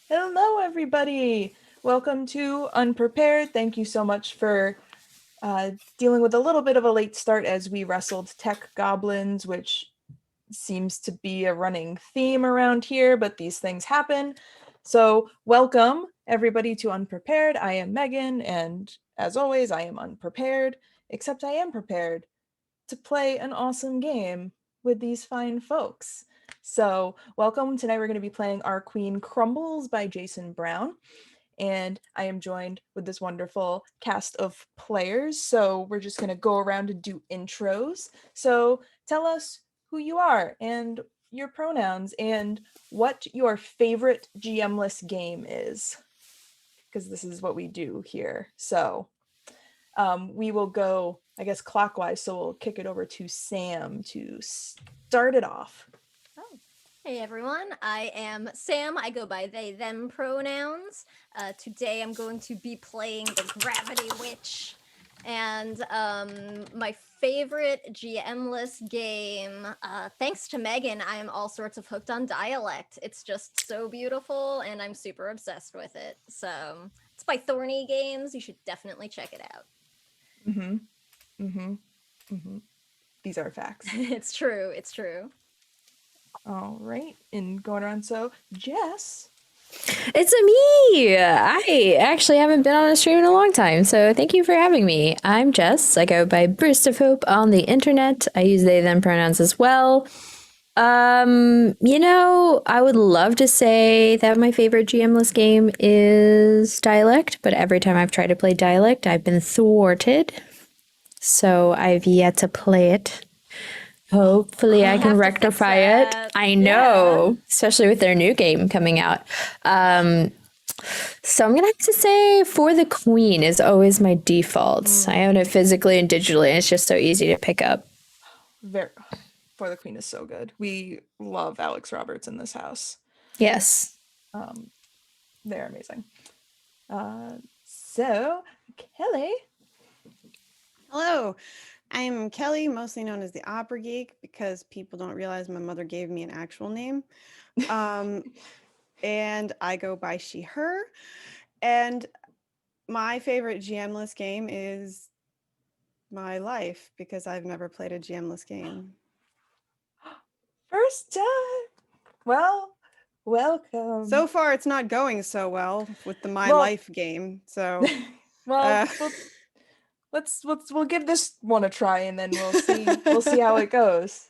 Hello, everybody. Welcome to Unprepared. Thank you so much for dealing with a little bit of a late start as we wrestled tech goblins, which seems to be a running theme around here, but these things happen. So, welcome everybody to Unprepared. I am Megan, and as always, I am unprepared, except I am prepared to play an awesome game with these fine folks. So, welcome. Tonight we're going to be playing Our Queen Crumbles by Jason Brown. And I am joined with this wonderful cast of players. So, we're just going to go around and do intros. So, tell us who you are and your pronouns and what your favorite GMless game is, because this is what we do here. So, we will go, I guess, clockwise. So we'll kick it over to Sam to start it off. Oh. Hey everyone, I am Sam. I go by they, them pronouns. Today I'm going to be playing the Gravity Witch. And my favorite GMless game, thanks to Meghan, I am all sorts of hooked on Dialect. It's just so beautiful and I'm super obsessed with it. So it's by Thorny Games. You should definitely check it out. Mm-hmm. Mm-hmm. Mm-hmm. These are facts. It's true. It's true. All right. And going around, so Jess. It's me! I actually haven't been on a stream in a long time, so thank you for having me. I'm Jess. I go by Burst of Hope on the internet. I use they, them pronouns as well. I would love to say that my favorite GMless game is Dialect, but every time I've tried to play Dialect, I've been thwarted. So I've yet to play it. Hopefully I can rectify it. I know, especially with their new game coming out. So I'm gonna have to say For the Queen is always my default. I own it physically and digitally, and it's just so easy to pick up. For the Queen is so good. We love Alex Roberts in this house. Yes. They're amazing. So, Kelly. Hello, I'm Kelly, mostly known as the Opera Geek because people don't realize my mother gave me an actual name. And I go by she, her. And my favorite GMless game is my life because I've never played a GMless game. First time. Well, welcome. So far, it's not going so well with the My Life game. So, we'll give this one a try, and then we'll see how it goes.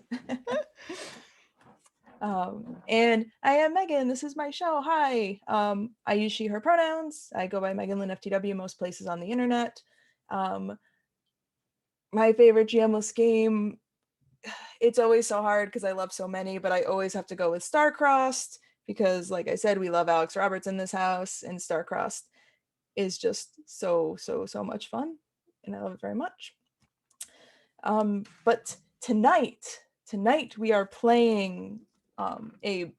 And I am Megan. This is my show. Hi. I use she, her pronouns. I go by Megan Lynn FTW most places on the internet. My favorite GMless game, it's always so hard because I love so many, but I always have to go with Starcrossed because, like I said, we love Alex Roberts in this house, and Starcrossed is just so much fun, and I love it very much. But tonight we are playing I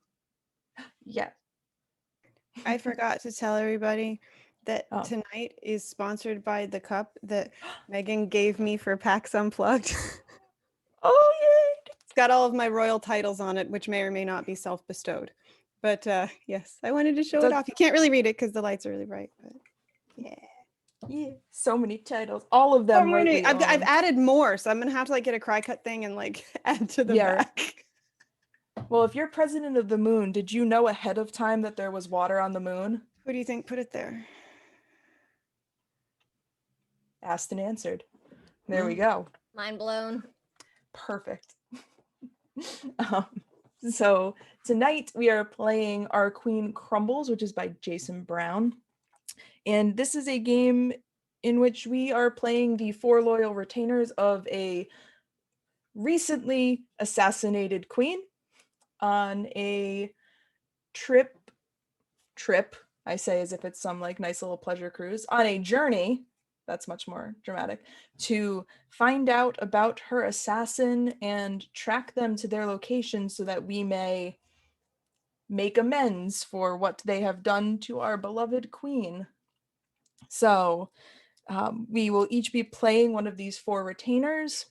forgot to tell everybody that tonight is sponsored by the cup that Megan gave me for PAX Unplugged. Oh, yay! It's got all of my royal titles on it, which may or may not be self-bestowed. But yes, I wanted to show it off. You can't really read it because the lights are really bright, but yeah, so many titles, all of them. I've added more, so I'm gonna have to get a cry cut thing and add to the back. Well, if you're president of the moon, did you know ahead of time that there was water on the moon? Who do you think put it there? Asked and answered. There we go. Mind blown. Perfect. So tonight we are playing Our Queen Crumbles, which is by Jason Brown. And this is a game in which we are playing the 4 loyal retainers of a recently assassinated queen on a trip, I say as if it's some nice little pleasure cruise, on a journey, that's much more dramatic, to find out about her assassin and track them to their location so that we may make amends for what they have done to our beloved queen. So we will each be playing one of these 4 retainers.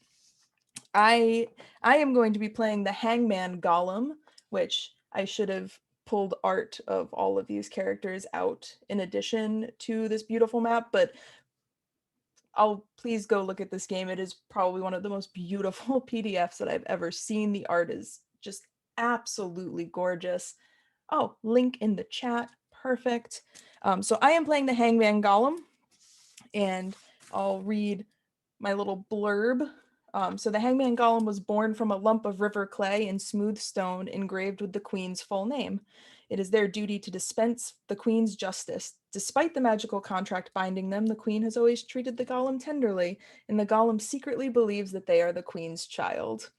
I am going to be playing the Hangman Golem, which I should have pulled art of all of these characters out in addition to this beautiful map, but please go look at this game. It is probably one of the most beautiful PDFs that I've ever seen. The art is just absolutely gorgeous. Oh, link in the chat. Perfect. So I am playing the Hangman Golem, and I'll read my little blurb. So the Hangman Golem was born from a lump of river clay and smooth stone engraved with the queen's full name. It is their duty to dispense the queen's justice. Despite the magical contract binding them, the queen has always treated the golem tenderly, and the golem secretly believes that they are the queen's child.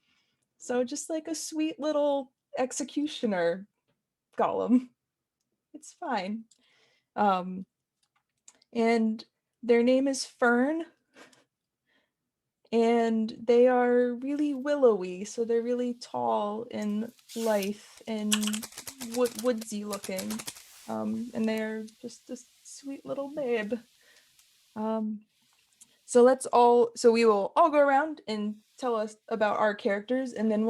So just like a sweet little executioner golem. It's fine. And their name is Fern, and they are really willowy, so they're really tall and lithe and woodsy looking, and they're just a sweet little babe. So we will all go around and tell us about our characters, and then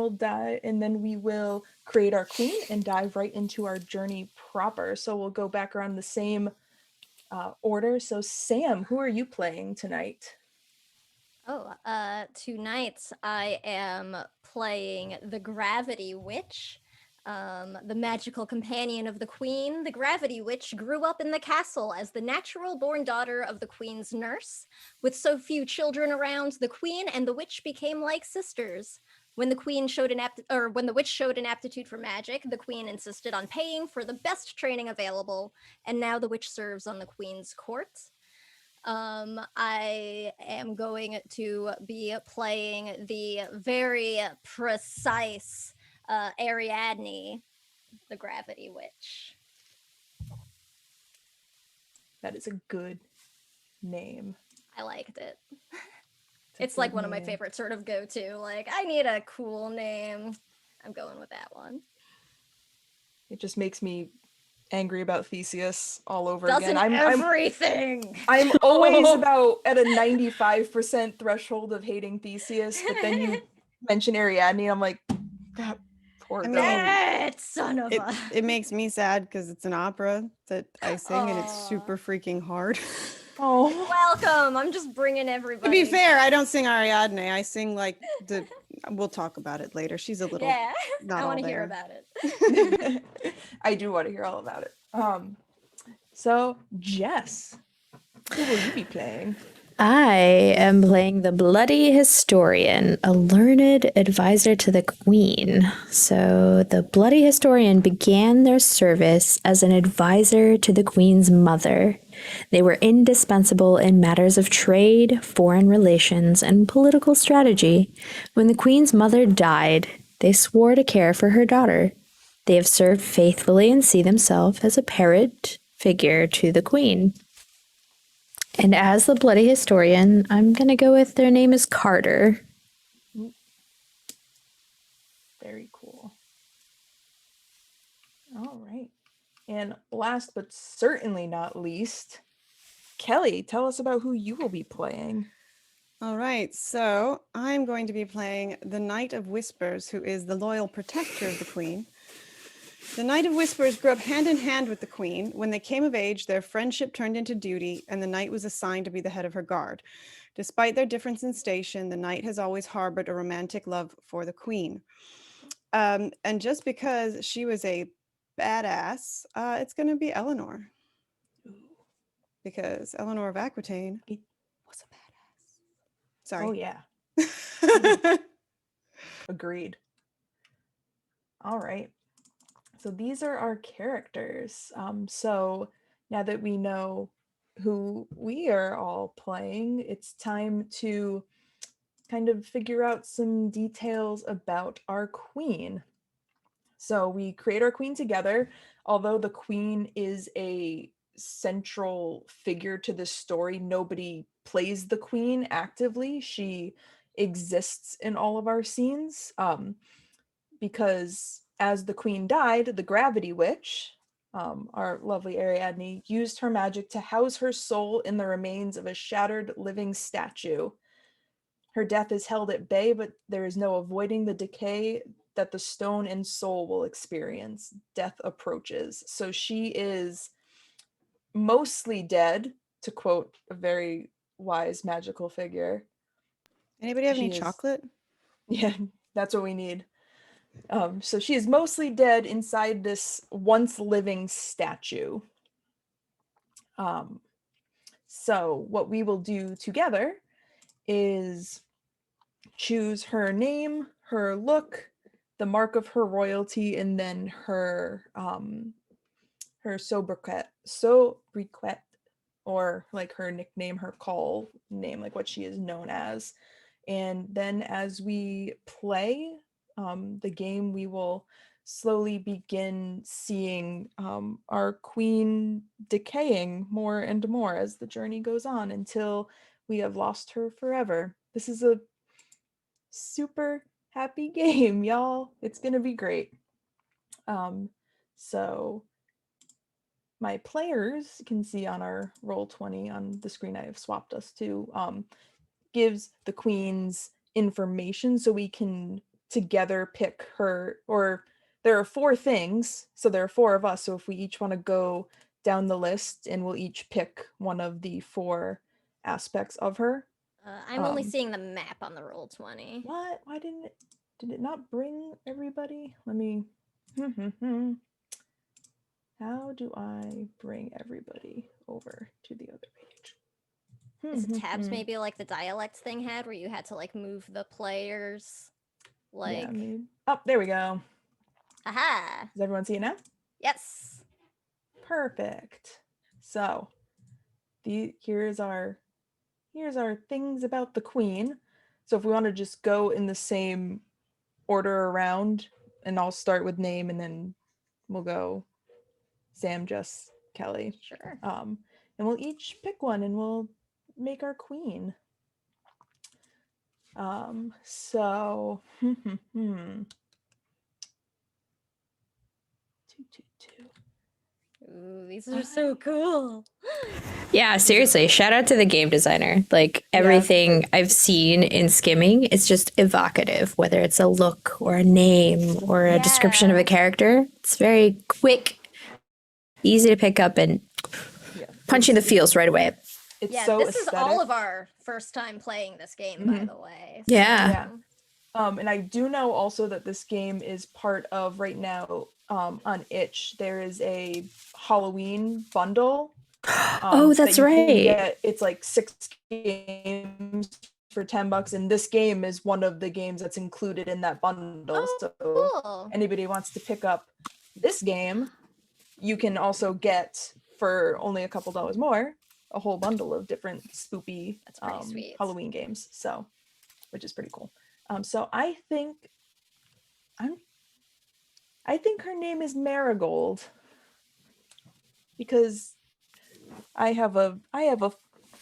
we will create our queen and dive right into our journey proper. So we'll go back around the same order. So Sam, who are you playing tonight? Tonight I am playing the Gravity Witch, the magical companion of the Queen. The Gravity Witch grew up in the castle as the natural-born daughter of the Queen's nurse. With so few children around, the Queen and the witch became like sisters. When the witch showed an aptitude for magic, the Queen insisted on paying for the best training available, and now the witch serves on the Queen's court. I am going to be playing the very precise Ariadne, the Gravity Witch. That is a good name. I liked it. It's like one of my favorite sort of go-to. Like, I need a cool name. I'm going with that one. It just makes me angry about Theseus all over Doesn't again. everything. I'm always about at a 95% threshold of hating Theseus, but then you mention Ariadne, I'm like, that poor girl. That son of a... It makes me sad because it's an opera that I sing and it's super freaking hard. Oh, welcome. I'm just bringing everybody. To be fair, I don't sing Ariadne. I sing like we'll talk about it later. She's a little not I all want to hear there. about it. I do want to hear all about it. So Jess, who will you be playing? I am playing the Bloody Historian, a learned advisor to the Queen. So the Bloody Historian began their service as an advisor to the Queen's mother. They were indispensable in matters of trade, foreign relations, and political strategy. When the Queen's mother died, they swore to care for her daughter. They have served faithfully and see themselves as a parent figure to the Queen. And as the Bloody Historian, I'm going to go with their name is Carter. Very cool. All right. And last but certainly not least, Kelly, tell us about who you will be playing. All right, so I'm going to be playing the Knight of Whispers, who is the loyal protector of the Queen. The Knight of Whispers grew up hand in hand with the Queen. When they came of age, their friendship turned into duty, and the Knight was assigned to be the head of her guard. Despite their difference in station, the Knight has always harbored a romantic love for the Queen. And just because she was a badass, it's going to be Eleanor. Because Eleanor of Aquitaine was a badass. Sorry. Oh, yeah. Agreed. All right. So these are our characters. So now that we know who we are all playing, it's time to kind of figure out some details about our queen. So we create our queen together. Although the queen is a central figure to this story, nobody plays the queen actively. She exists in all of our scenes because as the queen died, the Gravity Witch, our lovely Ariadne, used her magic to house her soul in the remains of a shattered living statue. Her death is held at bay, but there is no avoiding the decay that the stone and soul will experience, death approaches. So she is mostly dead, to quote a very wise magical figure. Anybody have any She is- chocolate? Yeah, that's what we need. So she is mostly dead inside this once living statue. So what we will do together is choose her name, her look, the mark of her royalty, and then her sobriquet, or like her nickname, her call name, like what she is known as. And then as we play the game, we will slowly begin seeing our queen decaying more and more as the journey goes on until we have lost her forever. This is a super happy game, y'all. It's gonna be great. So my players can see on our Roll20 on the screen I have swapped us to, gives the queen's information so we can together pick her, or there are 4 things, so there are 4 of us, so if we each want to go down the list and we'll each pick one of the 4 aspects of her. I'm only seeing the map on the Roll20. What? Why did it not bring everybody? Let me how do I bring everybody over to the other page? Is it tabs maybe like the dialect thing had, where you had to like move the players? Like, Yeah, maybe. Oh, there we go. aha! Does everyone see it now? Yes. Perfect. So, here's our things about the queen. So if we want to just go in the same order around, and I'll start with name, and then we'll go Sam, Jess, Kelly. Sure. And we'll each pick one, and we'll make our queen. So, Ooh, these are so cool. Yeah, seriously, shout out to the game designer. Like everything I've seen in skimming, it's just evocative, whether it's a look or a name or a description of a character. It's very quick, easy to pick up, and punching the feels right away. It's Yeah, so this is aesthetic. all of our first time playing this game, by the way. Yeah. And I do know also that this game is part of, right now, on Itch, there is a Halloween bundle. Oh, that's that you can right. get. It's like 6 games for $10, and this game is one of the games that's included in that bundle. Oh, so cool. anybody wants to pick up this game, you can also get, for only a couple dollars more, a whole bundle of different spoopy That's pretty sweet. Halloween games. So, which is pretty cool. So I think her name is Marigold, because I have a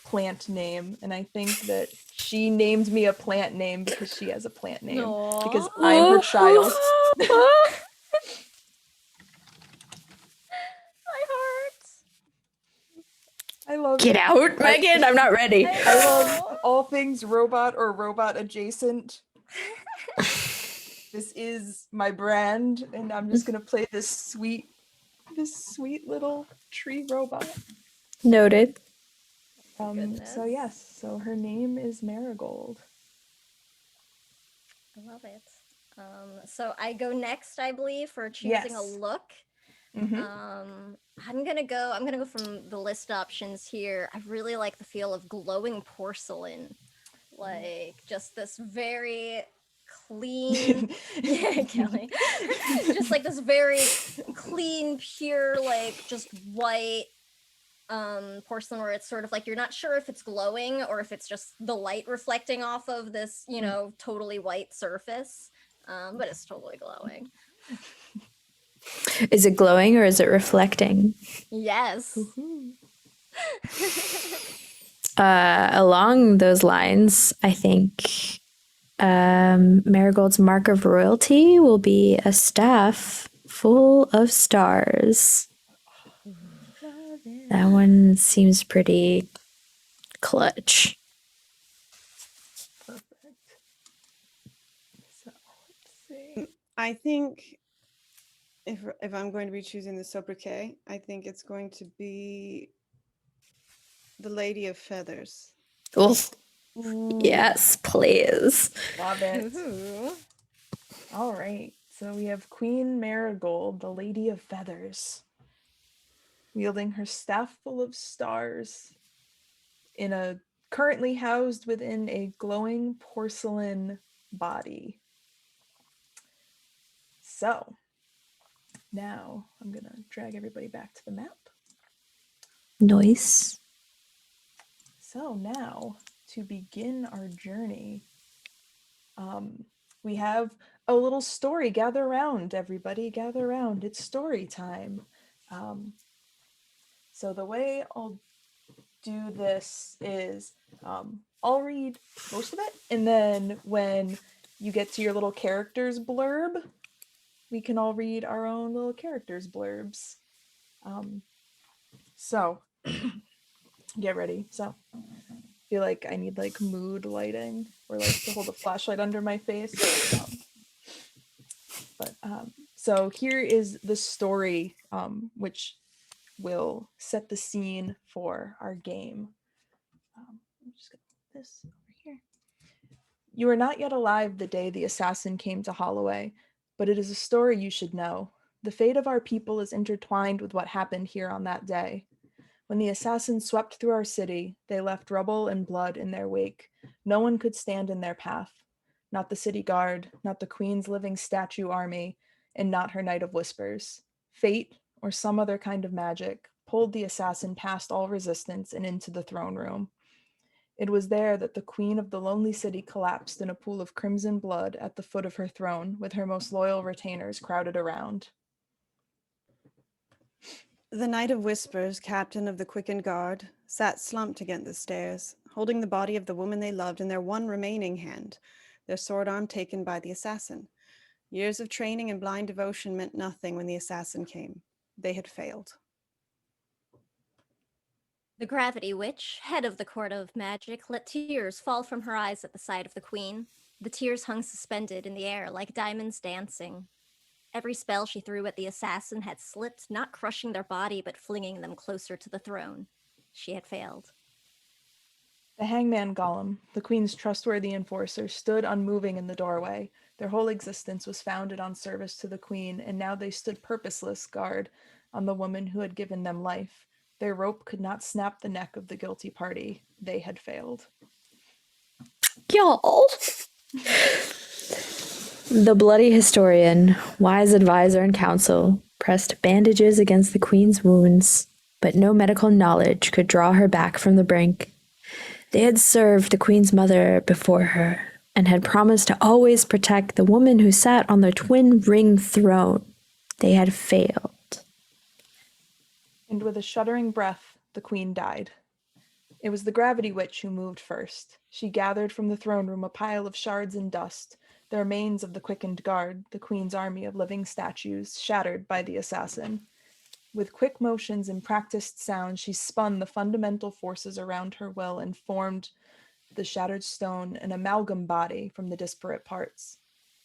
plant name, and I think that she named me a plant name because she has a plant name. Aww. Because I'm her child. My heart. I love Get out, Megan. I'm not ready. I love all things robot or robot adjacent. This is my brand, and I'm just gonna play this sweet little tree robot. Noted. So yes, so her name is Marigold. I love it. So I go next, I believe, for choosing a look. I'm gonna go from the list options here. I really like the feel of glowing porcelain, like just this very clean, yeah, Kelly, just like this very clean, pure, like just white porcelain, where it's sort of like you're not sure if it's glowing or if it's just the light reflecting off of this, you know, totally white surface, but it's totally glowing. Is it glowing or is it reflecting? Yes. Along those lines, I think Marigold's mark of royalty will be a staff full of stars. That one seems pretty clutch. Perfect. So let's see. I think if I'm going to be choosing the sobriquet, I think it's going to be the Lady of Feathers. Oh, Ooh, yes, please. love it. Ooh. All right. So we have Queen Marigold, the Lady of Feathers, wielding her staff full of stars currently housed within a glowing porcelain body. So now I'm going to drag everybody back to the map. Nice. So now to begin our journey, we have a little story. Gather around, everybody. Gather around. It's story time. So the way I'll do this is I'll read most of it, and then when you get to your little character's blurb, we can all read our own little character's blurbs. So get ready. So I feel like I need like mood lighting or like to hold a flashlight under my face. So here is the story, which will set the scene for our game. I'm just gonna put this over here. You are not yet alive the day the assassin came to Holloway, but it is a story you should know. The fate of our people is intertwined with what happened here on that day. When the assassins swept through our city, they left rubble and blood in their wake. No one could stand in their path. Not the city guard, not the Queen's living statue army, and not her Knight of Whispers. Fate, or some other kind of magic, pulled the assassin past all resistance and into the throne room. It was there that the Queen of the Lonely City collapsed in a pool of crimson blood at the foot of her throne, with her most loyal retainers crowded around. The Knight of Whispers, captain of the quickened guard, sat slumped against the stairs, holding the body of the woman they loved in their one remaining hand, their sword arm taken by the assassin. Years of training and blind devotion meant nothing when the assassin came. They had failed. The Gravity Witch, head of the Court of Magic, let tears fall from her eyes at the sight of the Queen. The tears hung suspended in the air like diamonds dancing. Every spell she threw at the assassin had slipped, not crushing their body, but flinging them closer to the throne. She had failed. The Hangman Golem, the Queen's trustworthy enforcer, stood unmoving in the doorway. Their whole existence was founded on service to the Queen, and now they stood purposeless guard on the woman who had given them life. Their rope could not snap the neck of the guilty party. They had failed. Y'all. The bloody historian, wise advisor and counsel, pressed bandages against the Queen's wounds, but no medical knowledge could draw her back from the brink. They had served the Queen's mother before her and had promised to always protect the woman who sat on the twin ring throne. They had failed. And with a shuddering breath, the Queen died. It was the Gravity Witch who moved first. She gathered from the throne room a pile of shards and dust, the remains of the quickened guard, the Queen's army of living statues, shattered by the assassin. With quick motions and practiced sound, she spun the fundamental forces around her will and formed the shattered stone an amalgam body from the disparate parts.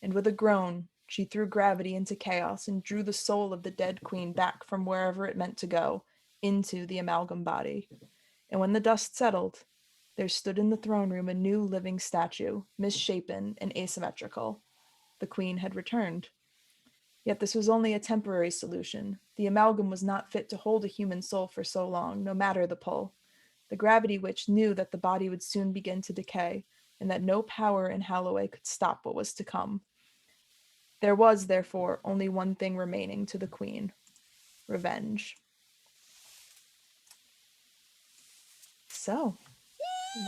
And with a groan, she threw gravity into chaos and drew the soul of the dead queen back from wherever it meant to go, into the amalgam body. And when the dust settled, there stood in the throne room a new living statue, misshapen and asymmetrical. The queen had returned. Yet this was only a temporary solution. The amalgam was not fit to hold a human soul for so long, no matter the pull. The Gravity Witch knew that the body would soon begin to decay, and that no power in Holloway could stop what was to come. There was, therefore, only one thing remaining to the Queen: revenge. So,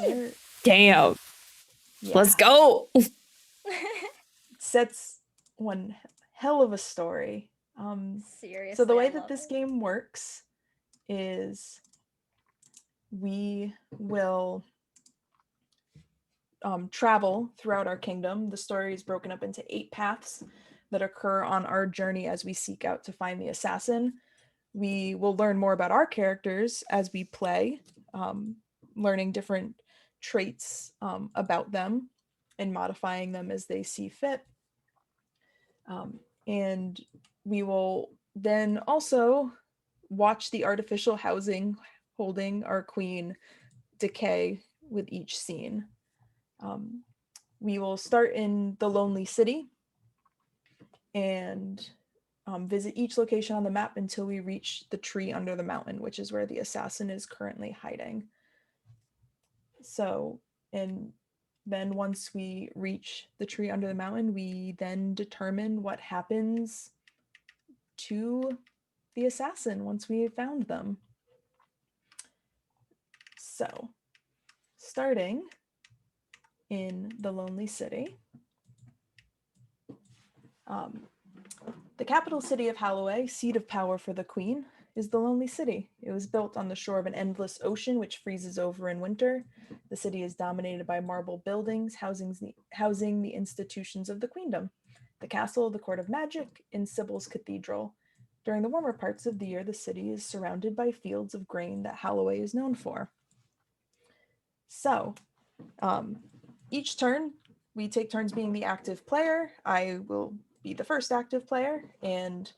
there. Damn. Yeah. Let's go. Sets one hell of a story. Seriously. So the way I that love this it. game works is we will travel throughout our kingdom. The story is broken up into 8 paths that occur on our journey as we seek out to find the assassin. We will learn more about our characters as we play, learning different traits about them and modifying them as they see fit. And we will then also watch the artificial housing holding our queen decay with each scene. We will start in the Lonely City and visit each location on the map until we reach the tree under the mountain, which is where the assassin is currently hiding. So, and then once we reach the tree under the mountain, we then determine what happens to the assassin once we have found them. So, starting in the Lonely City, the capital city of Holloway, seat of power for the Queen, is the Lonely City. It was built on the shore of an endless ocean which freezes over in winter. The city is dominated by marble buildings housing the institutions of the Queendom, the castle, the court of magic, and Sybil's cathedral. During the warmer parts of the year, the city is surrounded by fields of grain that Holloway is known for. So, each turn, we take turns being the active player. I will be the first active player, and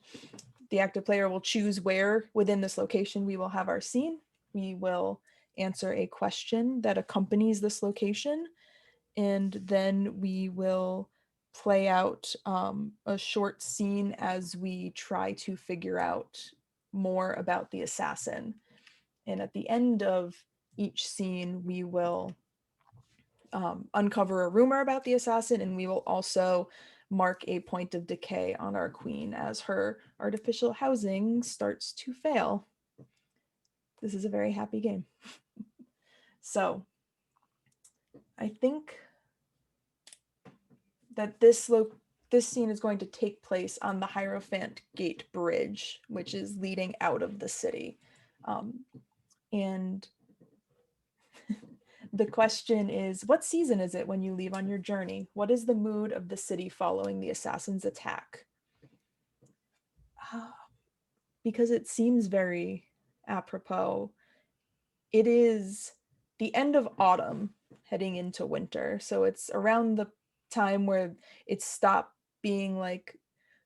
the active player will choose where within this location we will have our scene. We will answer a question that accompanies this location, and then we will play out a short scene as we try to figure out more about the assassin. And at the end of each scene, we will uncover a rumor about the assassin, and we will also mark a point of decay on our queen as her artificial housing starts to fail. This is a very happy game. So I think that this scene is going to take place on the Hierophant Gate Bridge, which is leading out of the city. And the question is, what season is it when you leave on your journey? What is the mood of the city following the assassin's attack? Because it seems very apropos. It is the end of autumn heading into winter. So it's around the time where it stopped being like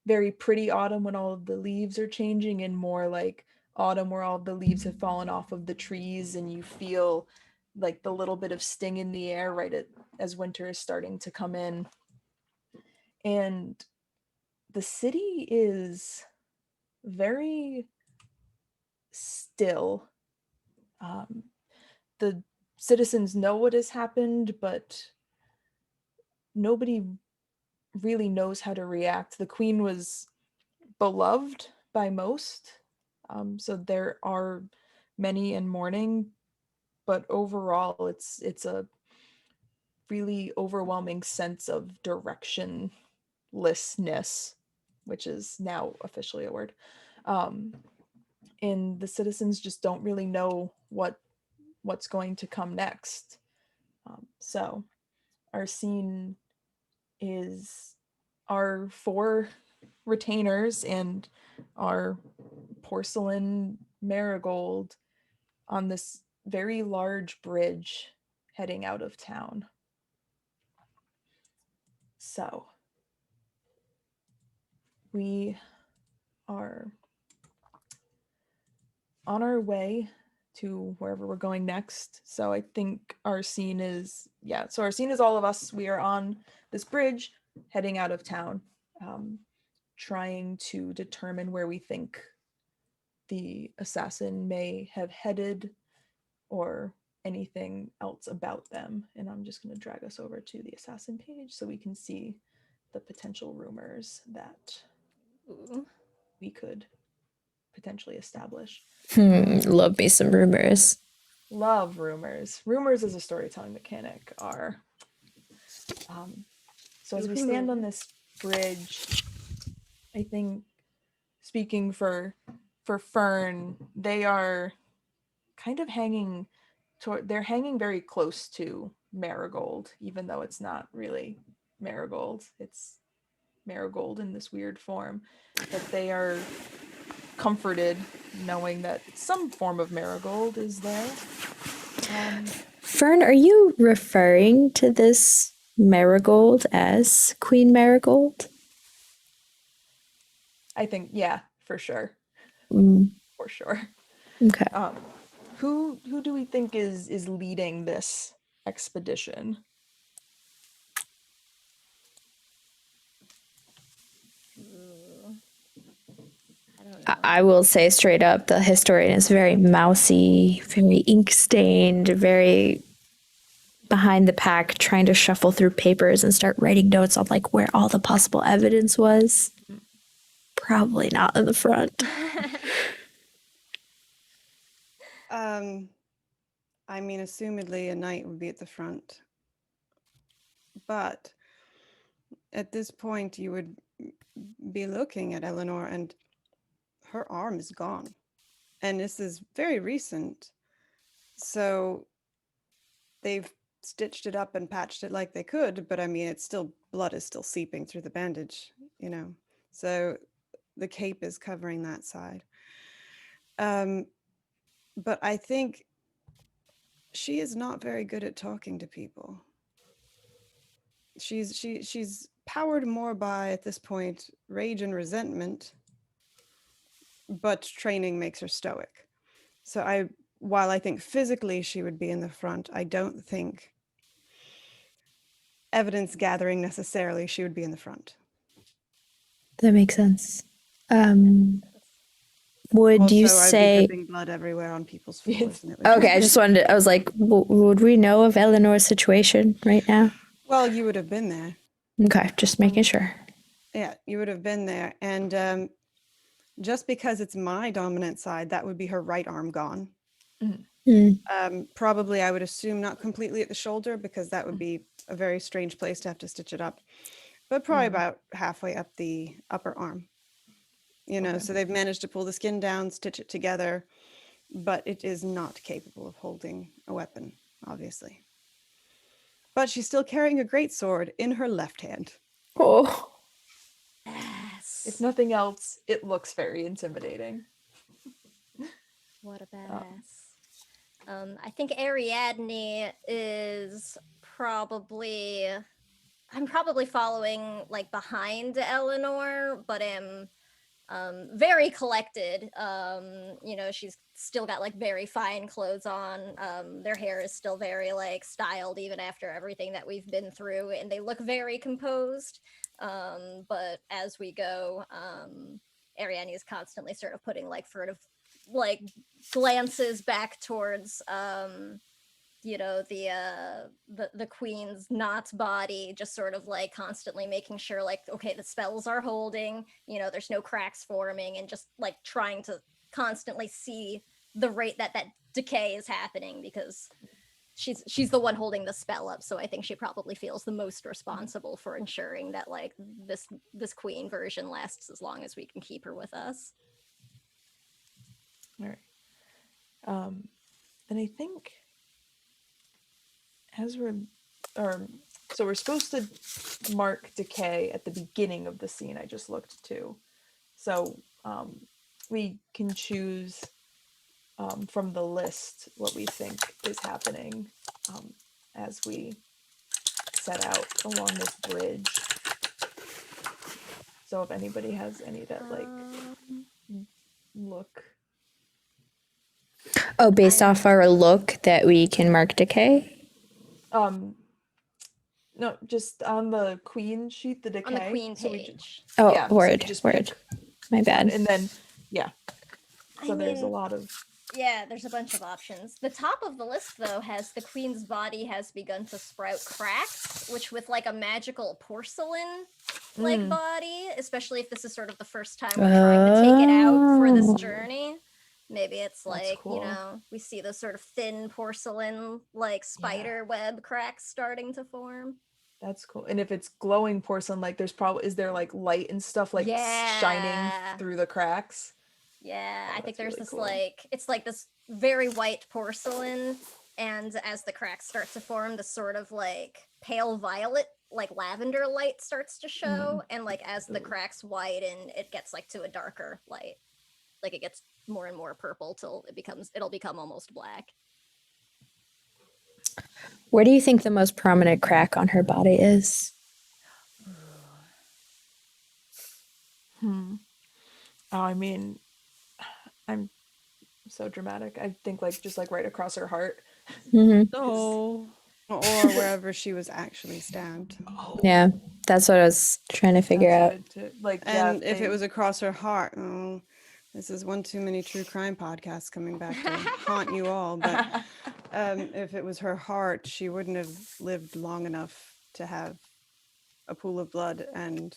very pretty autumn when all of the leaves are changing, and more like autumn where all of the leaves have fallen off of the trees and you feel like the little bit of sting in the air as winter is starting to come in. And the city is very still. The citizens know what has happened, but nobody really knows how to react. The queen was beloved by most, so there are many in mourning, but overall it's a really overwhelming sense of directionlessness, which is now officially a word. And the citizens just don't really know what's going to come next. So our scene is our 4 retainers and our porcelain marigold on this very large bridge heading out of town. So we are on our way to wherever we're going next. So I think our scene is, so our scene is all of us. We are on this bridge heading out of town, trying to determine where we think the assassin may have headed or anything else about them. And I'm just going to drag us over to the assassin page so we can see the potential rumors that we could potentially establish. Love me some rumors. Love rumors. Rumors as a storytelling mechanic are. So as we stand on this bridge, I think, speaking for Fern, they are kind of hanging they're hanging very close to Marigold, even though it's not really Marigold. It's Marigold in this weird form. But they are comforted knowing that some form of Marigold is there. Fern, are you referring to this Marigold as Queen Marigold? I think, yeah, for sure. Mm, For sure. okay. Who do we think is leading this expedition? Ooh, I don't I know. I will say straight up, the historian is very mousy, very ink stained, very behind the pack, trying to shuffle through papers and start writing notes on like where all the possible evidence was. Probably not in the front. I mean, assumedly a knight would be at the front. But at this point, you would be looking at Eleanor and her arm is gone. And this is very recent. So they've stitched it up and patched it like they could, but I mean, it's still, blood is still seeping through the bandage, you know. So the cape is covering that side. But I think she is not very good at talking to people. She's powered more by, at this point, rage and resentment, but training makes her stoic. So while I think physically she would be in the front, I don't think evidence gathering necessarily she would be in the front. That makes sense. Would Also, you I'd be say? dripping blood everywhere on people's floors, and it would Okay, I just wanted to, I was like, would we know of Eleanor's situation right now? Well, you would have been there. Okay, just making sure. Yeah, you would have been there. And just because it's my dominant side, that would be her right arm gone. Probably, I would assume not completely at the shoulder, because that would be a very strange place to have to stitch it up, but probably about halfway up the upper arm. You know, so they've managed to pull the skin down, stitch it together, but it is not capable of holding a weapon, obviously. But she's still carrying a great sword in her left hand. Oh, Yes. If nothing else, it looks very intimidating. What a badass. I think Ariadne is probably. I'm probably following like behind Eleanor, but am very collected. You know, she's still got like very fine clothes on. Their hair is still very like styled even after everything that we've been through, and they look very composed. But as we go, Ariadne is constantly sort of putting like glances back towards you know, the queen's not body, just sort of like constantly making sure like, okay, the spells are holding, you know, there's no cracks forming, and just like trying to constantly see the rate that decay is happening, because she's the one holding the spell up. So I think she probably feels the most responsible for ensuring that like this queen version lasts as long as we can keep her with us. All right. And I think so we're supposed to mark decay at the beginning of the scene. I just looked too. So we can choose from the list what we think is happening as we set out along this bridge. So if anybody has any that like look. oh, based off our look that we can mark decay. No, just on the queen sheet, the decay. On the queen So page. Oh, yeah, so word, you just word. pick My bad. one, and then yeah. So I there's a mean, lot of yeah, there's a bunch of options. The top of the list, though, has the queen's body has begun to sprout cracks, which with like a magical porcelain like body, especially if this is sort of the first time we're trying to take it out for this journey. Maybe it's like, cool. you know, we see those sort of thin porcelain like spider web cracks starting to form. That's cool. And if it's glowing porcelain, like is there like light and stuff like shining through the cracks? Yeah, I think there's really this cool. like, it's like this very white porcelain, and as the cracks start to form, this sort of like pale violet, like lavender light starts to show, and like as the cracks widen, it gets like to a darker light. Like it gets more and more purple till it'll become almost black. Where do you think the most prominent crack on her body is? Oh, I mean, I'm so dramatic. I think like just like right across her heart. Hmm. Oh. Or wherever she was actually stabbed. Oh, Yeah, that's what I was trying to figure that's out. good too. Like, yeah, And if it was across her heart, oh, this is one too many true crime podcasts coming back to haunt you all. But if it was her heart, she wouldn't have lived long enough to have a pool of blood and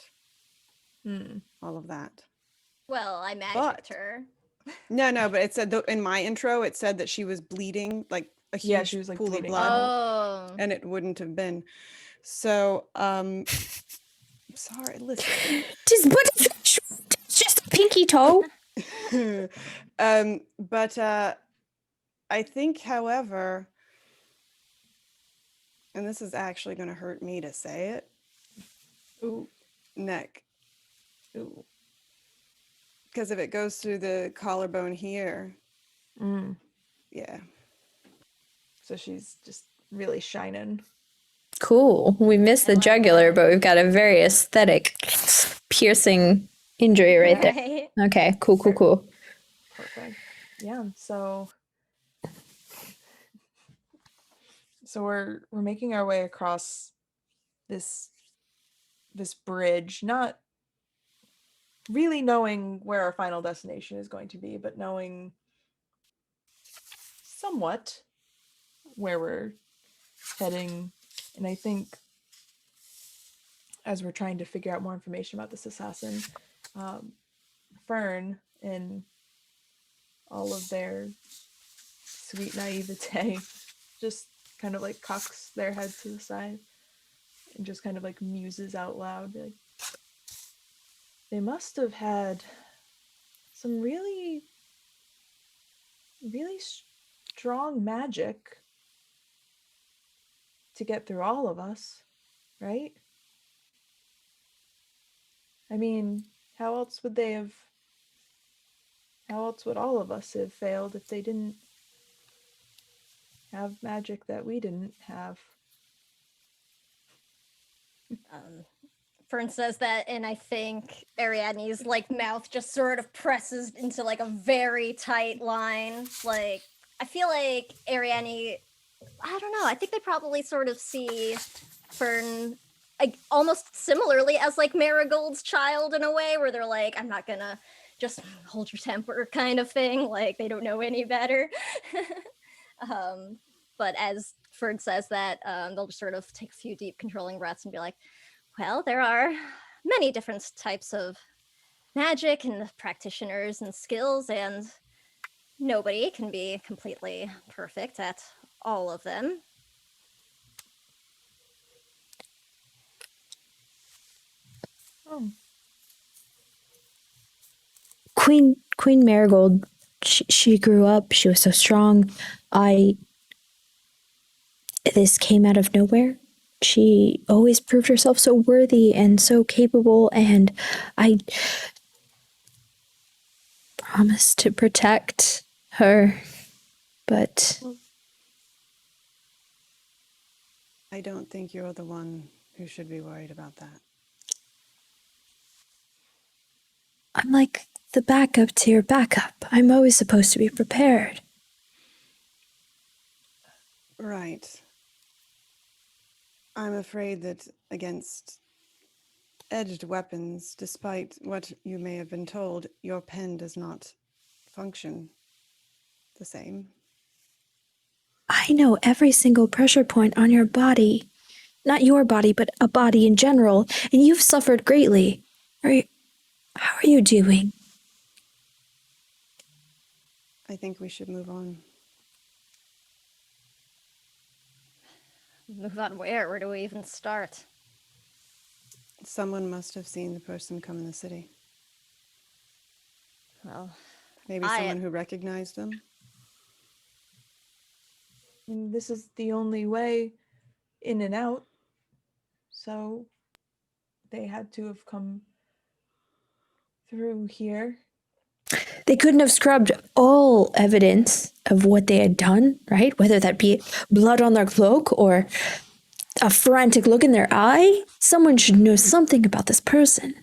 all of that. Well, I magicked But her. no, but it said in my intro, it said that she was bleeding, like a yeah, huge she was like pool of bleeding blood, out. Oh. and it wouldn't have been. So, sorry, listen. But it's just a pinky toe. But I think, however, and this is actually going to hurt me to say it, Ooh, neck, ooh. because if it goes through the collarbone here, Mm. yeah. So she's just really shining. Cool. We missed the I like jugular, that. but we've got a very aesthetic, piercing injury right there. Right? Okay, cool. Perfect. Yeah. So we're making our way across this bridge, not really knowing where our final destination is going to be, but knowing somewhat where we're heading. And I think as we're trying to figure out more information about this assassin, Fern and all of their sweet naivete just kind of like cocks their head to the side and just kind of like muses out loud, like, they must have had some really really strong magic to get through all of us, right? I mean, how else would they have, how else would all of us have failed if they didn't have magic that we didn't have? Fern says that, and I think Ariadne's like mouth just sort of presses into like a very tight line. Like, I feel like Ariadne, I don't know, I think they probably sort of see Fern like almost similarly as like Marigold's child in a way, where they're like, I'm not gonna just hold your temper kind of thing. Like, they don't know any better. But as Fern says that, they'll just sort of take a few deep controlling breaths and be like, well, there are many different types of magic and practitioners and skills, and nobody can be completely perfect at all of them. Oh, Queen Marigold, she grew up, she was so strong. This came out of nowhere. She always proved herself so worthy and so capable, and I promised to protect her. But I don't think you're the one who should be worried about that. I'm like the backup to your backup. I'm always supposed to be prepared. Right. I'm afraid that against edged weapons, despite what you may have been told, your pen does not function the same. I know every single pressure point on your body. Not your body, but a body in general. And you've suffered greatly. How are you doing? I think we should move on. Move on where? Where do we even start? Someone must have seen the person come in the city. Well, Maybe someone who recognized them. I mean, this is the only way in and out, so they had to have come through here. They couldn't have scrubbed all evidence of what they had done, right? Whether that be blood on their cloak or a frantic look in their eye. Someone should know something about this person.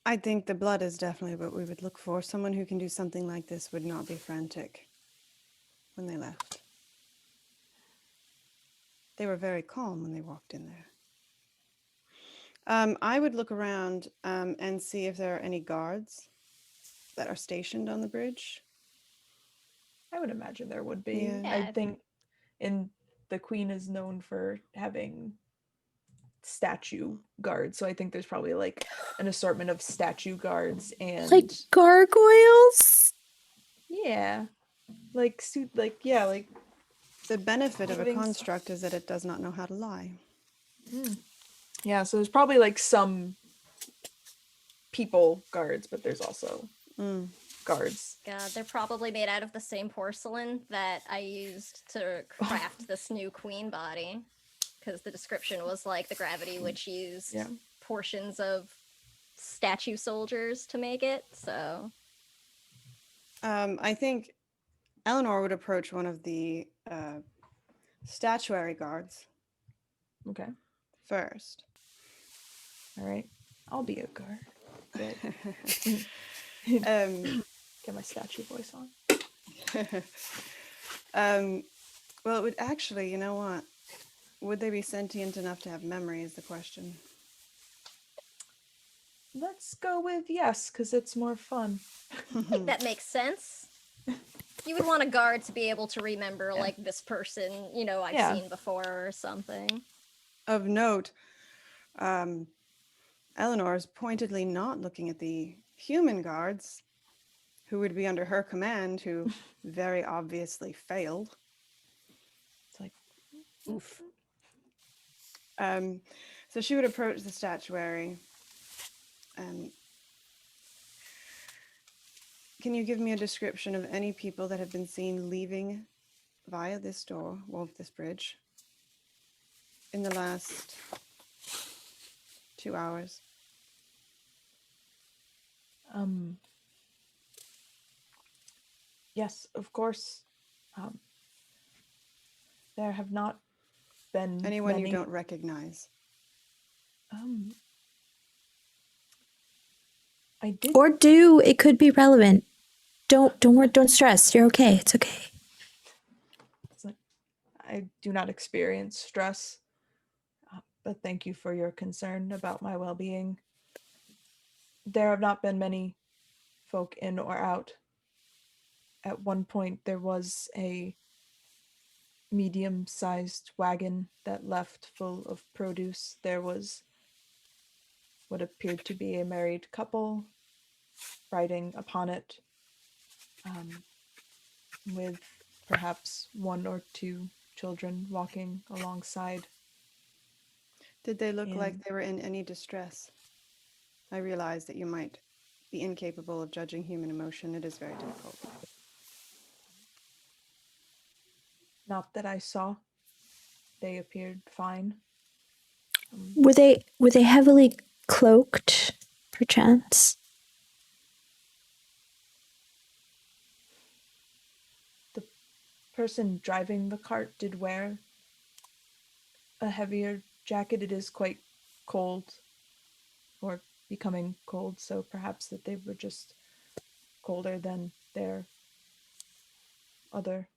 I think the blood is definitely what we would look for. Someone who can do something like this would not be frantic when they left. They were very calm when they walked in there. I would look around and see if there are any guards that are stationed on the bridge. I would imagine there would be. Yeah. I Yeah. think the Queen is known for having statue guards, so I think there's probably like an assortment of statue guards and Like gargoyles? yeah, like suit, like yeah, like The benefit of a Living construct is that it does not know how to lie. yeah. So there's probably like some people guards, but there's also guards. God, they're probably made out of the same porcelain that I used to craft this new queen body. Because the description was like the gravity witch used Yeah. portions of statue soldiers to make it. So I think Eleanor would approach one of the statuary guards Okay, first. all right, I'll be a guard. Good. Get my statue voice on. Well, it would actually, you know what? Would they be sentient enough to have memory is the question. Let's go with yes, because it's more fun. I think that makes sense. You would want a guard to be able to remember, Yeah. like, this person, you know, I've Yeah. seen before or something. Of note, Eleanor is pointedly not looking at the human guards who would be under her command, who very obviously failed. It's like Oof. So she would approach the statuary. Can you give me a description of any people that have been seen leaving via this door, well, this bridge, in the last 2 hours? Yes, of course. There have not been Anyone many. you don't recognize? I did. Or do, it could be relevant. Don't worry, don't stress. You're okay. It's okay. I do not experience stress, but thank you for your concern about my well-being. There have not been many folk in or out. At one point, there was a medium-sized wagon that left full of produce. There was what appeared to be a married couple riding upon it, with perhaps one or two children walking alongside. Did they look like And- they were in any distress? I realize that you might be incapable of judging human emotion. It is very difficult. Not that I saw. They appeared fine. Were they heavily cloaked, perchance? The person driving the cart did wear a heavier jacket. It is quite cold, or becoming cold, so perhaps that they were just colder than the other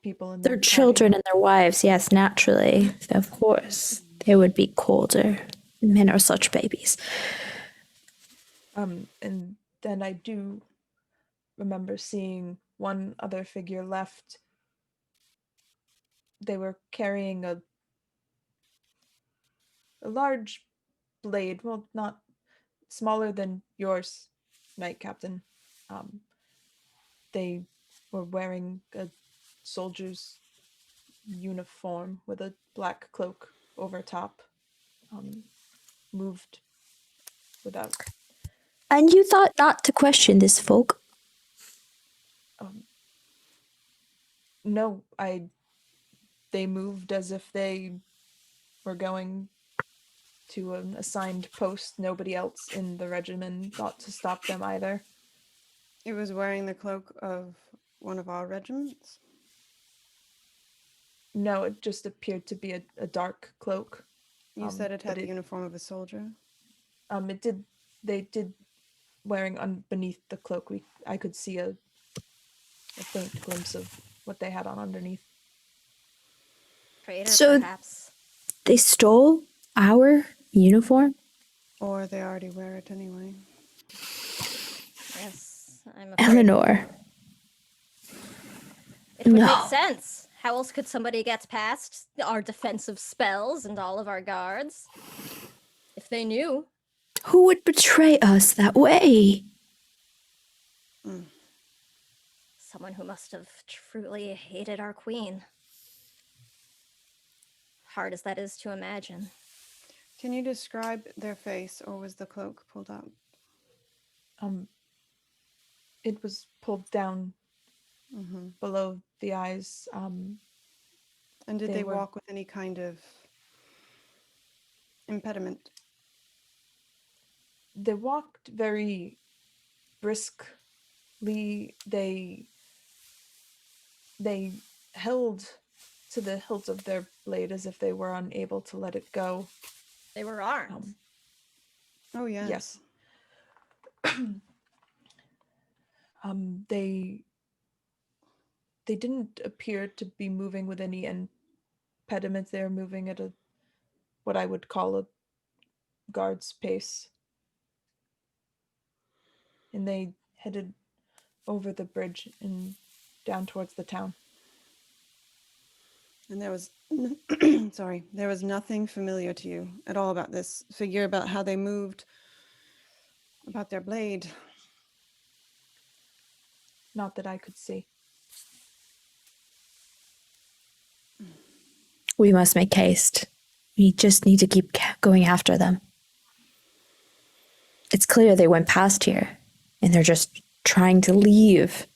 people in Their the children party. and their wives, yes, naturally. Of course. They would be colder. Men are such babies. And then I do remember seeing one other figure left. They were carrying a large blade, well, not smaller than yours, Knight Captain. They were wearing a soldier's uniform with a black cloak over top. Moved without. And you thought not to question this folk? No, they moved as if they were going to an assigned post. Nobody else in the regiment thought to stop them either. It was wearing the cloak of one of our regiments. No, it just appeared to be a dark cloak. You said it had but the uniform of a soldier. It did they did wearing beneath the cloak. I could see a faint glimpse of what they had on underneath. Traitor, So perhaps. they stole our uniform? Or they already wear it anyway. Yes, I'm afraid. Eleanor. It would make No. sense. How else could somebody get past our defensive spells and all of our guards? If they knew. Who would betray us that way? Someone who must have truly hated our queen. Hard as that is to imagine. Can you describe their face, or was the cloak pulled up? It was pulled down Mm-hmm. below the eyes. And did They they were- walk with any kind of impediment? They walked very briskly. They held to the hilt of their blade as if they were unable to let it go. They were armed. Oh, yes. Yes. They didn't appear to be moving with any impediments. They were moving at what I would call a guard's pace. And they headed over the bridge and down towards the town. And there was, sorry, there was nothing familiar to you at all about this figure, about how they moved, about their blade. Not that I could see. We must make haste. We just need to keep going after them. It's clear they went past here, and they're just trying to leave.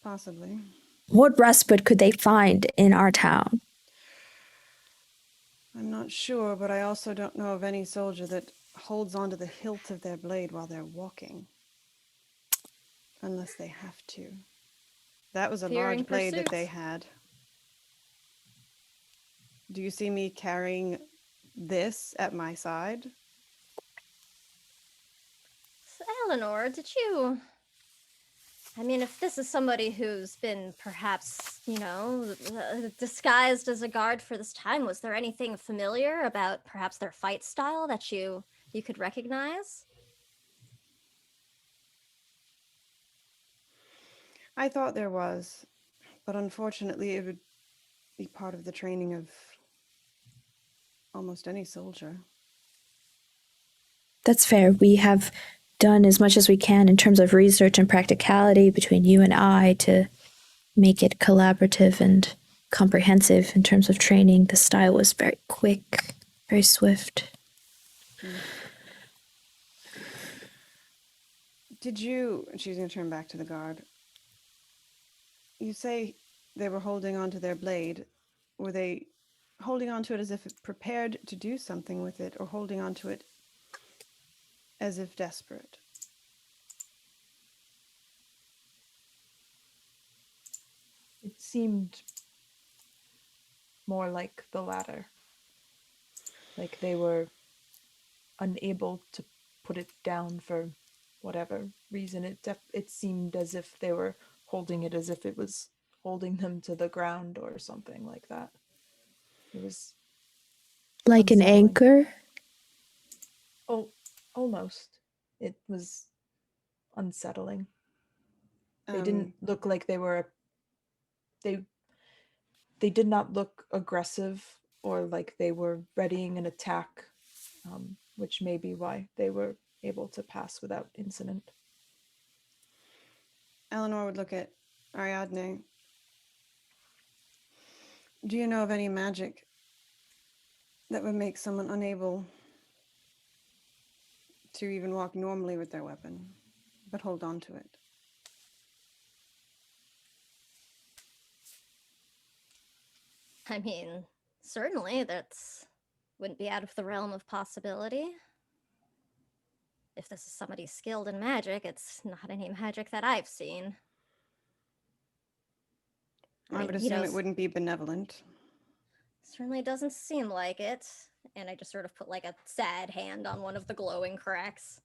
Possibly. What respite could they find in our town? I'm not sure, but I also don't know of any soldier that holds onto the hilt of their blade while they're walking. Unless they have to. That was a Fearing large blade that they pursuit. had. Do you see me carrying this at my side? Eleanor, did you... I mean, if this is somebody who's been perhaps, disguised as a guard for this time, was there anything familiar about perhaps their fight style that you could recognize? I thought there was, but unfortunately it would be part of the training of almost any soldier. That's fair. We have done as much as we can in terms of research and practicality between you and I to make it collaborative and comprehensive in terms of training. The style was very quick, very swift. Did you, she's going to turn back to the guard. You say they were holding onto their blade. Were they holding onto it as if prepared to do something with it, or holding onto it as if desperate? It seemed more like the latter. Like they were unable to put it down for whatever reason. It seemed as if they were holding it as if it was holding them to the ground or something like that. It was Like an unsettling. anchor? Oh, almost. It was unsettling. They didn't look like they were. They did not look aggressive or like they were readying an attack, which may be why they were able to pass without incident. Eleanor would look at Ariadne. Do you know of any magic that would make someone unable to even walk normally with their weapon, but hold on to it? I mean, certainly that's wouldn't be out of the realm of possibility. If this is somebody skilled in magic, it's not any magic that I've seen. I would mean, assume it wouldn't be benevolent. Certainly doesn't seem like it. And I just sort of put like a sad hand on one of the glowing cracks.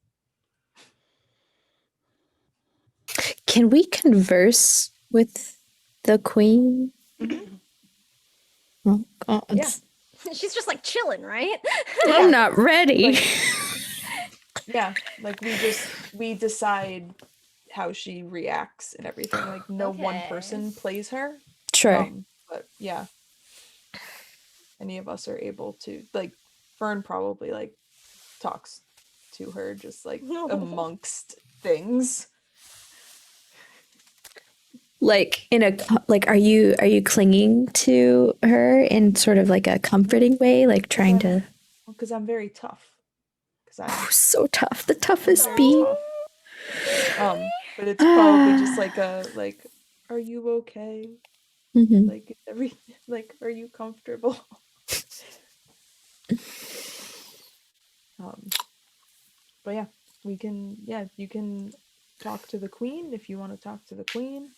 Can we converse with the queen? Oh, God. Yeah. She's just like chilling, right? I'm not ready. Like, yeah, like we decide how she reacts and everything. Like no one Okay. person plays her. Sure. But yeah, any of us are able to, like, Fern probably like talks to her just like amongst things. Like like, are you clinging to her in sort of like a comforting way, like trying to? Because I'm very tough. Because I'm So tough, the toughest very bee. tough. But it's probably just like are you okay? Mhm. Like are you comfortable? But yeah, you can talk to the queen if you want to talk to the queen.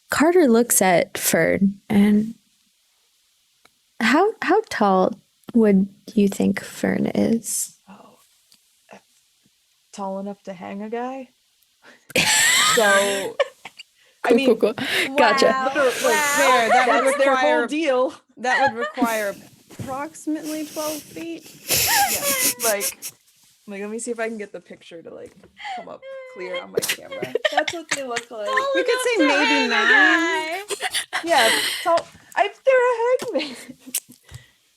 Carter looks at Fern, and how tall would you think Fern is? Oh, tall enough to hang a guy. So I mean, Cool. Gotcha. literally, like, Fair, that would that's their whole require deal. that would require approximately 12 feet. Yeah, like let me see if I can get the picture to like come up clear on my camera. That's what they look like. We could say maybe 9. Yeah, tall. They're a hangman.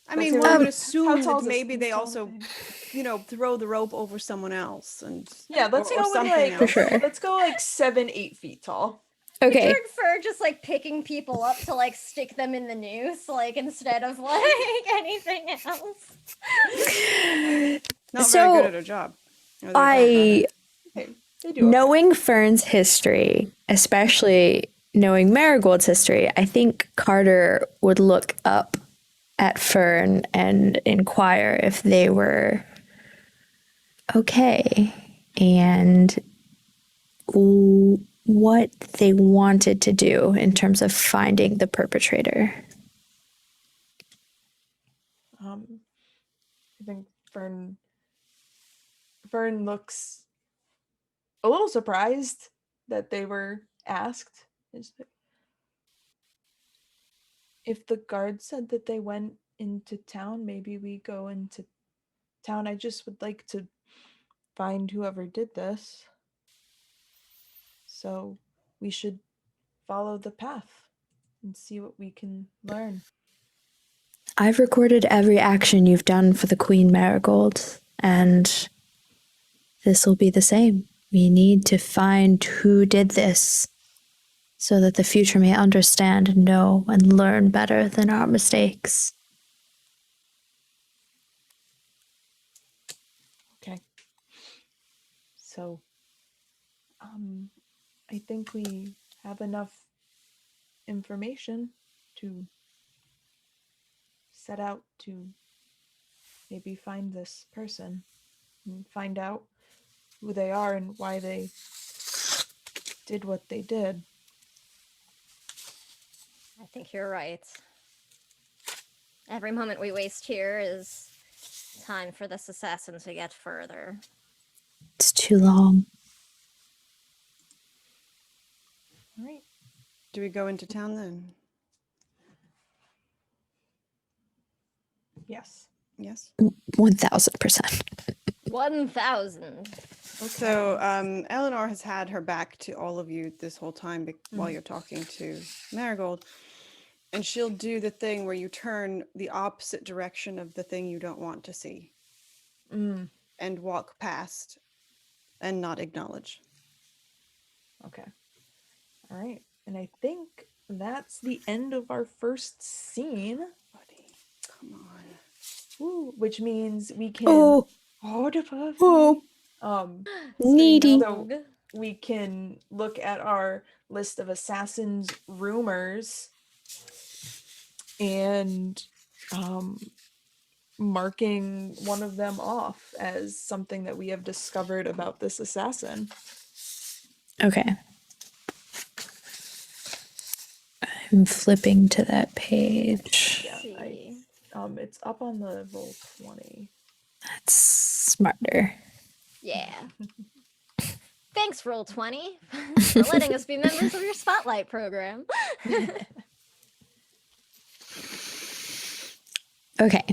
I Like, mean, so one how would assume tall that is maybe they tall also, thing? throw the rope over someone else and Yeah, let's or go with something like else. For sure. let's go like 7-8 feet tall. Okay. Picturing Fur just like picking people up to like stick them in the noose, like instead of like anything else. Not So, very good at her job. Or they thought I Okay, they do okay. knowing Fern's history, especially knowing Marigold's history, I think Carter would look up at Fern and inquire if they were okay and what they wanted to do in terms of finding the perpetrator. I think Fern looks a little surprised that they were asked. If the guard said that they went into town, maybe we go into town. I just would like to find whoever did this. So we should follow the path and see what we can learn. I've recorded every action you've done for the Queen Marigold, and this will be the same. We need to find who did this so that the future may understand and know and learn better than our mistakes. Okay. So, I think we have enough information to set out to maybe find this person and find out who they are and why they did what they did. I think you're right. Every moment we waste here is time for this assassin to get further. It's too long. All right. Do we go into town then? Yes. Yes. 1000%. 1,000. So Eleanor has had her back to all of you this whole time while you're talking to Marigold. And she'll do the thing where you turn the opposite direction of the thing you don't want to see and walk past and not acknowledge. Okay. All right. And I think that's the end of our first scene. Buddy, come on. Woo, which means we can Oh, the puffy. oh, needy. So we can look at our list of assassins rumors and marking one of them off as something that we have discovered about this assassin. Okay. I'm flipping to that page. Yeah, see. it's up on the roll 20. That's smarter. Yeah. Thanks, Roll20, for letting us be members of your Spotlight program. Okay.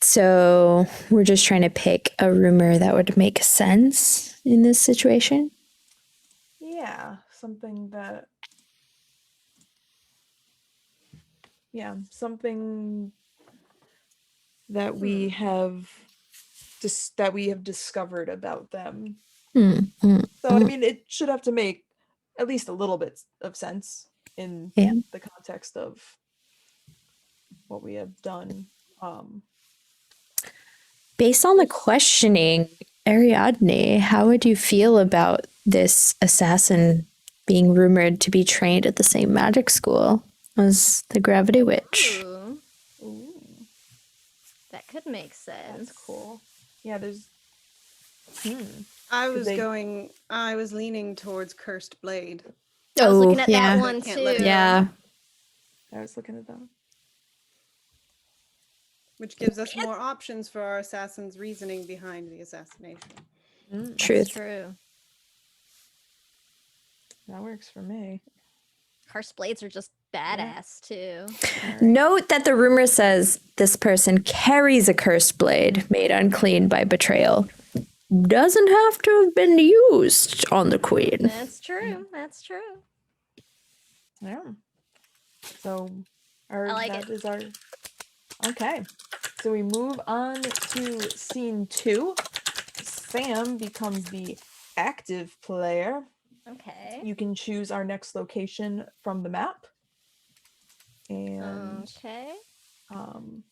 So we're just trying to pick a rumor that would make sense in this situation. Yeah, something that. Yeah, something that we have that we have discovered about them. So I mean, it should have to make at least a little bit of sense in Yeah. the context of what we have done. Based on the questioning, Ariadne, how would you feel about this assassin being rumored to be trained at the same magic school as the Gravity Witch? Ooh, Ooh, that could make sense. that's cool. Yeah, there's. I Could was they- I was leaning towards Cursed Blade, I was looking Oh, at yeah. that one Can't too. let it Yeah. I was looking at that. which gives us more options for our assassin's reasoning behind the assassination. That's Truth. true. That works for me. Cursed blades are just badass too. Note that the rumor says this person carries a cursed blade made unclean by betrayal. Doesn't have to have been used on the queen. That's true. That's true. Yeah. So, our I like that it. is our. Okay. So we move on to scene 2. Sam becomes the active player. Okay. You can choose our next location from the map. And Okay. um,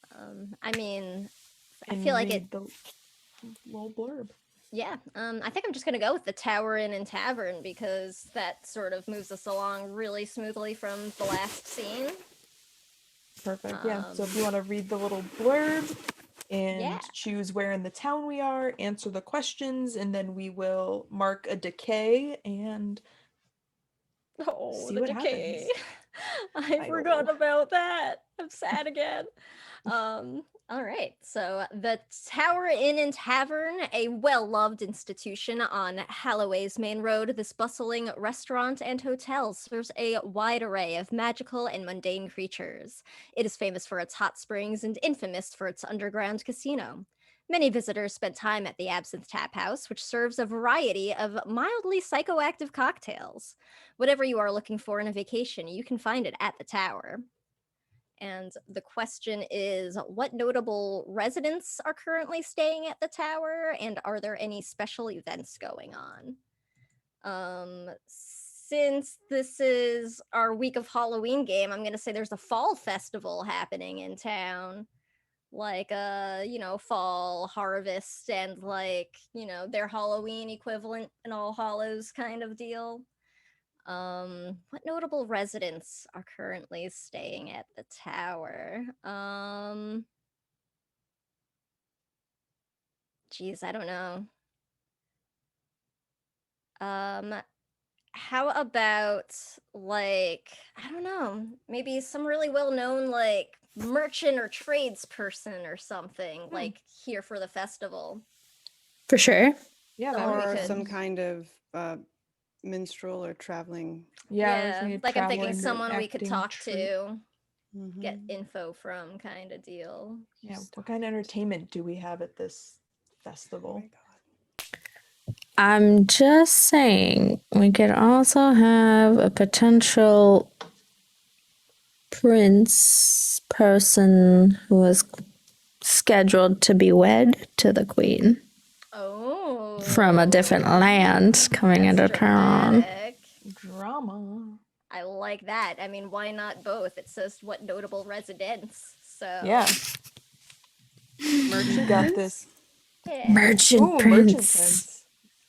I mean, I and feel like read it. the little blurb. Yeah. I think I'm just gonna go with the Tower Inn and Tavern because that sort of moves us along really smoothly from the last scene. Perfect. Yeah. So if you want to read the little blurb and Yeah. choose where in the town we are, answer the questions, and then we will mark a decay and Oh, see the what decay. happens. I I forgot know. about that. I'm sad again. All right. So the Tower Inn and Tavern, a well-loved institution on Halloway's main road, this bustling restaurant and hotel serves a wide array of magical and mundane creatures. It is famous for its hot springs and infamous for its underground casino. Many visitors spend time at the Absinthe Tap House, which serves a variety of mildly psychoactive cocktails. Whatever you are looking for in a vacation, you can find it at the tower. And the question is, what notable residents are currently staying at the tower, and are there any special events going on? Since this is our week of Halloween game, I'm going to say there's a fall festival happening in town. Like fall harvest and their Halloween equivalent and All Hallows kind of deal. What notable residents are currently staying at the tower? Geez, I don't know. How about I don't know, maybe some really well-known merchant or tradesperson or something here for the festival. For sure. Yeah, that Someone we makes Or could- sense. some kind of minstrel or traveling. Yeah, I was thinking I'm thinking traveling, someone we could acting talk troupe. to, Mhm. get info from kind of deal. Yeah, what kind of entertainment do we have at this Oh festival? my God. I'm just saying, we could also have a potential prince person who is scheduled to be wed to the queen Oh, from a different land coming that's into town. dramatic. Drama. I like that. I mean, why not both? It says what notable residents. So Yeah. Merchant Got prince? this. yeah. Merchant Ooh, prince. merchant prince.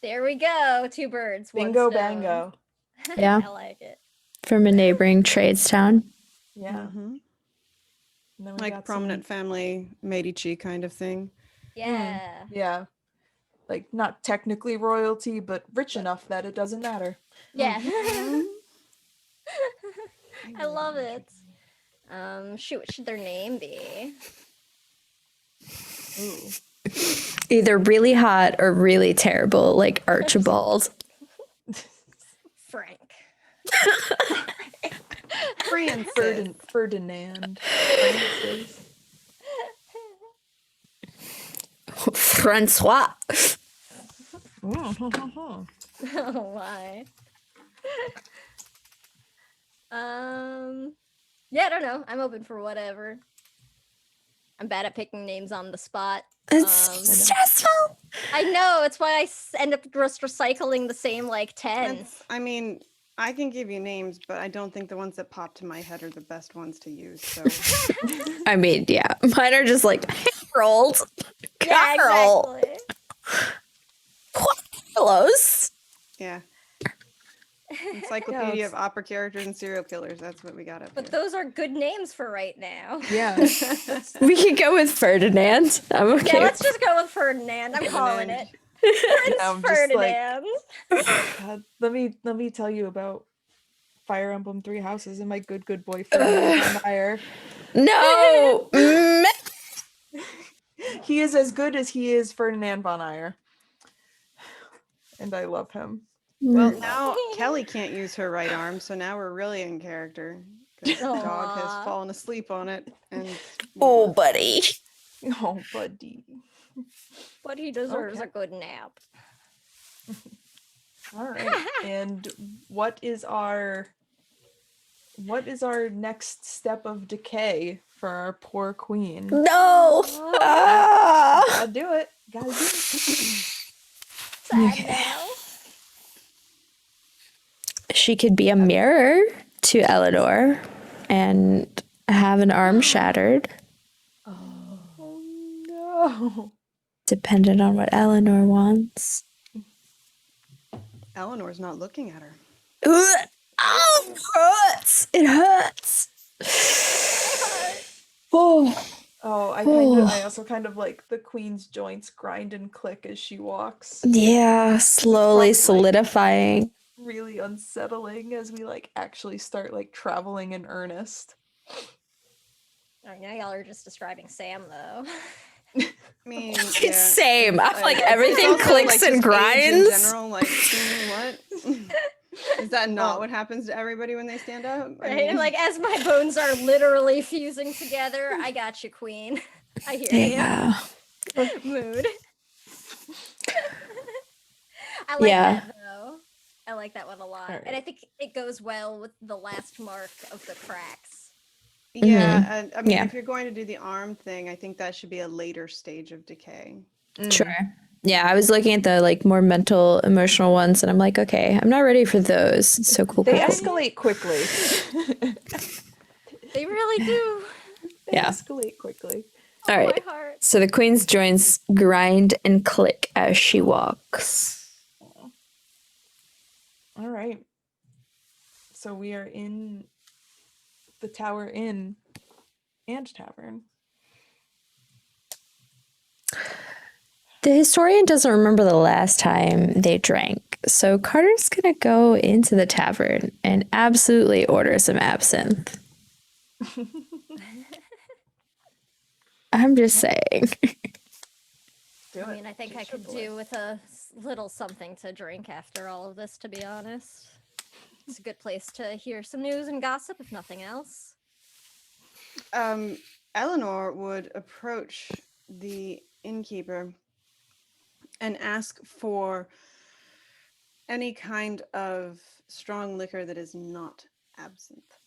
There we go. 2 birds, 1 Bingo stone. bango. Yeah. I like it. From a neighboring trades town. Yeah. Mhm. And then we Like got prominent family Medici kind of thing. Yeah. Yeah. Like not technically royalty, but rich enough that it doesn't matter. Yeah. Mhm. I love it. Shoot, what should their name be? Ooh. Either really hot or really terrible, like Archibald. Frank. Francis. Ferdinand. Francis. Francois. Oh my. Yeah, I don't know. I'm open for whatever. I'm bad at picking names on the spot. It's stressful. I know, it's why I end up just recycling the same like 10. I mean, I can give you names, but I don't think the ones that pop to my head are the best ones to use. So I mean, yeah, mine are just like Harold, Yeah, Carl, exactly. Carlos. yeah. Encyclopedia of opera characters and serial killers. That's what we got up But here. those are good names for right now. Yeah. We could go with Ferdinand. I'm okay. Yeah, let's just go with Ferdinand. I'm calling it. I'm Prince just like, Ferdinand. God, let me tell you about Fire Emblem Three Houses and my good boy Ferdinand von Aegir. No. He is as good as he is Ferdinand von Aegir. And I love him. Well, now Kelly can't use her right arm, so now we're really in character. Because dog has Aw. fallen asleep on it. And Oh, buddy. Oh, buddy. But he deserves Okay. a good nap. All right. And what is our next step of decay for our poor queen? No. Ah. Gotta do it. Gotta do it. Sad now. She could be a mirror to Eleanor and have an arm shattered, Oh no. dependent on what Eleanor wants. Eleanor's not looking at her. Ugh. Oh, it hurts. It hurts. Oh. Oh, I also kind of like the queen's joints grind and click as she walks. Yeah, slowly like- solidifying. Really unsettling as we like actually start like traveling in earnest. Oh, now y'all are just describing Sam, though. I mean, It's yeah. same. I'm like It's everything also, clicks like, and just age grinds. In general, like, what? Is that not what happens to everybody when they stand up? I Right? mean, Like, as my bones are literally fusing together, I got you, queen. I hear Yeah. you. Mood. I like Yeah. that, though. I like that one a lot. Alright. And I think it goes well with the last mark of the cracks. yeah, and, I mean, Yeah. if you're going to do the arm thing, I think that should be a later stage of decay. Sure. Yeah, I was looking at the like more mental, emotional ones, and I'm like, okay, I'm not ready for those. So cool. They cool. escalate quickly. They really do. They Yeah. escalate quickly. All Oh, right. my heart. So the queen's joints grind and click as she walks. All right. So we are in the Tower Inn and Tavern. The historian doesn't remember the last time they drank, so Carter's gonna go into the tavern and absolutely order some absinthe. I'm just saying. Do I it. mean, I think I Taste your could bliss. do with a little something to drink after all of this, to be honest. It's a good place to hear some news and gossip, if nothing else. Eleanor would approach the innkeeper and ask for any kind of strong liquor that is not absinthe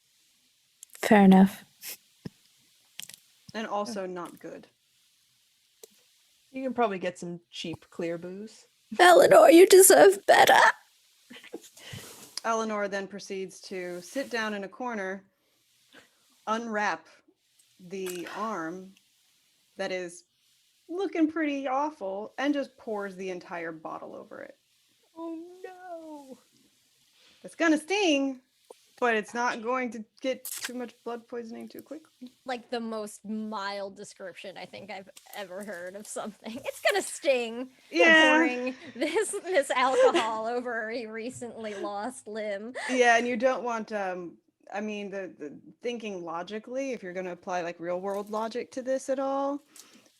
Fair enough. and also not good. You can probably get some cheap clear booze. Eleanor, you deserve better. Eleanor then proceeds to sit down in a corner, unwrap the arm that is looking pretty awful, and just pours the entire bottle over it. Oh no. It's gonna sting, but it's not going to get too much blood poisoning too quickly. Like the most mild description I think I've ever heard of something. It's gonna sting. Yeah. Pouring this alcohol over a recently lost limb. Yeah, and you don't want I mean, the thinking logically, if you're going to apply like real world logic to this at all,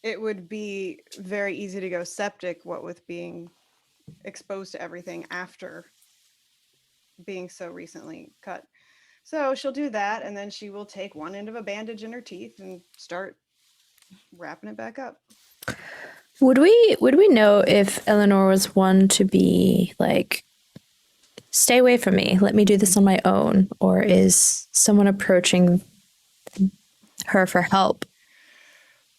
it would be very easy to go septic, what with being exposed to everything after being so recently cut. So she'll do that, and then she will take one end of a bandage in her teeth and start wrapping it back up. Would we know if Eleanor was one to be like, stay away from me, let me do this on my own, or is someone approaching her for help?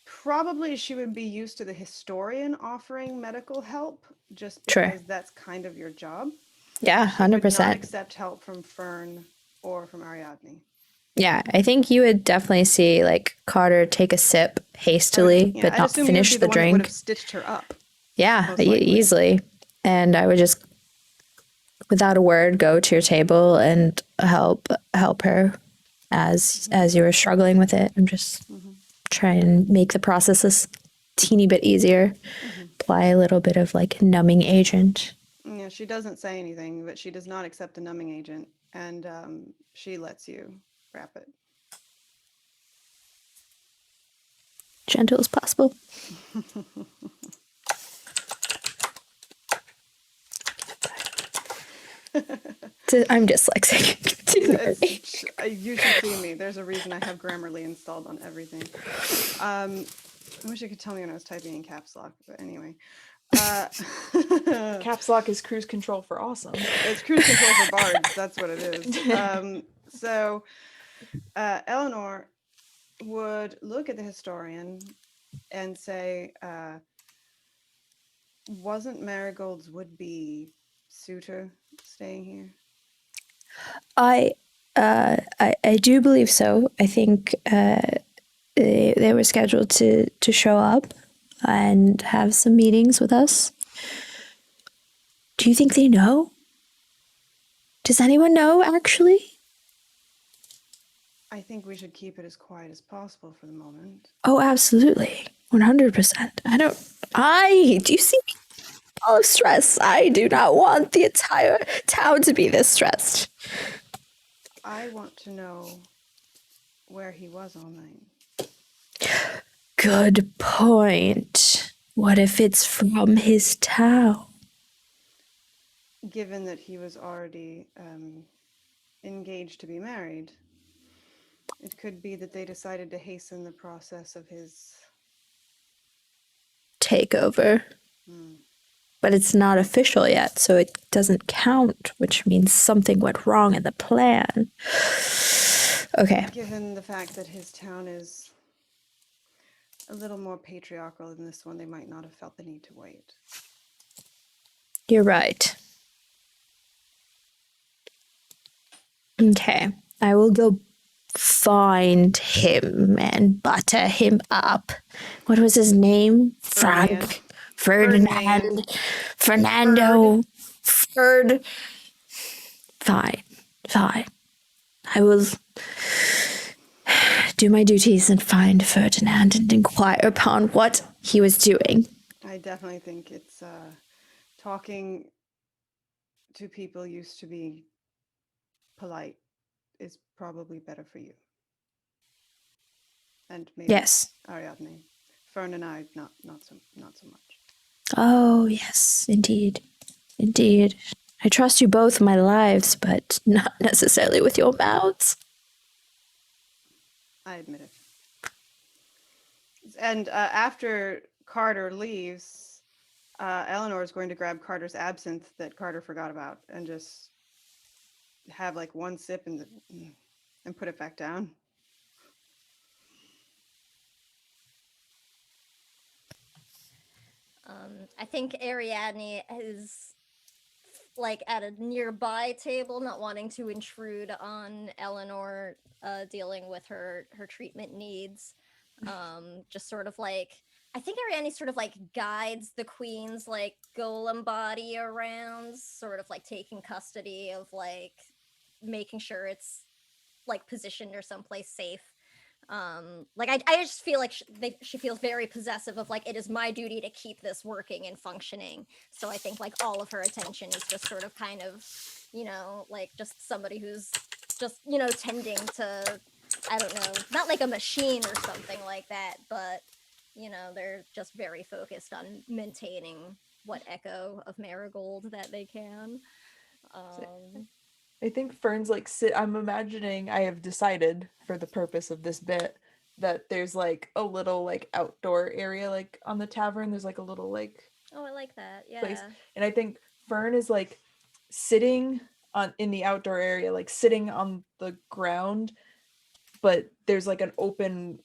Probably she would be used to the historian offering medical help, just Sure. because that's kind of your job. Yeah, She would not 100%. accept help from Fern or from Ariadne. Yeah, I think you would definitely see like Carter take a sip hastily, Yeah, but I'd not assume finish you would be the the one that would drink. have stitched her up. Yeah, most likely. easily. And I would just, without a word, go to your table and help her as you were struggling with it, and just try and make the process a teeny bit easier. Apply a little bit of like numbing agent. Yeah, she doesn't say anything, but she does not accept the numbing agent, and she lets you wrap it. Gentle as possible. I'm dyslexic. You should see me. There's a reason I have Grammarly installed on everything. I wish you could tell me when I was typing in caps lock, but anyway. Caps lock is cruise control for awesome. It's cruise control for bards. That's what it is. So Eleanor would look at the historian and say, wasn't Marigold's would-be suitor staying here? I do believe so. I think they were scheduled to show up and have some meetings with us. Do you think they know? Does anyone know, actually? I think we should keep it as quiet as possible for the moment. Oh, absolutely. 100%. Do you see me? All of stress. I do not want the entire town to be this stressed. I want to know where he was all night. Good point. What if it's from his town? Given that he was already engaged to be married, it could be that they decided to hasten the process of his takeover. But it's not official yet, so it doesn't count, which means something went wrong in the plan. Okay. Given the fact that his town is a little more patriarchal than this one, they might not have felt the need to wait. You're right. Okay. I will go find him and butter him up. What was his name? Frank. Ferdinand. Fernando. Ferd. Fine. I will do my duties and find Ferdinand and inquire upon what he was doing. I definitely think it's talking to people used to be polite is probably better for you. And maybe Yes. Ariadne. Fern and I, not so much. Oh, yes, indeed. I trust you both with my lives, but not necessarily with your mouths. I admit it. And after Carter leaves, Eleanor is going to grab Carter's absinthe that Carter forgot about and just have like one sip and put it back down. I think Ariadne is like at a nearby table, not wanting to intrude on Eleanor dealing with her treatment needs. Just sort of like, I think Ariadne sort of like guides the queen's like golem body around, sort of like taking custody of like making sure it's like positioned or someplace safe. Like I just feel like she feels very possessive of like, it is my duty to keep this working and functioning. So I think like all of her attention is just sort of kind of, you know, like just somebody who's just, tending to, I don't know, not like a machine or something like that, but, they're just very focused on maintaining what echo of Marigold that they can. I think Fern's like I'm imagining I have decided for the purpose of this bit that there's like a little like outdoor area like on the tavern. There's like a little like Oh, I like that. Yeah. place. And I think Fern is like sitting in the outdoor area, like sitting on the ground, but there's like an open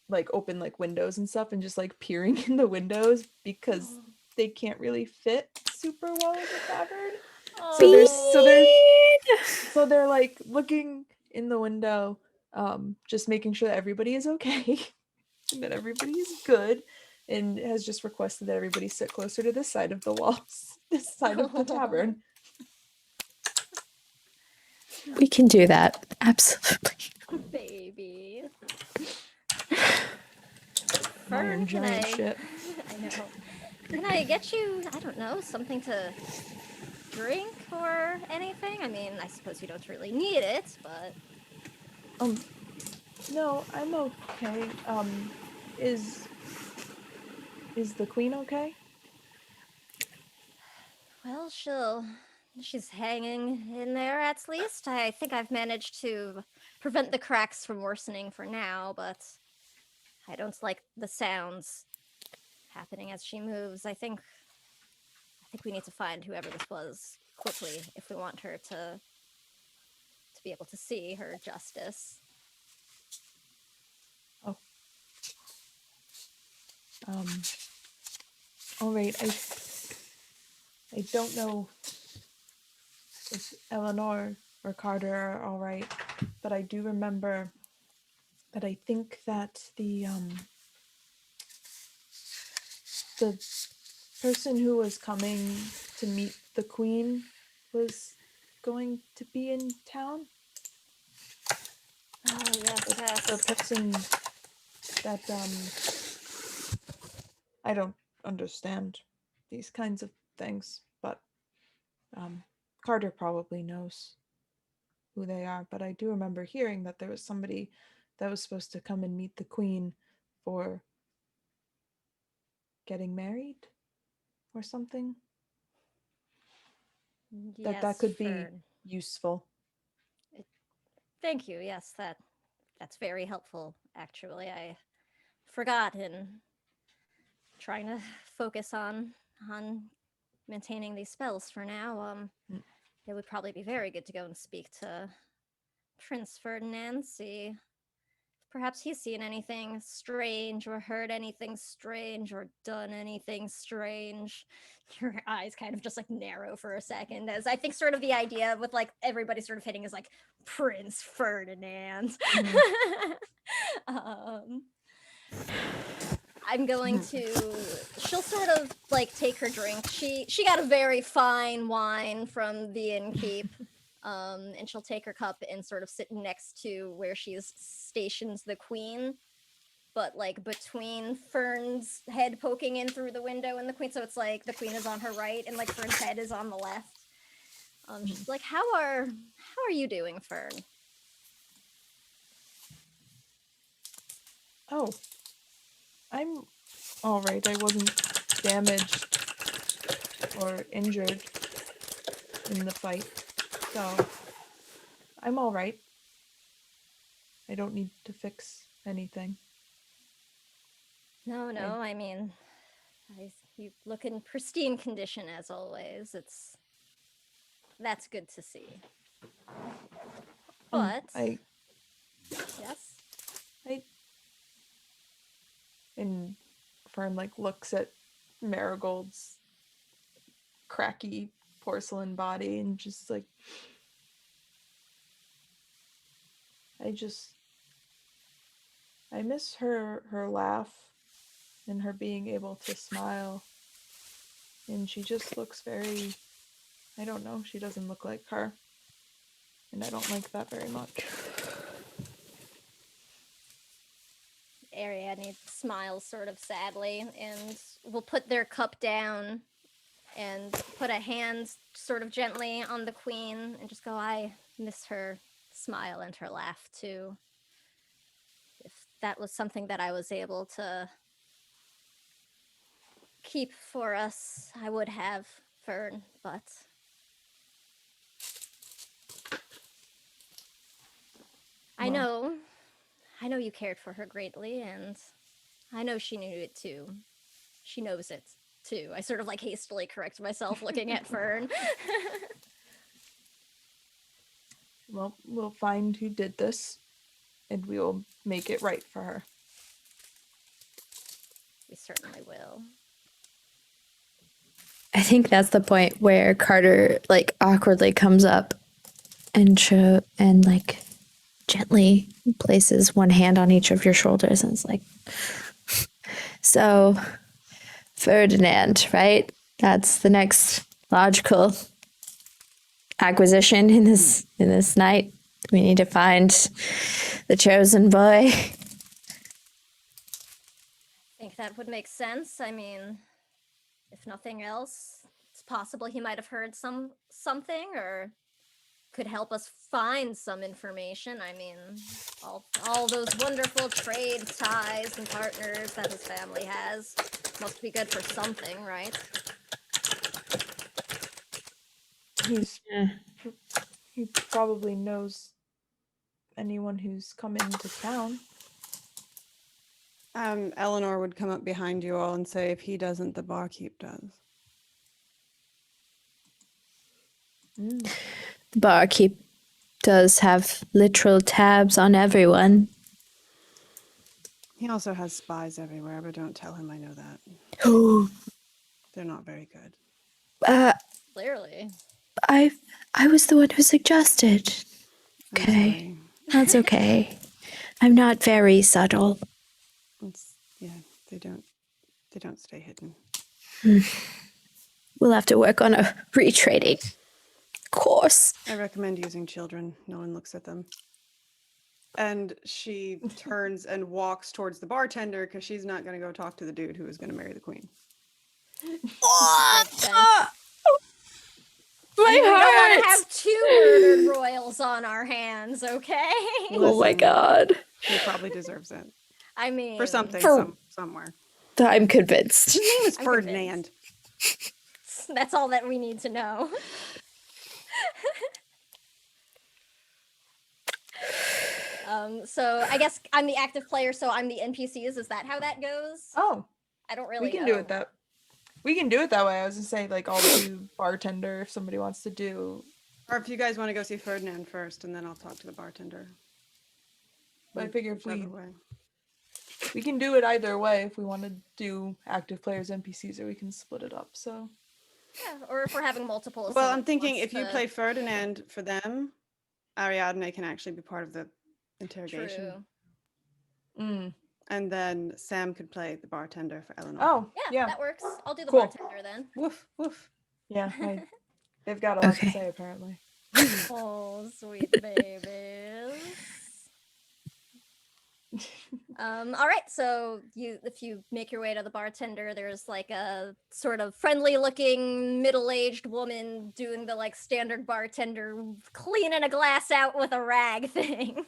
windows and stuff, and just like peering in the windows because they can't really fit super well in the tavern. So they're like looking in the window, just making sure that everybody is okay and that everybody is good, and has just requested that everybody sit closer to this side of the walls, this side of the tavern. We can do that. Absolutely. Baby. Iron giant shit. I know. Can I get you, I don't know, something to drink or anything? I mean, I suppose you don't really need it, but... No, I'm okay. Is the queen okay? Well, she's hanging in there at least. I think I've managed to prevent the cracks from worsening for now, but I don't like the sounds happening as she moves. I think we need to find whoever this was quickly if we want her to be able to see her justice. Oh. All right. I don't know if Eleanor or Carter are all right, but I do remember that I think that the person who was coming to meet the queen was going to be in town. Oh, yes. The person that I don't understand these kinds of things, but Carter probably knows who they are. But I do remember hearing that there was somebody that was supposed to come and meet the queen for getting married or something. Yes, that could be Fern. useful. Thank you. Yes, that's very helpful, actually. I forgot in trying to focus on maintaining these spells for now. It would probably be very good to go and speak to Prince Ferdinand, see perhaps he's seen anything strange or heard anything strange or done anything strange. Your eyes kind of just like narrow for a second, as I think sort of the idea with like everybody sort of hitting is like Prince Ferdinand. I'm going to, she'll sort of like take her drink. She got a very fine wine from the innkeep. And she'll take her cup and sort of sit next to where she's stations the queen, but like between Fern's head poking in through the window and the queen, so it's like the queen is on her right and like Fern's head is on the left. She's like, how are you doing, Fern? Oh, I'm all right. I wasn't damaged or injured in the fight, so I'm all right. I don't need to fix anything. No, I mean, you look in pristine condition as always. That's good to see. But yes. And Fern like looks at Marigold's cracky porcelain body and just like, I miss her laugh and her being able to smile. And she just looks very, I don't know, she doesn't look like her. And I don't like that very much. Ariadne smiles sort of sadly and will put their cup down and put a hand sort of gently on the queen and just go, I miss her smile and her laugh too. If that was something that I was able to keep for us, I would have, Fern, but I Well. know you cared for her greatly, and I know she knew it too. She knows it too. I sort of like hastily correct myself looking at Fern. Well, we'll find who did this, and we will make it right for her. We certainly will. I think that's the point where Carter like awkwardly comes up and like gently places one hand on each of your shoulders and is like, so Ferdinand, right? That's the next logical acquisition in this night. We need to find the chosen boy. I think that would make sense. I mean, if nothing else, it's possible he might have heard something or could help us find some information. I mean, all those wonderful trade ties and partners that his family has must be good for something, right? He probably knows anyone who's come into town. Eleanor would come up behind you all and say, if he doesn't, the barkeep does. Mm. The barkeep does have literal tabs on everyone. He also has spies everywhere, but don't tell him I know that. Oh, They're not very good. Clearly. I was the one who suggested. I'm Okay, sorry. that's okay. I'm not very subtle. They don't stay hidden. We'll have to work on a retraining course. I recommend using children. No one looks at them. And she turns and walks towards the bartender because she's not going to go talk to the dude who is going to marry the queen. Makes sense. My We don't want heart! to have two murdered royals on our hands, okay? Oh my Listen, god. He probably deserves it. I mean, For something, somewhere. I'm convinced. His name is I'm Ferdinand. that's all that we need to know. So I guess I'm the active player, so I'm the NPCs. Is that how that goes? Oh, I don't really we can know. do it that. We can do it that way. I was gonna say, like, I'll do bartender if somebody wants to do. Or if you guys want to go see Ferdinand first, and then I'll talk to the bartender. But I figure if Whichever way. we can do it either way if we want to do active players, NPCs, or we can split it up. So Yeah, or if we're having multiple. Well, someone I'm thinking wants if you to- play Ferdinand for them, Ariadne can actually be part of the interrogation. True. And then Sam could play the bartender for Eleanor. Oh, Yeah, that works. I'll do the Cool. bartender then. Woof, woof. Yeah, they've got a lot Okay. to say apparently. Oh, sweet babies. All right, so if you make your way to the bartender, there's like a sort of friendly looking middle-aged woman doing the like standard bartender cleaning a glass out with a rag thing.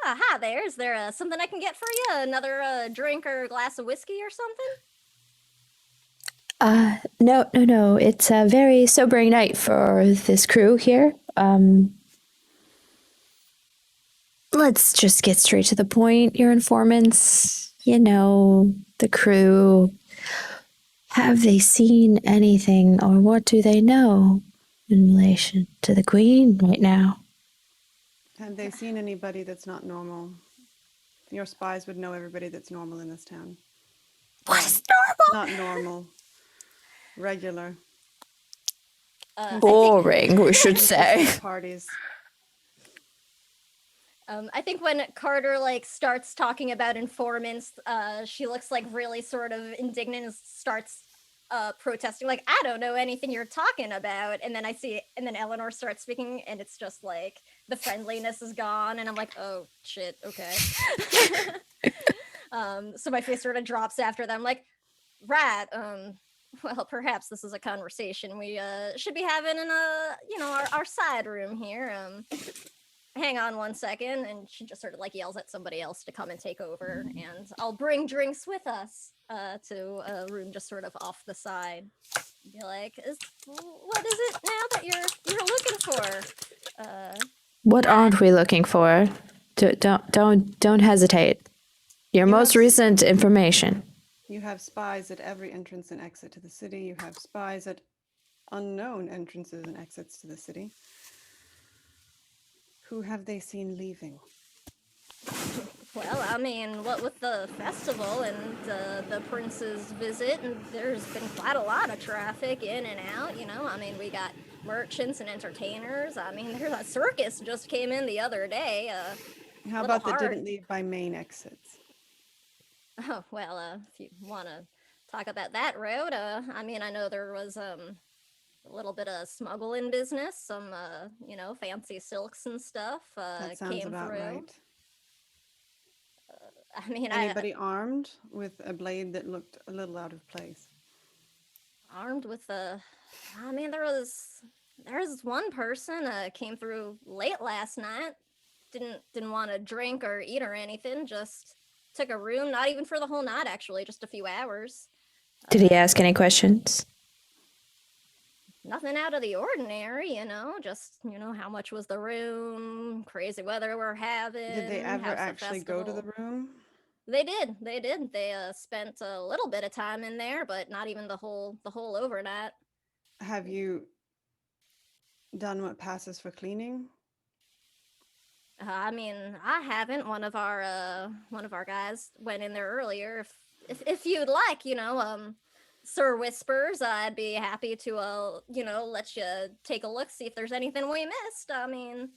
Hi there. Is there something I can get for you? Another drink or a glass of whiskey or something? No. It's a very sobering night for this crew here. Let's just get straight to the point. Your informants, the crew. Have they seen anything, or what do they know in relation to the queen right now? Have they seen anybody that's not normal? Your spies would know everybody that's normal in this town. What is normal? Not normal. Regular. Boring, we should say. Consistent parties. I think when Carter like starts talking about informants, she looks like really sort of indignant and starts protesting, like, I don't know anything you're talking about. And then and then Eleanor starts speaking, and it's just like the friendliness is gone, and I'm like, oh shit, okay. So my face sort of drops after that. I'm like, right, Well, perhaps this is a conversation we should be having in our side room here. Hang on one second, and she just sort of like yells at somebody else to come and take over, and I'll bring drinks with us to a room just sort of off the side. Be like, what is it now that you're looking for? What aren't we looking for? Don't hesitate. Your You most have- recent information. You have spies at every entrance and exit to the city. You have spies at unknown entrances and exits to the city. Who have they seen leaving? Well, I mean, what with the festival and the prince's visit, and there's been quite a lot of traffic in and out, you know? I mean, we got merchants and entertainers. I mean, there's a circus just came in the other day. How little about that hard. didn't leave by main exits? Oh, well, if you want to talk about that road, I mean, I know there was a little bit of smuggling business, some, fancy silks and stuff That sounds came about through. right. I mean, Anybody armed with a blade that looked a little out of place? armed with I mean, there's one person came through late last night, didn't want to drink or eat or anything, just took a room, not even for the whole night, actually, just a few hours. Did he ask any questions? Nothing out of the ordinary, just, how much was the room, crazy weather we're having. Did they ever how's the actually go to the festival. room? They did. They spent a little bit of time in there, but not even the whole overnight. Have you done what passes for cleaning? I mean, I haven't. One of our guys went in there earlier. If you'd like, Sir Whispers, I'd be happy to let you take a look, see if there's anything we missed. I mean,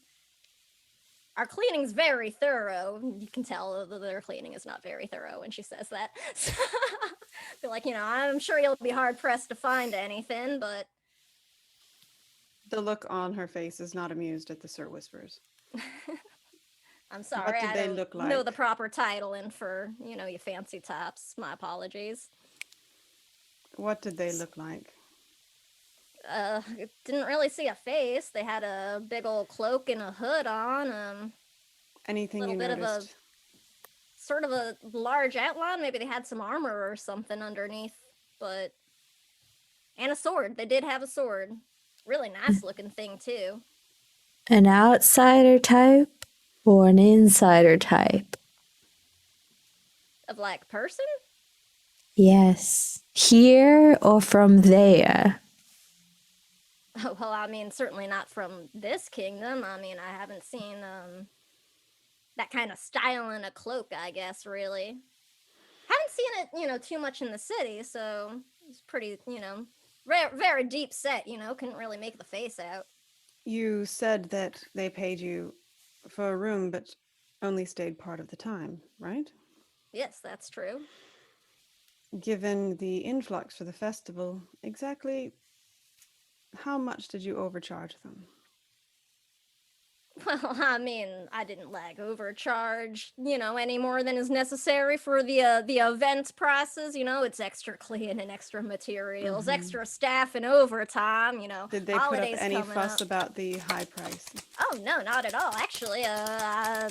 our cleaning's very thorough. You can tell that their cleaning is not very thorough when she says that. So, I feel like, I'm sure you'll be hard pressed to find anything, but The look on her face is not amused at the Sir Whispers. I'm sorry, did I they don't look know the like? proper titling for, you fancy tops. My apologies. What did they look like? Didn't really see a face. They had a big old cloak and a hood on. Anything little you bit noticed? of a sort of a large outline. Maybe they had some armor or something underneath, and a sword. They did have a sword. Really nice looking thing too. An outsider type or an insider type? Of like person? Yes. Here or from there? Oh, well, I mean, certainly not from this kingdom. I mean, I haven't seen that kind of style in a cloak, I guess, really. Haven't seen it, too much in the city, so it's pretty, very deep set, couldn't really make the face out. You said that they paid you for a room, but only stayed part of the time, right? Yes, that's true. Given the influx for the festival, exactly how much did you overcharge them? Well, I mean, I didn't overcharge, any more than is necessary for the event prices. It's extra clean and extra materials, extra staff and overtime. Did they put up holidays any coming fuss up. about the high price? Oh no, not at all. Actually, I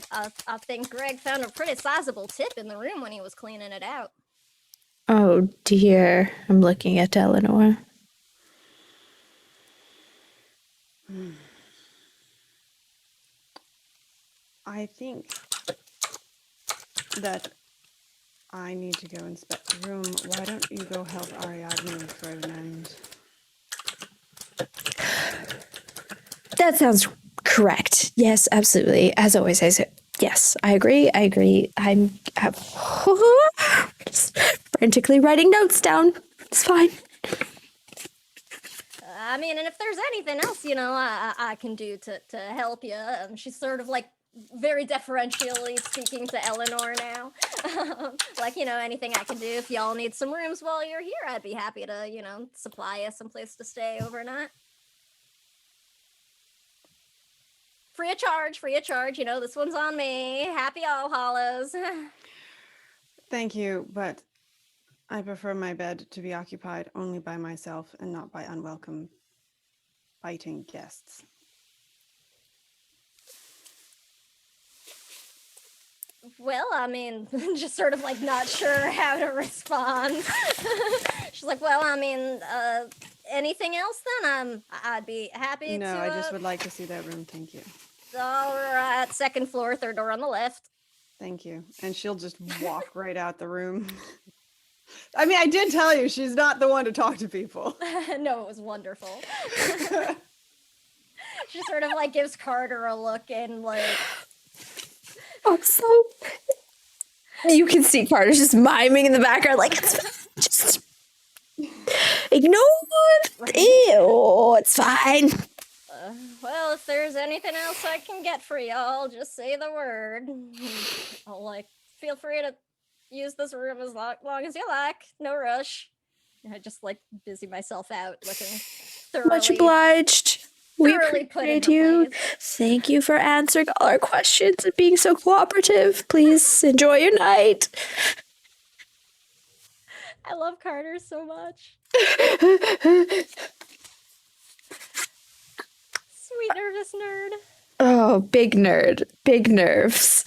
think Greg found a pretty sizable tip in the room when he was cleaning it out. Oh dear. I'm looking at Eleanor. I think that I need to go inspect the room. Why don't you go help Ariadne, Ferdinand? That sounds correct. Yes, absolutely. As always, yes, I agree. I'm just frantically writing notes down. It's fine. I mean, and if there's anything else, I can do to help you. She's sort of like very deferentially speaking to Eleanor now. Like, anything I can do. If y'all need some rooms while you're here, I'd be happy to, supply you some place to stay overnight. Free of charge. This one's on me. Happy All Hallows. Thank you, but I prefer my bed to be occupied only by myself and not by unwelcome, biting guests. Well, I mean, just sort of like not sure how to respond. She's like, well, I mean, anything else then? I'd be happy No, to. I just would like to see that room. Thank you. All right, second floor, third door on the left. Thank you. And she'll just walk right out the room. I mean, I did tell you she's not the one to talk to people. No, it was wonderful. She sort of like gives Carter a look and like. I'm so. You can see Carter's just miming in the background, like, just ignore it. Ew, it's fine. Well, if there's anything else I can get for y'all, just say the word. I'll like feel free to use this room as long as you like. No rush. I just like busy myself out looking thoroughly. Much obliged. We thoroughly put in appreciate her you. place. Thank you for answering all our questions and being so cooperative. Please enjoy your night. I love Carter so much. Sweet nervous nerd. Oh, big nerd. Big nerves.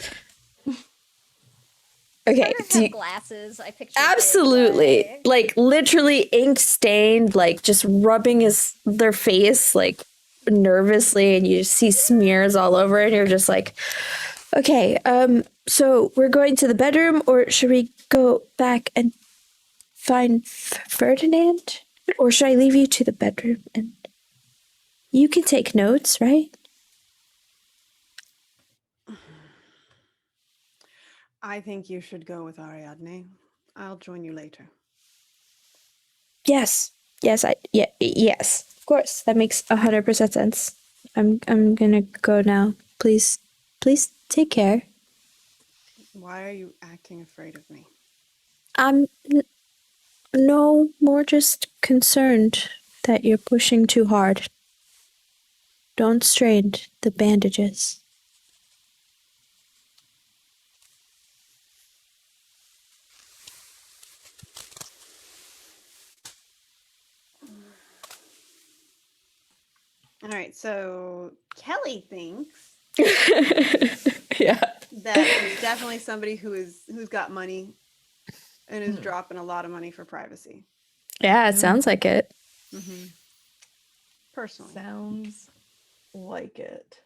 Okay. Carters have glasses. I picture. Absolutely. Like literally ink stained, like just rubbing their face like nervously, and you see smears all over it, and you're just like, okay, so we're going to the bedroom, or should we go back and find Ferdinand? Or should I leave you to the bedroom and you can take notes, right? I think you should go with Ariadne. I'll join you later. Yes. Yes, yes. Of course. That makes 100% sense. I'm gonna go now. Please take care. Why are you acting afraid of me? I'm no more just concerned that you're pushing too hard. Don't strain the bandages. All right, so Kelly thinks Yeah. that it's definitely somebody who's got money and is dropping a lot of money for privacy. Yeah, it sounds like it. Personally. Sounds like it.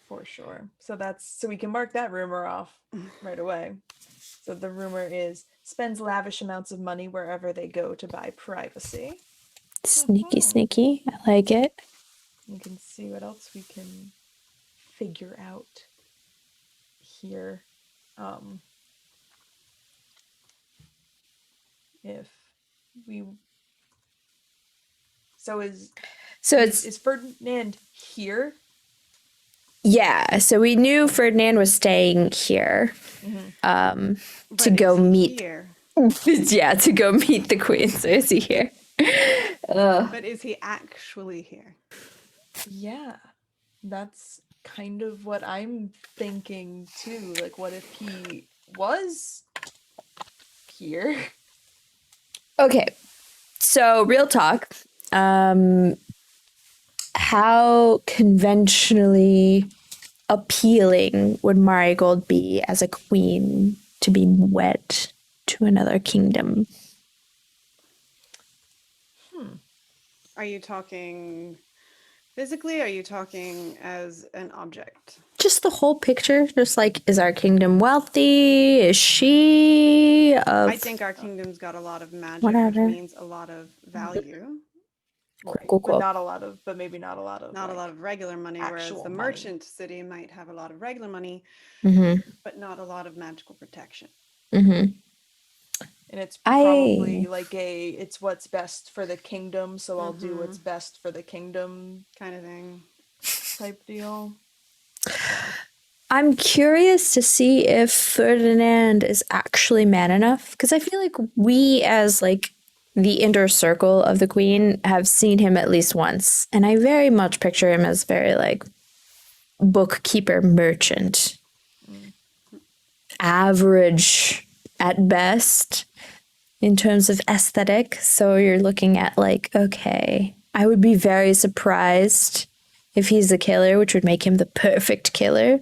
For sure. So we can mark that rumor off right away. So the rumor is spends lavish amounts of money wherever they go to buy privacy. Sneaky, sneaky. I like it. You can see what else we can figure out here. If we is Ferdinand here? Yeah, so we knew Ferdinand was staying here to go meet. Here. Yeah, to go meet the queen. So is he here? But is he actually here? Yeah, that's kind of what I'm thinking too. Like, what if he was here? Okay, so real talk. How conventionally appealing would Marigold be as a queen to be wed to another kingdom? Are you talking physically? Are you talking as an object? Just the whole picture. Just like, is our kingdom wealthy? Is she? I think our kingdom's got a lot of magic, Whatever. which means a lot of value. Cool. But maybe not a lot of Not a lot of regular money, whereas actual the money. merchant city might have a lot of regular money, Mm-hmm. but not a lot of magical protection. Mm-hmm. And it's probably like it's what's best for the kingdom, so I'll do what's best for the kingdom Kind of thing. type deal. I'm curious to see if Ferdinand is actually man enough, because I feel like we, as like the inner circle of the queen, have seen him at least once, and I very much picture him as very like bookkeeper merchant, average at best, in terms of aesthetic. So you're looking at like, okay, I would be very surprised if he's the killer, which would make him the perfect killer.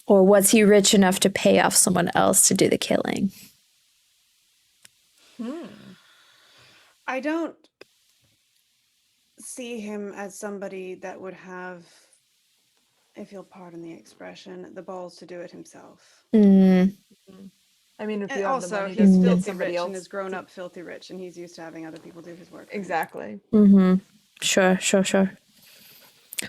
Or was he rich enough to pay off someone else to do the killing? I don't see him as somebody that would have, if you'll pardon the expression, the balls to do it himself. I mean, if And you have the also, money, he's to get filthy somebody rich else and is grown to- up filthy rich, and he's used to having other people do his work. for him. Exactly. Sure.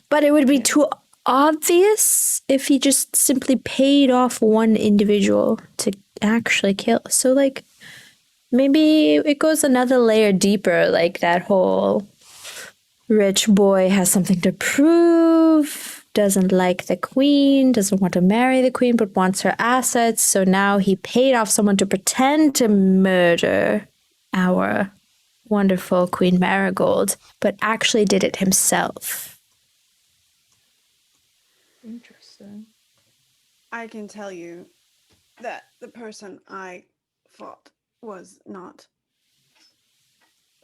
But it would be too obvious if he just simply paid off one individual to actually kill. So, like, maybe it goes another layer deeper, like that whole rich boy has something to prove, doesn't like the queen, doesn't want to marry the queen, but wants her assets. So now he paid off someone to pretend to murder our wonderful Queen Marigold, but actually did it himself. Interesting. I can tell you that the person I fought was not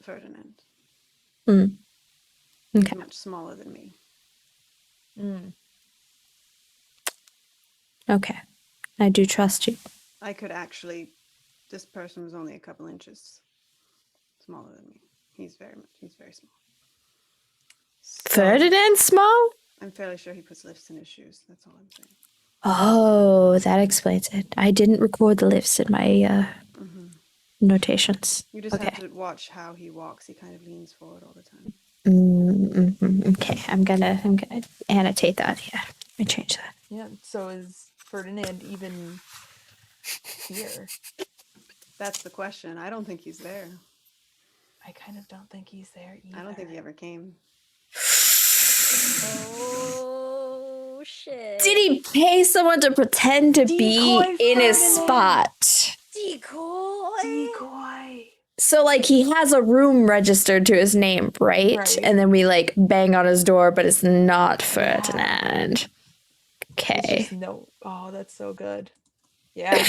Ferdinand. Mm. He's Okay. much smaller than me. Okay. I do trust you. I could actually, this person was only a couple inches smaller than me. He's very small. Ferdinand Small? I'm fairly sure he puts lifts in his shoes. That's all I'm saying. Oh, that explains it. I didn't record the lifts in my notations. You just Okay. have to watch how he walks. He kind of leans forward all the time. Okay, I'm gonna annotate that. Yeah, let me change that. Yeah. So is Ferdinand even here? That's the question. I don't think he's there. I kind of don't think he's there either. I don't think he ever came. Oh shit. Did he pay someone to pretend to be Decoy in his Ferdinand. spot? Decoy? Decoy. So like he has a room registered to his name, right? Right. And then we like bang on his door, but it's not Ferdinand. It's Okay. just no. Oh, that's so good. Yeah.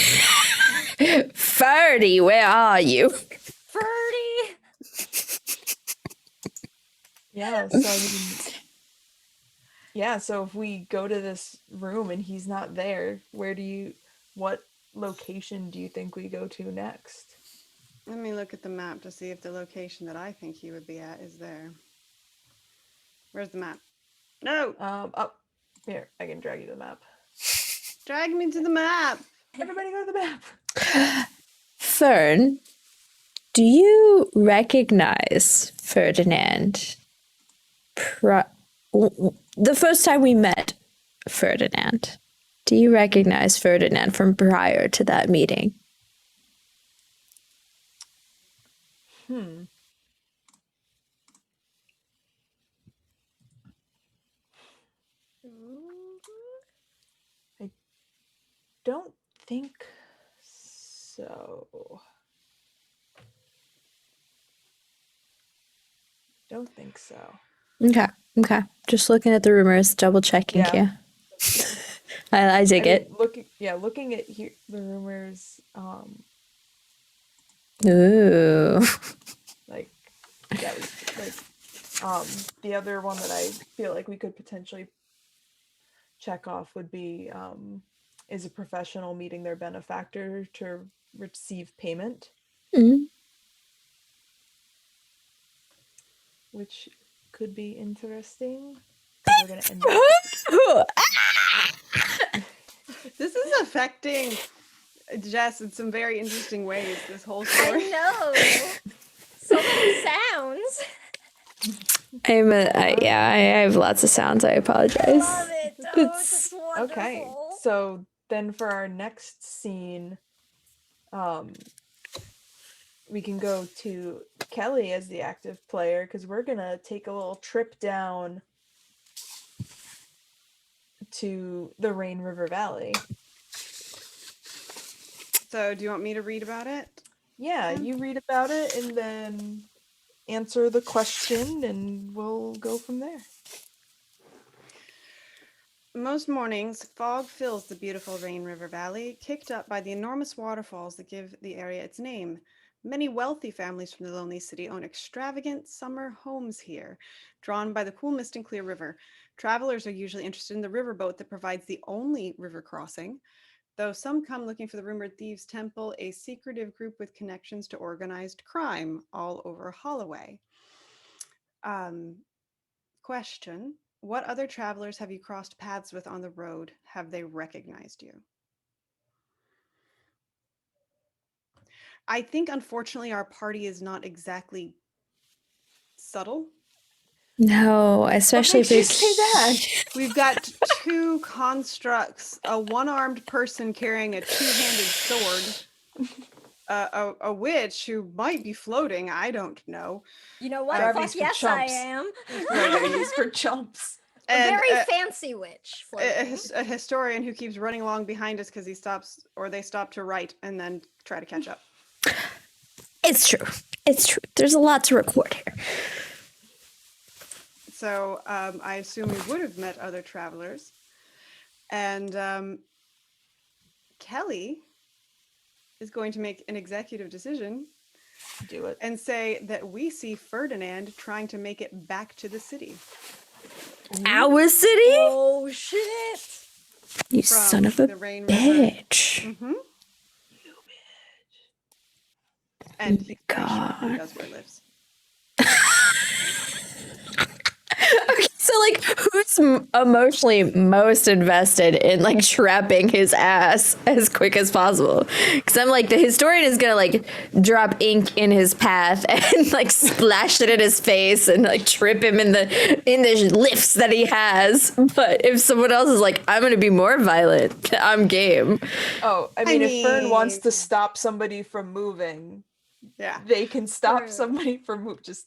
Ferdy, where are you? Ferdy! Yeah. So I mean, yeah. So if we go to this room and he's not there, what location do you think we go to next? Let me look at the map to see if the location that I think he would be at is there. Where's the map? No! Up here. I can drag you to the map. Drag me to the map! Everybody go to the map. Fern, do you recognize Ferdinand? The first time we met Ferdinand, do you recognize Ferdinand from prior to that meeting? I don't think so. Don't think so. Okay. Just looking at the rumors, double checking Yeah. here. I dig it. Looking at here, the rumors, Ooh. like that was like the other one that I feel like we could potentially check off would be is a professional meeting their benefactor to receive payment, Mm. which could be interesting. 'Cause we're gonna end up This is affecting Jess in some very interesting ways, this whole I story. know. So many sounds. I have lots of sounds. I apologize. Love it. Oh, it's just wonderful. Okay, so then for our next scene, we can go to Kelly as the active player because we're gonna take a little trip down to the Rain River Valley. So, do you want me to read about it? Yeah, you read about it and then answer the question, and we'll go from there. Most mornings, fog fills the beautiful Rain River Valley, kicked up by the enormous waterfalls that give the area its name. Many wealthy families from the lonely city own extravagant summer homes here, drawn by the cool mist and clear river. Travelers are usually interested in the riverboat that provides the only river crossing, though some come looking for the rumored Thieves' Temple, a secretive group with connections to organized crime all over Holloway. Question: what other travelers have you crossed paths with on the road? Have they recognized you? I think, unfortunately, our party is not exactly subtle. No, especially if makes you it's say that? We've got two constructs, a one-armed person carrying a two-handed sword, a witch who might be floating, I don't know. You know what? Gravity's Fuck for yes, I chumps. am. Gravity's for chumps. A And very fancy witch. a historian who keeps running along behind us because he stops, or they stop to write and then try to catch up. It's true. It's true. There's a lot to record here. So I assume we would have met other travelers. And Kelly is going to make an executive decision. Do it. And say that we see Ferdinand trying to make it back to the city. Our city? Oh shit! You From son of a the Rain River. bitch. Mm-hmm. And he's pretty sure God. he knows where it lives. Okay, so like, who's emotionally most invested in like trapping his ass as quick as possible? Because I'm like, the historian is gonna like drop ink in his path and like splash it in his face and like trip him in the lifts that he has. But if someone else is like, I'm gonna be more violent, I'm game. Oh, I mean, if Fern wants to stop somebody from moving, Yeah. they can stop True. somebody from moving. Just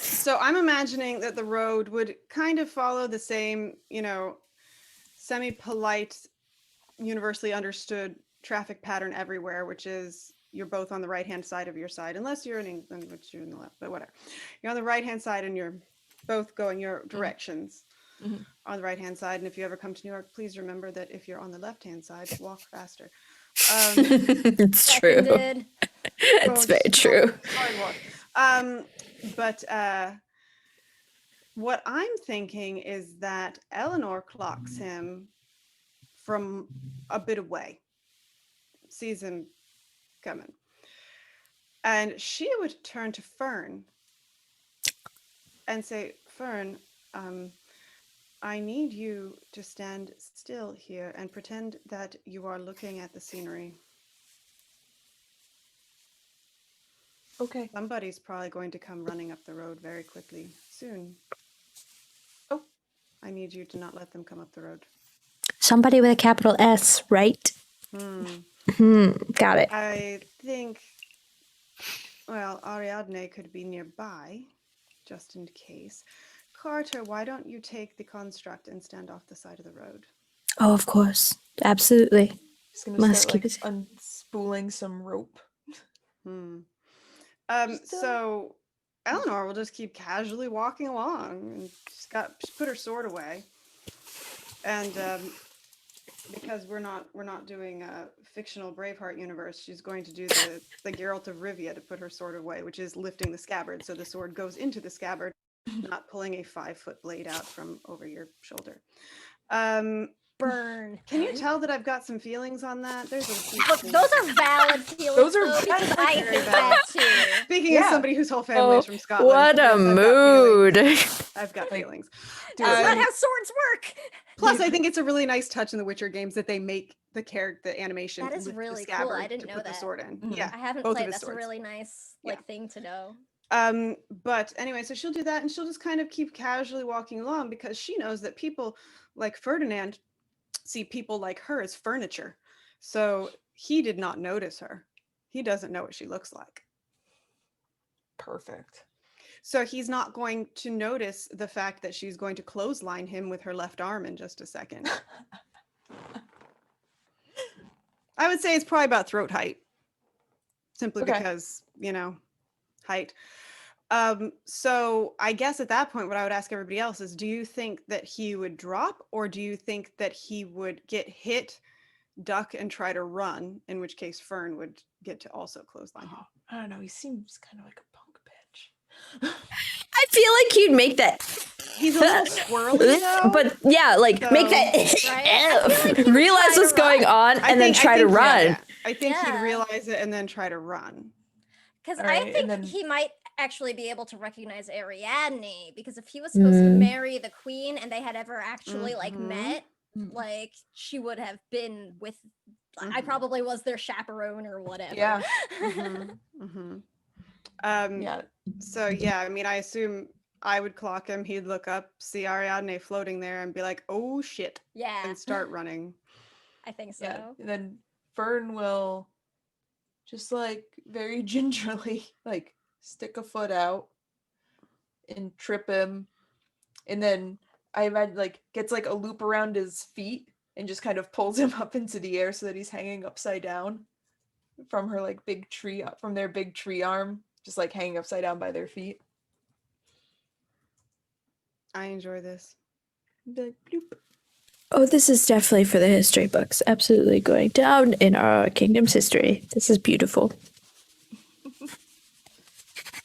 So I'm imagining that the road would kind of follow the same, semi-polite, universally understood traffic pattern everywhere, which is you're both on the right-hand side of your side, unless you're in England, which you're in the left, but whatever. You're on the right-hand side and you're both going your directions on the right-hand side. And if you ever come to New York, please remember that if you're on the left-hand side, walk faster. It's true. Seconded. It's very true. But what I'm thinking is that Eleanor clocks him from a bit away, sees him coming, and she would turn to Fern and say, Fern, I need you to stand still here and pretend that you are looking at the scenery. okay. Somebody's probably going to come running up the road very quickly soon. Oh, I need you to not let them come up the road. Somebody with a capital S, right? Got it. I think, well, Ariadne could be nearby, just in case. Carter, why don't you take the construct and stand off the side of the road? Oh, of course. Absolutely. just gonna Must start keep like it- unspooling some rope. So Eleanor will just keep casually walking along, and she's put her sword away. And because we're not doing a fictional Braveheart universe, she's going to do the Geralt of Rivia to put her sword away, which is lifting the scabbard, so the sword goes into the scabbard, not pulling a 5-foot blade out from over your shoulder. Burn. Can you tell that I've got some feelings on that? There's a Look, those are valid feelings. Those are though, because very, I very hate valid. that too. Speaking as Yeah. somebody whose whole family is from Scotland. What yes, a I've got mood. feelings. I've got feelings. That's not how swords work. Plus, I think it's a really nice touch in the Witcher games that they make the animation That is lift really the cool. scabbard I didn't to know put the that. sword in. Mhm. Yeah, I haven't both of played. his That's a swords. really nice thing to know. But anyway, so she'll do that, and she'll just kind of keep casually walking along because she knows that people like Ferdinand see people like her as furniture. So he did not notice her. He doesn't know what she looks like. Perfect. So he's not going to notice the fact that she's going to clothesline him with her left arm in just a second. I would say it's probably about throat height, simply Okay. because, height. So I guess at that point, what I would ask everybody else is, do you think that he would drop, or do you think that he would get hit, duck, and try to run, in which case Fern would get to also clothesline him. I don't know. He seems kind of like a punk bitch. I feel like you'd make that. He's a little squirrely though. But yeah, like make that. Right? I feel like he would realize try to what's going on and then try to run. Yeah. I think he'd Yeah. realize it and then try to run. Because All I right, and think then- he might actually be able to recognize Ariadne, because if he was supposed to marry the queen and they had ever actually like met, like she would have been with. I probably was their chaperone or whatever. Yeah. Yeah. So yeah, I mean, I assume I would clock him. He'd look up, see Ariadne floating there, and be like, "Oh shit!" Yeah, and start running. I think so. Yeah. And then Fern will just like very gingerly like stick a foot out and trip him. And then I imagine like gets like a loop around his feet and just kind of pulls him up into the air so that he's hanging upside down from her like big tree, from their big tree arm, just like hanging upside down by their feet. I enjoy this. Be like, bloop. Oh, this is definitely for the history books. Absolutely going down in our kingdom's history. This is beautiful.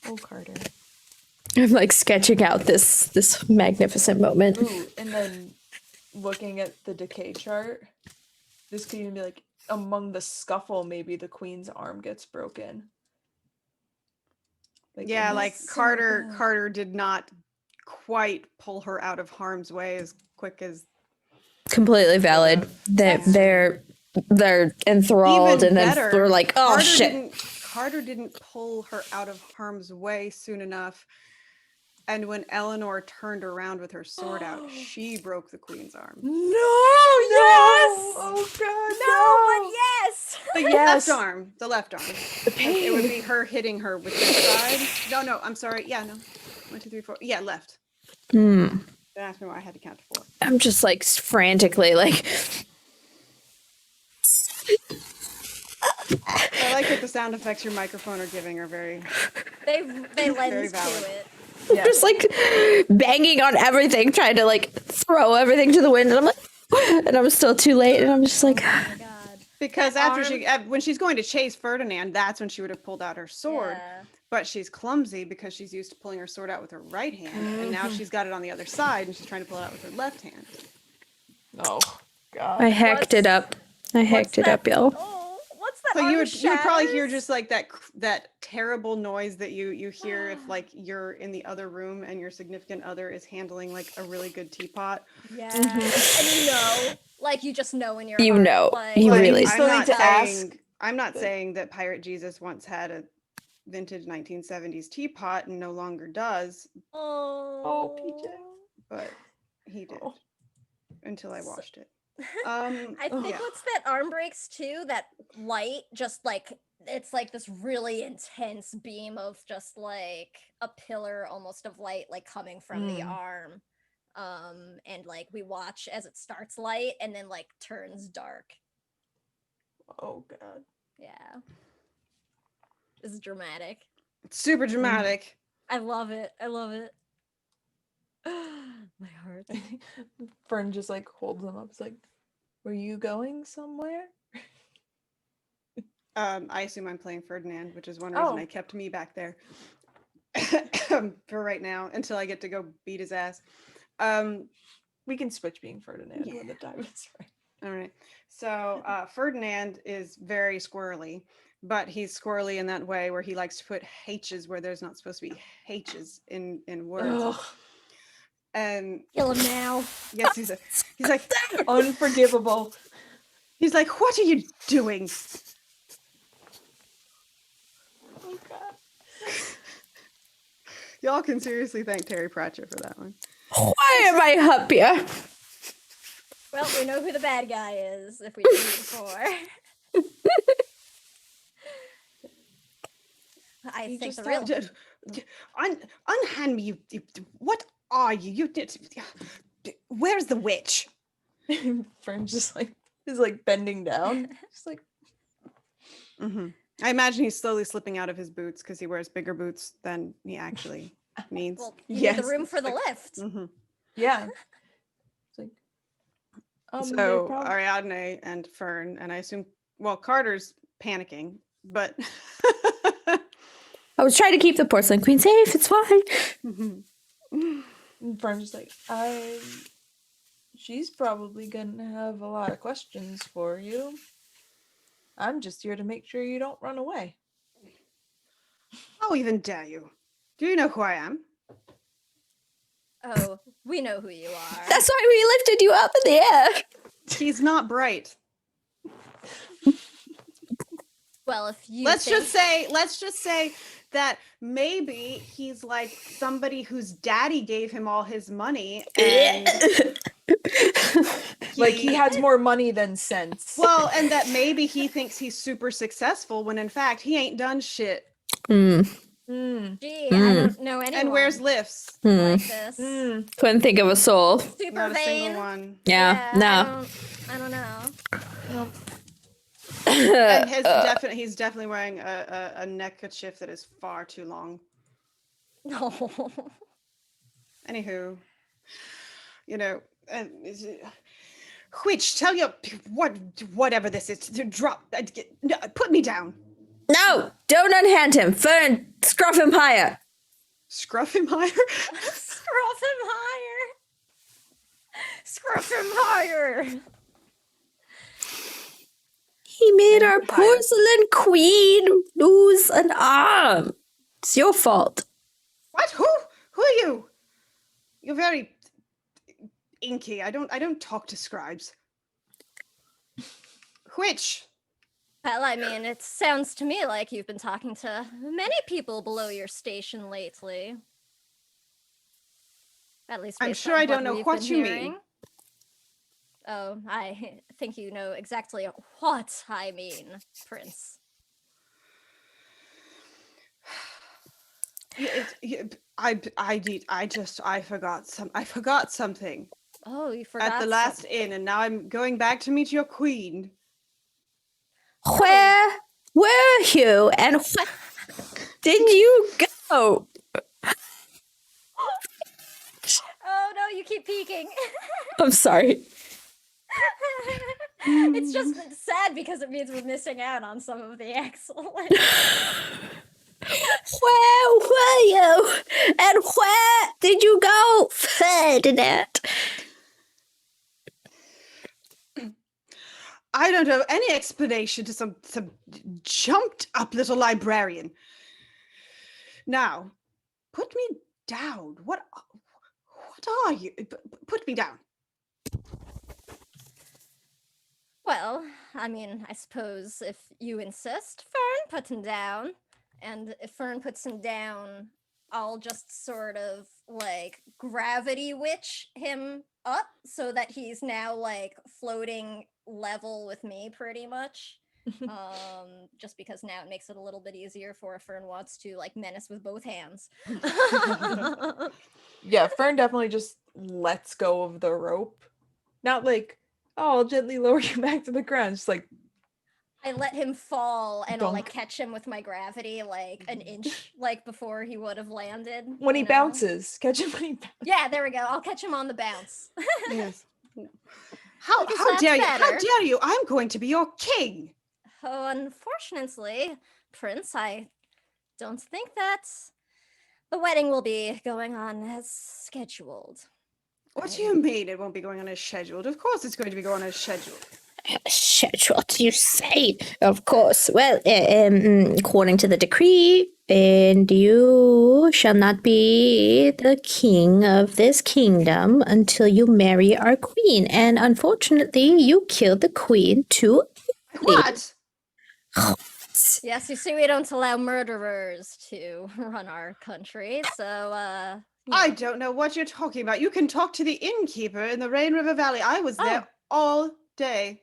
Oh, Carter. I'm like sketching out this magnificent moment. Ooh, and then looking at the decay chart, this could even be like among the scuffle, maybe the queen's arm gets broken. Yeah, in like this- Carter did not quite pull her out of harm's way as quick as Completely valid. They're enthralled, even and then better, we're like, oh shit. Carter didn't pull her out of harm's way soon enough. And when Eleanor turned around with her sword out, she broke the queen's arm. No, Yes! Oh god, No, but yes. The Yes. left arm. The Like, pain. it would be her hitting her with this side. No, I'm sorry. Yeah, no. 1, 2, 3, 4. Yeah, left. Don't ask me why I had to count to 4. I'm just like frantically like. I like that the sound effects your microphone are giving are very. They Very lend to valid. it. Yeah. Just like banging on everything, trying to like throw everything to the wind, and I'm like, and I'm still too late, and I'm just like, Oh my god. Because That when she's going to chase Ferdinand, that's when she would have pulled out her sword. Yeah. But she's clumsy because she's used to pulling her sword out with her right hand, and now she's got it on the other side, and she's trying to pull it out with her left hand. Oh god. I hacked it up. I hacked it up, y'all. Oh, what's that? So Arm you of would probably hear Shadows? just like that terrible noise that you hear if like you're in the other room and your significant other is handling like a really good teapot. Yeah. And like you just know in your You heart, know. like, You Like, really. you still need to ask. I'm not saying that Pirate Jesus once had a vintage 1970s teapot and no longer does, Oh, PJ. but he did Oh. until I washed it. I think yeah. what's that arm breaks too? That light, just like it's like this really intense beam of just like a pillar almost of light, like coming from the arm. And like we watch as it starts light and then like turns dark. Oh god. Yeah, this is dramatic. It's super dramatic. I love it. I love it. My heart. Fern just like holds him up. It's like, were you going somewhere? I assume I'm playing Ferdinand, which is one reason Oh. I kept me back there for right now until I get to go beat his ass. We can switch being Ferdinand when the time is right. All right. So Ferdinand is very squirrely, but he's squirrely in that way where he likes to put H's where there's not supposed to be H's in words. Ugh, And Kill him now. yes, he's like, unforgivable. he's like, what are you doing? Oh god. Y'all can seriously thank Terry Pratchett for that one. Why am I happier? Well, we know who the bad guy is if we did it before. I You think just the real Unhand me, you. What are you? You did. Where's the witch? Fern's just like is like bending down. Just like I imagine he's slowly slipping out of his boots because he wears bigger boots than he actually needs. well, you need Yes, the room it's for the like- lift. yeah. It's like they So prob- Ariadne and Fern, and I assume, well, Carter's panicking but I was trying to keep the porcelain queen safe. It's fine. And Fern's just like, she's probably gonna have a lot of questions for you. I'm just here to make sure you don't run away. how even dare you? Do you know who I am? Oh, we know who you are. That's why we lifted you up in the air. He's not bright. Well, if you Let's think... just say that maybe he's like somebody whose daddy gave him all his money and Like he has more money than sense. well, and that maybe he thinks he's super successful when in fact he ain't done shit. Gee, I don't know anyone And wears lifts. like this. Couldn't think of a soul. Super Not a vain. single one. Yeah, no. I don't know. And he's definitely wearing a neckerchief that is far too long. No. Anywho, which tell you whatever this is to drop. No, put me down. No, don't unhand him. Fern, scruff him higher. Scruff him higher. Scruff him higher. Scruff him higher. He made our porcelain queen lose an arm. It's your fault. What? Who are you? You're very inky. I don't talk to scribes. Which? Well, I mean, it sounds to me like you've been talking to many people below your station lately. At least I'm based sure on I don't know we've what been you mean. hearing. Oh, I think you know exactly what I mean, Prince. I forgot something Oh, you forgot at the last something. inn, and now I'm going back to meet your queen. Where were you and where did you go? Oh no, you keep peeking. I'm sorry. It's just sad because it means we're missing out on some of the excellent. Where were you and where did you go, Ferdinand? I don't know any explanation to some jumped up little librarian. Now, put me down. What are you? Put me down. Well, I mean, I suppose if you insist, Fern, put him down. And if Fern puts him down, I'll just sort of like gravity witch him up so that he's now like floating level with me pretty much. Just because now it makes it a little bit easier for if Fern wants to like menace with both hands. Yeah, Fern definitely just lets go of the rope. Not like, oh, I'll gently lower you back to the ground. Just like, I let him fall and I'll like Dunk. catch him with my gravity like an inch like before he would have landed. when he you know? bounces. Catch him when he bounces. Yeah, there we go. I'll catch him on the bounce. Yes. How that's dare you? How better. dare you? I'm going to be your king. Oh, unfortunately, Prince, I don't think that the wedding will be going on as scheduled. What do you mean it won't be going on as scheduled? Of course it's going to be going on as scheduled. What do you say? Of course. Well, according to the decree, and you shall not be the king of this kingdom until you marry our queen. And unfortunately, you killed the queen too. What? Yes, you see, we don't allow murderers to run our country, so, I don't know what you're talking about. You can talk to the innkeeper in the Rain River Valley. I was there all day.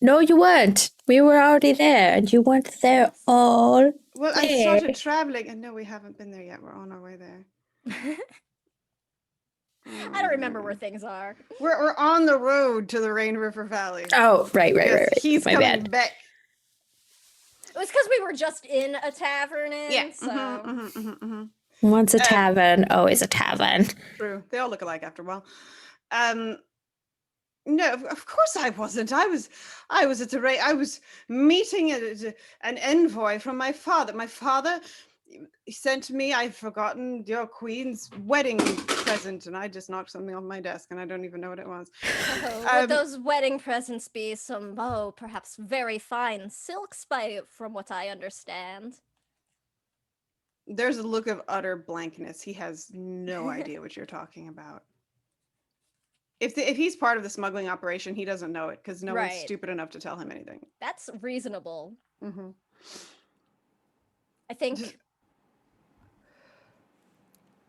No, you weren't. We were already there, and you weren't there all. Well, I started traveling, and no, we haven't been there yet. We're on our way there. I don't remember where things are. We're on the road to the Rain River Valley. Oh, right. Yes, he's My coming bad. back. It was because we were just in a tavern inn, Yeah. so... Once a tavern, always a tavern. True. They all look alike after a while. No, of course I wasn't. I was at the I was meeting an envoy from my father. My father sent me, I've forgotten, your queen's wedding present, and I just knocked something off my desk, and I don't even know what it was. Would those wedding presents be some, perhaps very fine silks, from what I understand? There's a look of utter blankness. He has no idea what you're talking about. If he's part of the smuggling operation, he doesn't know it because no one's Right. stupid enough to tell him anything. That's reasonable. Mm-hmm. I think.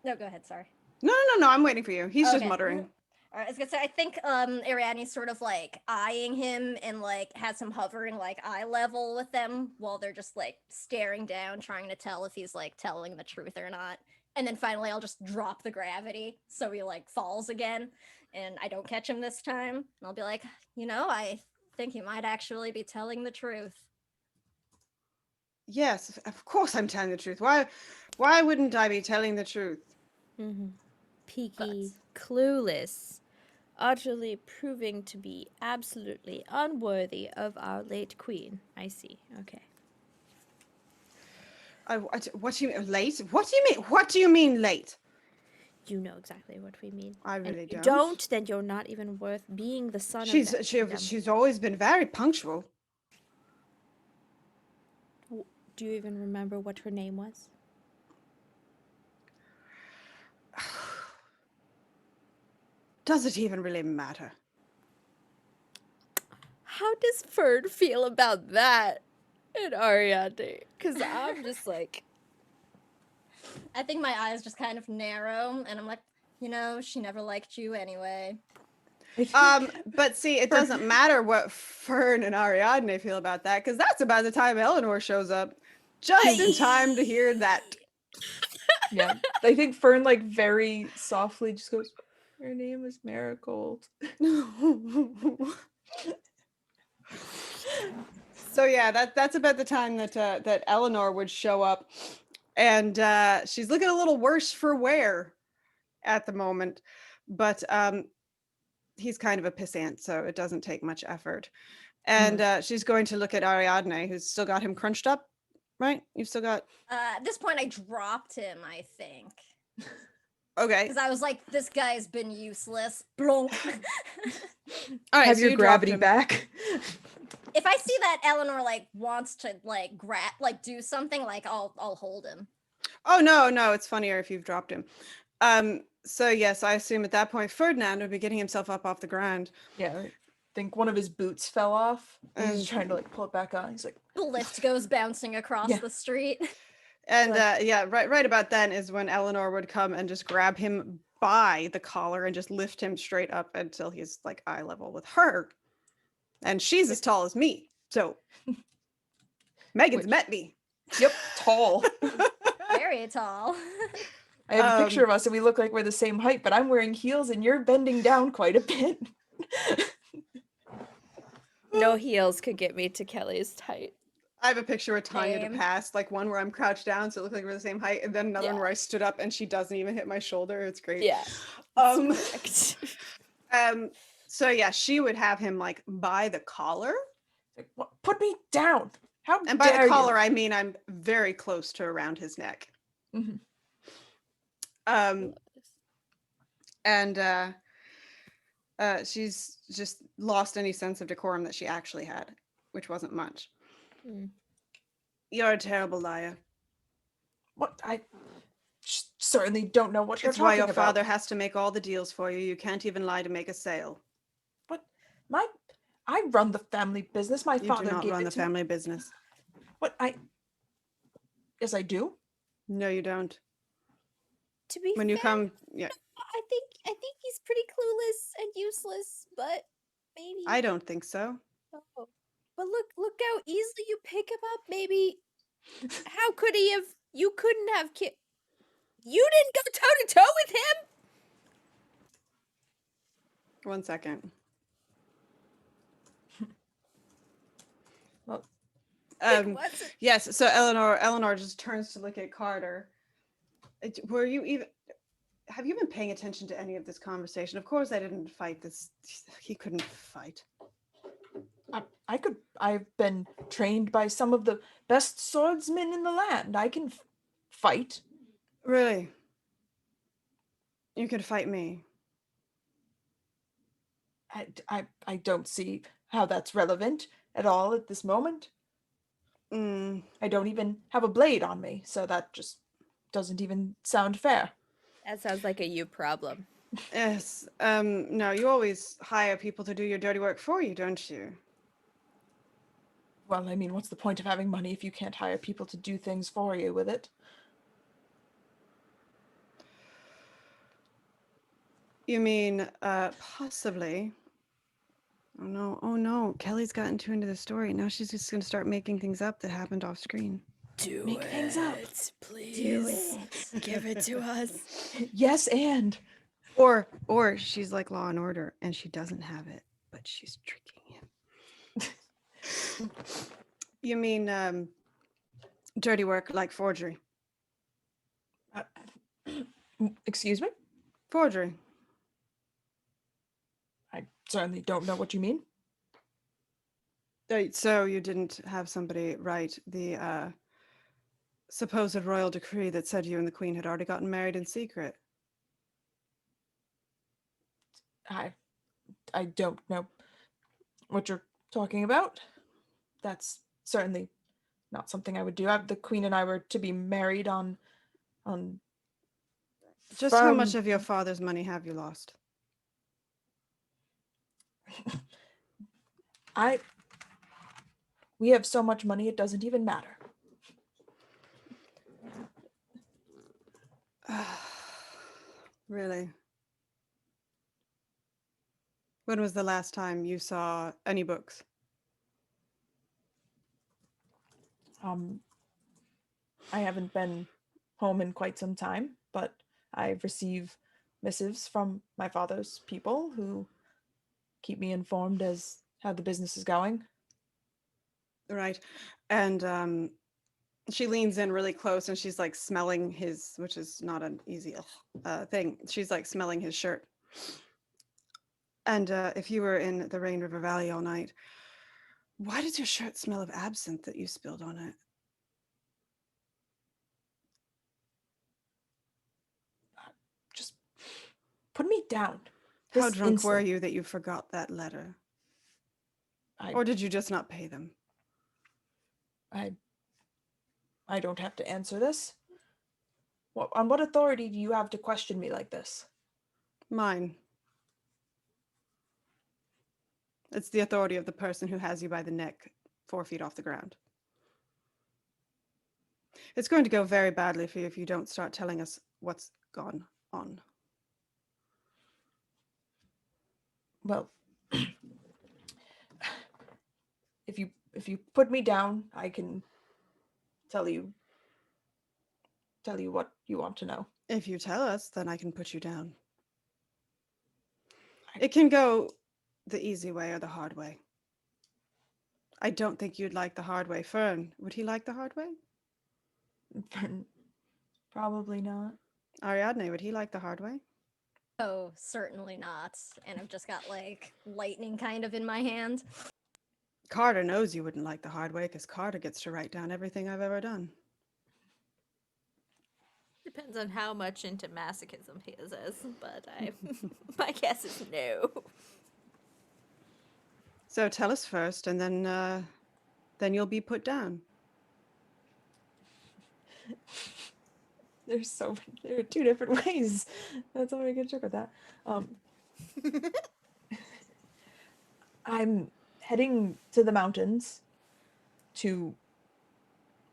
No, go ahead. Sorry. No. I'm waiting for you. He's just Okay. muttering. All right, I was gonna say, I think Ariadne's sort of like eyeing him and like has him hovering like eye level with them while they're just like staring down, trying to tell if he's like telling the truth or not. And then finally, I'll just drop the gravity so he like falls again, and I don't catch him this time. And I'll be like, I think he might actually be telling the truth. Yes, of course I'm telling the truth. Why wouldn't I be telling the truth? Peaky, clueless, utterly proving to be absolutely unworthy of our late queen. I see. Okay. What do you mean late? What do you mean? What do you mean late? You know exactly what we mean. I And really if you don't. don't, then you're not even worth being the son of that kingdom. She's always been very punctual. Do you even remember what her name was? Does it even really matter? How does Fern feel about that in Ariadne? Because I'm just like... I think my eyes just kind of narrow, and I'm like, she never liked you anyway. But see, it doesn't matter what Fern and Ariadne feel about that, because that's about the time Eleanor shows up. Just in time to hear that. Yeah. I think Fern like very softly just goes, "Her name is Marigold." So yeah, that's about the time that Eleanor would show up, and she's looking a little worse for wear at the moment, but he's kind of a pissant, so it doesn't take much effort. And she's going to look at Ariadne, who's still got him crunched up, right? You've still got. At this point, I dropped him, I think. Okay. Because I was like, this guy's been useless. Blonk. All right, Have so your you dropped gravity him. back. If I see that Eleanor like wants to like do something, like I'll hold him. Oh no, it's funnier if you've dropped him. So yes, I assume at that point Ferdinand would be getting himself up off the ground. Yeah, I think one of his boots fell off. And he's And- trying to like pull it back on. He's like, The lift goes bouncing across Yeah. the street. And yeah, right about then is when Eleanor would come and just grab him by the collar and just lift him straight up until he's like eye level with her. And she's as tall as me. So Megan's met me. "Yep, tall." Very tall. I have a picture of us and we look like we're the same height, but I'm wearing heels and you're bending down quite a bit. No heels could get me to Kelly's height. I have a picture of Tanya to Same. pass, like one where I'm crouched down, so it looks like we're the same height, and then another one Yeah. where I stood up and she doesn't even hit my shoulder. It's great. Yeah. Um, Correct. so yeah, she would have him like by the collar. Like, "What? Put me down. How And by dare the collar, you?" I mean I'm very close to around his neck. Mhm. And she's just lost any sense of decorum that she actually had, which wasn't much. Mm. You're a terrible liar. What? I certainly don't know what you're It's why talking your about. father has to make all the deals for you. You can't even lie to make a sale. What? I run the family business. My You father do not gave run it the to me. family business. What? Yes, I do. No, you don't. To be When you fair, come, yeah, I think he's pretty clueless and useless, but maybe. I don't think so. Oh. But look how easily you pick him up. Maybe. How could he have? You couldn't have. You didn't go toe to toe with him. 1 second. Well, Wasn't. Yes. So Eleanor just turns to look at Carter. Were you even? have you been paying attention to any of this conversation? Of course, I didn't fight this. He couldn't fight. I've been trained by some of the best swordsmen in the land. I can fight. Really? You could fight me. I don't see how that's relevant at all at this moment. Mm, I don't even have a blade on me, so that just doesn't even sound fair. That sounds like a you problem. yes. No, you always hire people to do your dirty work for you, don't you? Well, I mean, what's the point of having money if you can't hire people to do things for you with it? You mean, possibly. Oh no, Kelly's gotten too into the story. Now she's just gonna start making things up that happened off screen. Make things up. Please. Do it. Give it to us. Yes, and Or she's like Law and Order and she doesn't have it, but she's tricking him. You mean, dirty work like forgery? excuse me? Forgery. I certainly don't know what you mean. So you didn't have somebody write the supposed royal decree that said you and the Queen had already gotten married in secret? I don't know what you're talking about. That's certainly not something I would do. The Queen and I were to be married on Just how much firm- of your father's money have you lost? we have so much money it doesn't even matter. Really? When was the last time you saw any books? I haven't been home in quite some time, but I receive missives from my father's people who keep me informed as how the business is going. Right. And she leans in really close and she's like smelling his, which is not an easy thing. She's like smelling his shirt. And if you were in the Rain River Valley all night, why does your shirt smell of absinthe that you spilled on it? Just put me down. How This drunk were instant. you that you forgot that letter? I Or did you just not pay them? I don't have to answer this. On what authority do you have to question me like this? Mine. It's the authority of the person who has you by the neck 4 feet off the ground. It's going to go very badly for you if you don't start telling us what's gone on. Well, if you put me down, I can tell you what you want to know. If you tell us, then I can put you down. It can go the easy way or the hard way. I don't think you'd like the hard way. Fern, would he like the hard way? Probably not. Ariadne, would he like the hard way? Oh, certainly not. And I've just got like lightning kind of in my hand. Carter knows you wouldn't like the hard way because Carter gets to write down everything I've ever done. Depends on how much into masochism he is, but my guess is no. So tell us first, and then you'll be put down. There are two different ways. That's how I get joke with that. I'm heading to the mountains to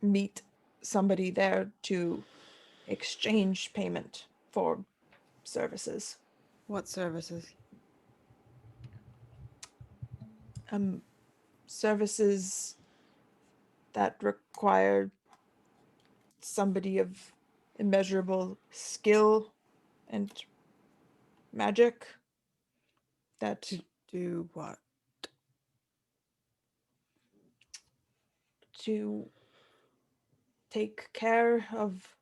meet somebody there to exchange payment for services. What services? Services that require somebody of immeasurable skill and magic that To do what? to take care of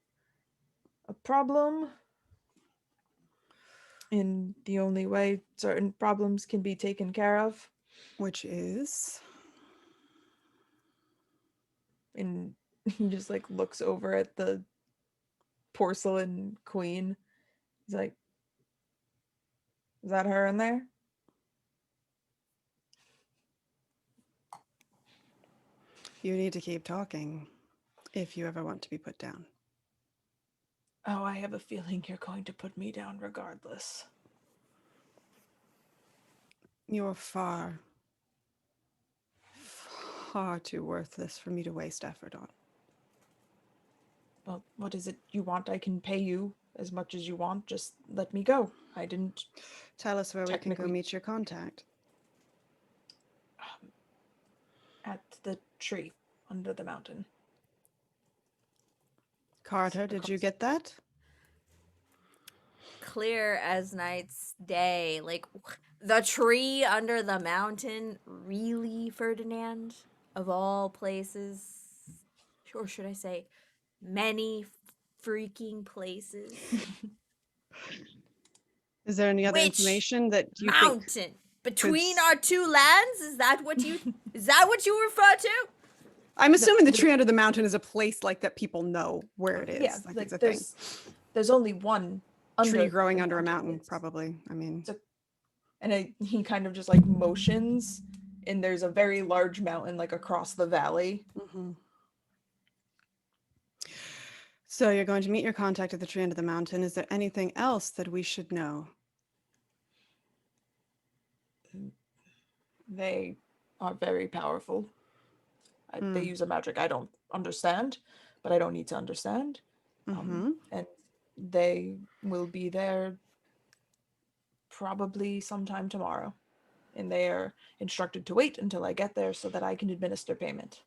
a problem in the only way certain problems can be taken care of. Which is? And he just like looks over at the porcelain queen. He's like, is that her in there? You need to keep talking if you ever want to be put down. Oh, I have a feeling you're going to put me down regardless. You're far, far too worthless for me to waste effort on. Well, what is it you want? I can pay you as much as you want. Just let me go. I didn't. Tell us where we can go Technically- meet your contact. At the tree under the mountain. Carter, did you get that? Clear as night's day. Like, the tree under the mountain? Really, Ferdinand? Of all places? Or should I say, many freaking places? Is there any other Which information that you think? mountain between s- our two lands? Is that what you refer to? I'm assuming the tree under the mountain is a place like that people know where it is. Yeah, like like it's a thing. there's only one Tree under growing the under a mountain, It's- probably. I mean, And he kind of just like motions, and there's a very large mountain like across the valley. mhm. So you're going to meet your contact at the tree under the mountain. Is there anything else that we should know? They are very powerful. They Mm. use a magic I don't understand, but I don't need to understand. Mm-hmm. And they will be there probably sometime tomorrow. And they are instructed to wait until I get there so that I can administer payment.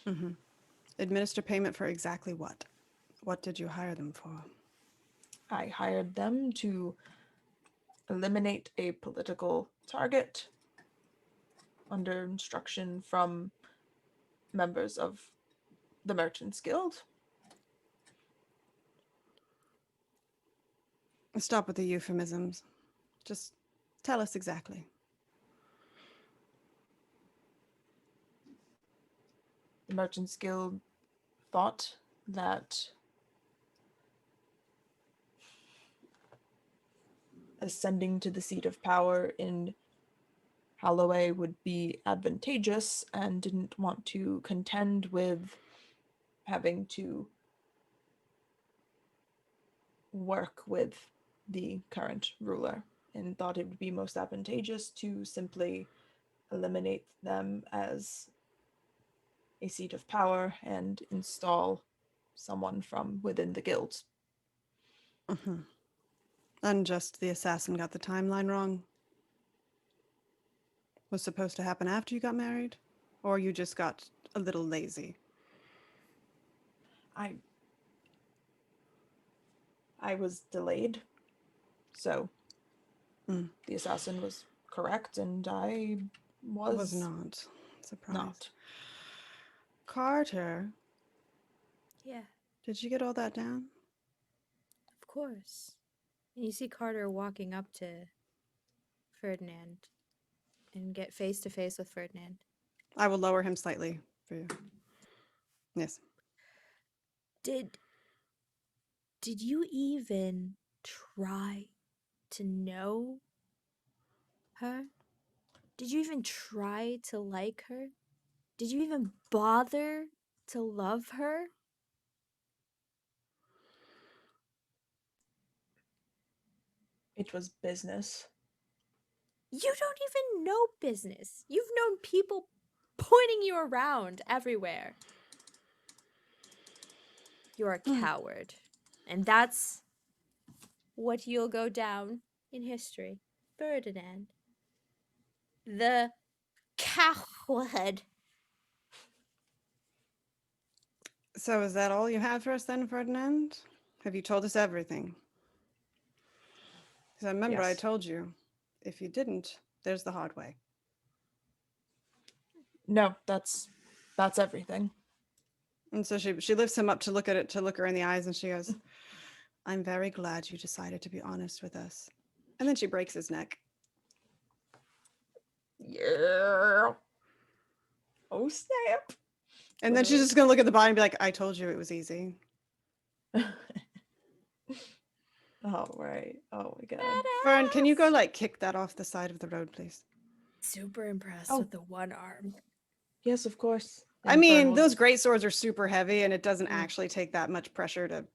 Mm-hmm. Administer payment for exactly what? What did you hire them for? I hired them to eliminate a political target under instruction from members of the Merchants Guild. Stop with the euphemisms. Just tell us exactly. The Merchants Guild thought that ascending to the seat of power in Holloway would be advantageous and didn't want to contend with having to work with the current ruler, and thought it would be most advantageous to simply eliminate them as a seat of power and install someone from within the guild. Mm-hmm. And just the assassin got the timeline wrong. Was supposed to happen after you got married? Or you just got a little lazy? I was delayed, so Mm. the assassin was correct, and I Was not. Surprised. not. Carter, Yeah, did you get all that down? of course. And you see Carter walking up to Ferdinand and get face to face with Ferdinand. I will lower him slightly for you. Yes. Did you even try to know her? Did you even try to like her? Did you even bother to love her? It was business. You don't even know business. You've known people pointing you around everywhere. You're a coward. And that's what you'll go down in history. Ferdinand. The coward. So is that all you have for us then, Ferdinand? Have you told us everything? Because I remember I Yes. told you, if you didn't, there's the hard way. No, that's everything. And so she lifts him up to look her in the eyes, and she goes, I'm very glad you decided to be honest with us. And then she breaks his neck. Yeah. Oh snap. And then she's just gonna look at the body and be like, I told you it was easy. All right. Oh my god. Fern, can you go like kick that off the side of the road, please? Super impressed Oh. with the one arm. Yes, of course. I And Fern mean, will those just- great swords are super heavy and it doesn't Mm. actually take that much pressure to.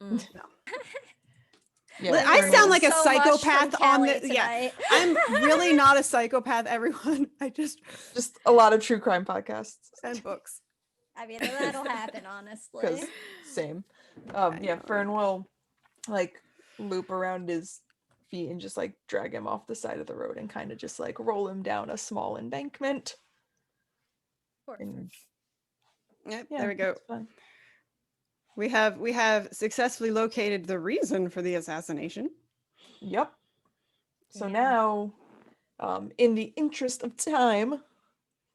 Mm. Yeah, I Fern sound will- like a So much from psychopath on Kelly the. Yeah, tonight. I'm really not a psychopath, everyone. I just. just a lot of true crime podcasts. And books. I mean, that'll happen, honestly. Because same. I Yeah, know. Fern will like loop around his feet and just like drag him off the side of the road and kind of just like roll him down a small embankment. Poor And Yep, yeah, there we go. it's fun. We have successfully located the reason for the assassination. Yep. So Yeah. now, in the interest of time,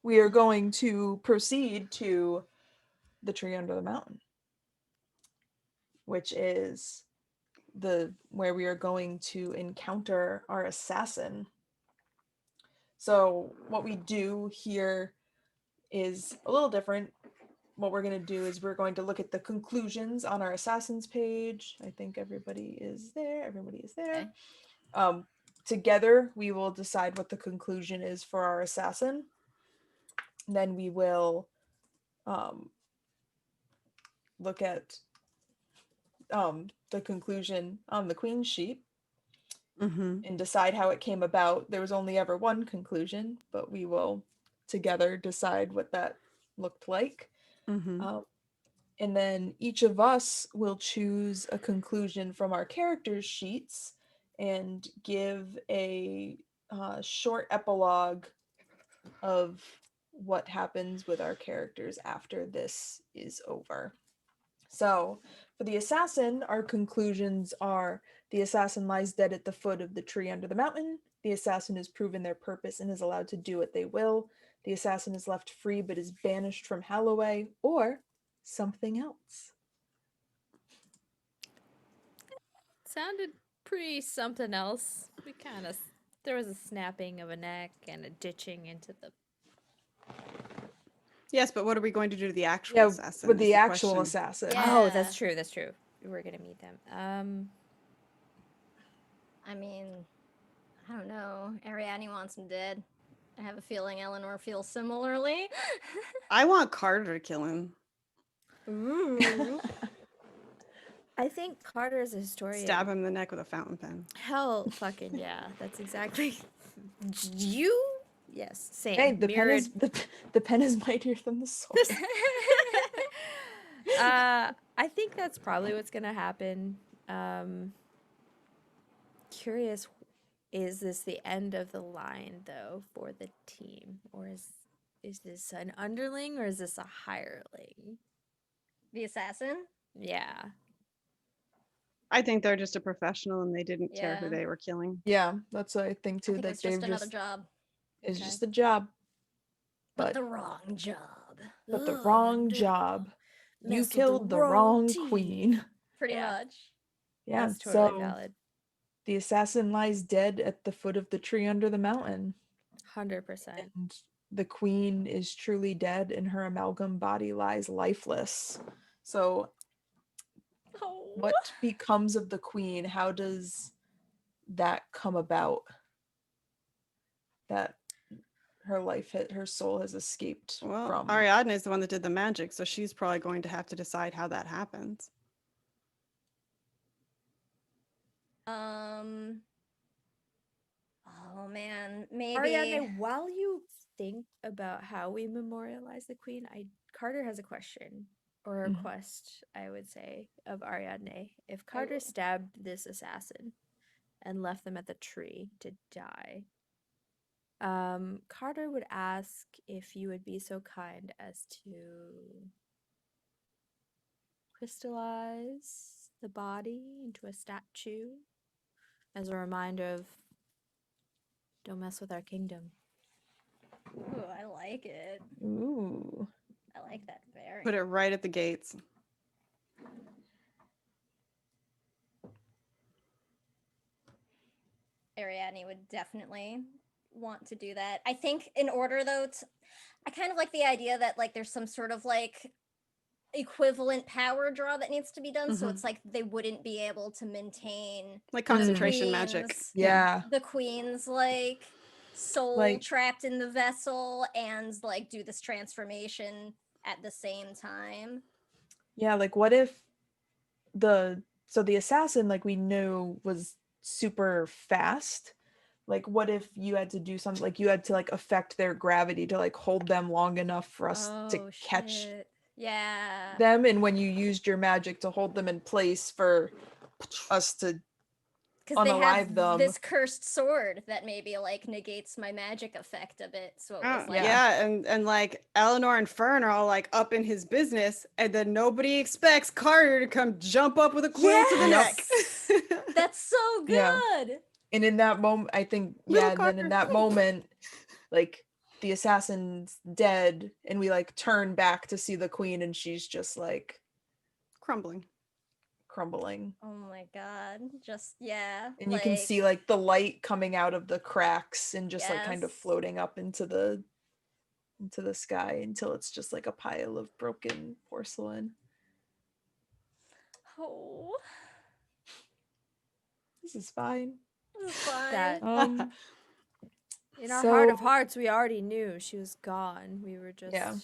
we are going to proceed to the tree under the mountain, which is where we are going to encounter our assassin. So what we do here is a little different. What we're going to do is we're going to look at the conclusions on our assassins page. I think everybody is there. Everybody is there. Okay. Together, we will decide what the conclusion is for our assassin. Then we will look at the conclusion on the queen's sheet Mm-hmm. and decide how it came about. There was only ever one conclusion, but we will together decide what that looked like. Mm-hmm. And then each of us will choose a conclusion from our characters' sheets and give a short epilogue of what happens with our characters after this is over. So, for the assassin, our conclusions are: the assassin lies dead at the foot of the tree under the mountain. The assassin has proven their purpose and is allowed to do what they will. The assassin is left free but is banished from Halloway, or something else. Sounded pretty something else. We kind of there was a snapping of a neck and a ditching into the. Yes, but what are we going to do to the actual Yeah, assassin? with is the actual question. assassin. Yeah. Oh, that's true. That's true. We're gonna meet them. I mean, I don't know. Ariadne wants him dead. I have a feeling Eleanor feels similarly. I want Carter to kill him. Ooh. I think Carter is a historian. Stab him in the neck with a fountain pen. Hell, fucking yeah. That's exactly. You? Yes. Same. Hey, the Mirrored. pen is mightier than the sword. I think that's probably what's gonna happen. Curious, is this the end of the line though for the team, or is this an underling or is this a hireling? The assassin? Yeah. I think they're just a professional and they didn't care who Yeah. they were killing. Yeah, that's what I think I too. think That it's just they've another just job. it's Okay. just a job, But but the wrong job. the Ugh, wrong dude. job. You Messed with killed the wrong team. queen. Pretty Yeah. much. Yeah, That's totally so valid. the assassin lies dead at the foot of the tree under the mountain, 100%. and the queen is truly dead, and her amalgam body lies lifeless. So, Oh. what becomes of the queen? How does that come about? That her soul has escaped Well, from. Ariadne is the one that did the magic, so she's probably going to have to decide how that happens. Oh man, maybe. Ariadne, while you think about how we memorialize the queen, Carter has a question or a Mhm. request, I would say, of Ariadne. If Carter will. stabbed this assassin and left them at the tree to die, Carter would ask if you would be so kind as to crystallize the body into a statue as a reminder of don't mess with our kingdom. Ooh, I like it. Ooh. I like that very. Put it right at the gates. Ariadne would definitely want to do that. I think in order though, I kind of like the idea that like there's some sort of like equivalent power draw that needs to be done, so it's like they wouldn't be able to maintain Like concentration magic. queen's- Yeah. the queen's like soul Like- trapped in the vessel and like do this transformation at the same time. Yeah, like what if the assassin, like we knew, was super fast. Like what if you had to do something, like you had to like affect their gravity to like hold them long enough for us to catch Shit. Yeah. them, and when you used your magic to hold them in place for us to Because they have unalive them. this cursed sword that maybe like negates my magic effect a bit. So it was like, Yeah, and like Eleanor and Fern are all like up in his business, and then nobody expects Carter to come jump up with a quill to the neck. that's so good. Yeah. And in that moment, I think, Little and then in that moment, like the assassin's dead, and we like turn back to see the queen, and she's just like Crumbling. crumbling. Oh my god. Just yeah. And you can see like the light coming out of the cracks and just like kind of Yes. floating up into the sky until it's just like a pile of broken porcelain. Oh, This is fine. this is fine. That in our heart of So- hearts, we already knew she was gone. We were just Yeah.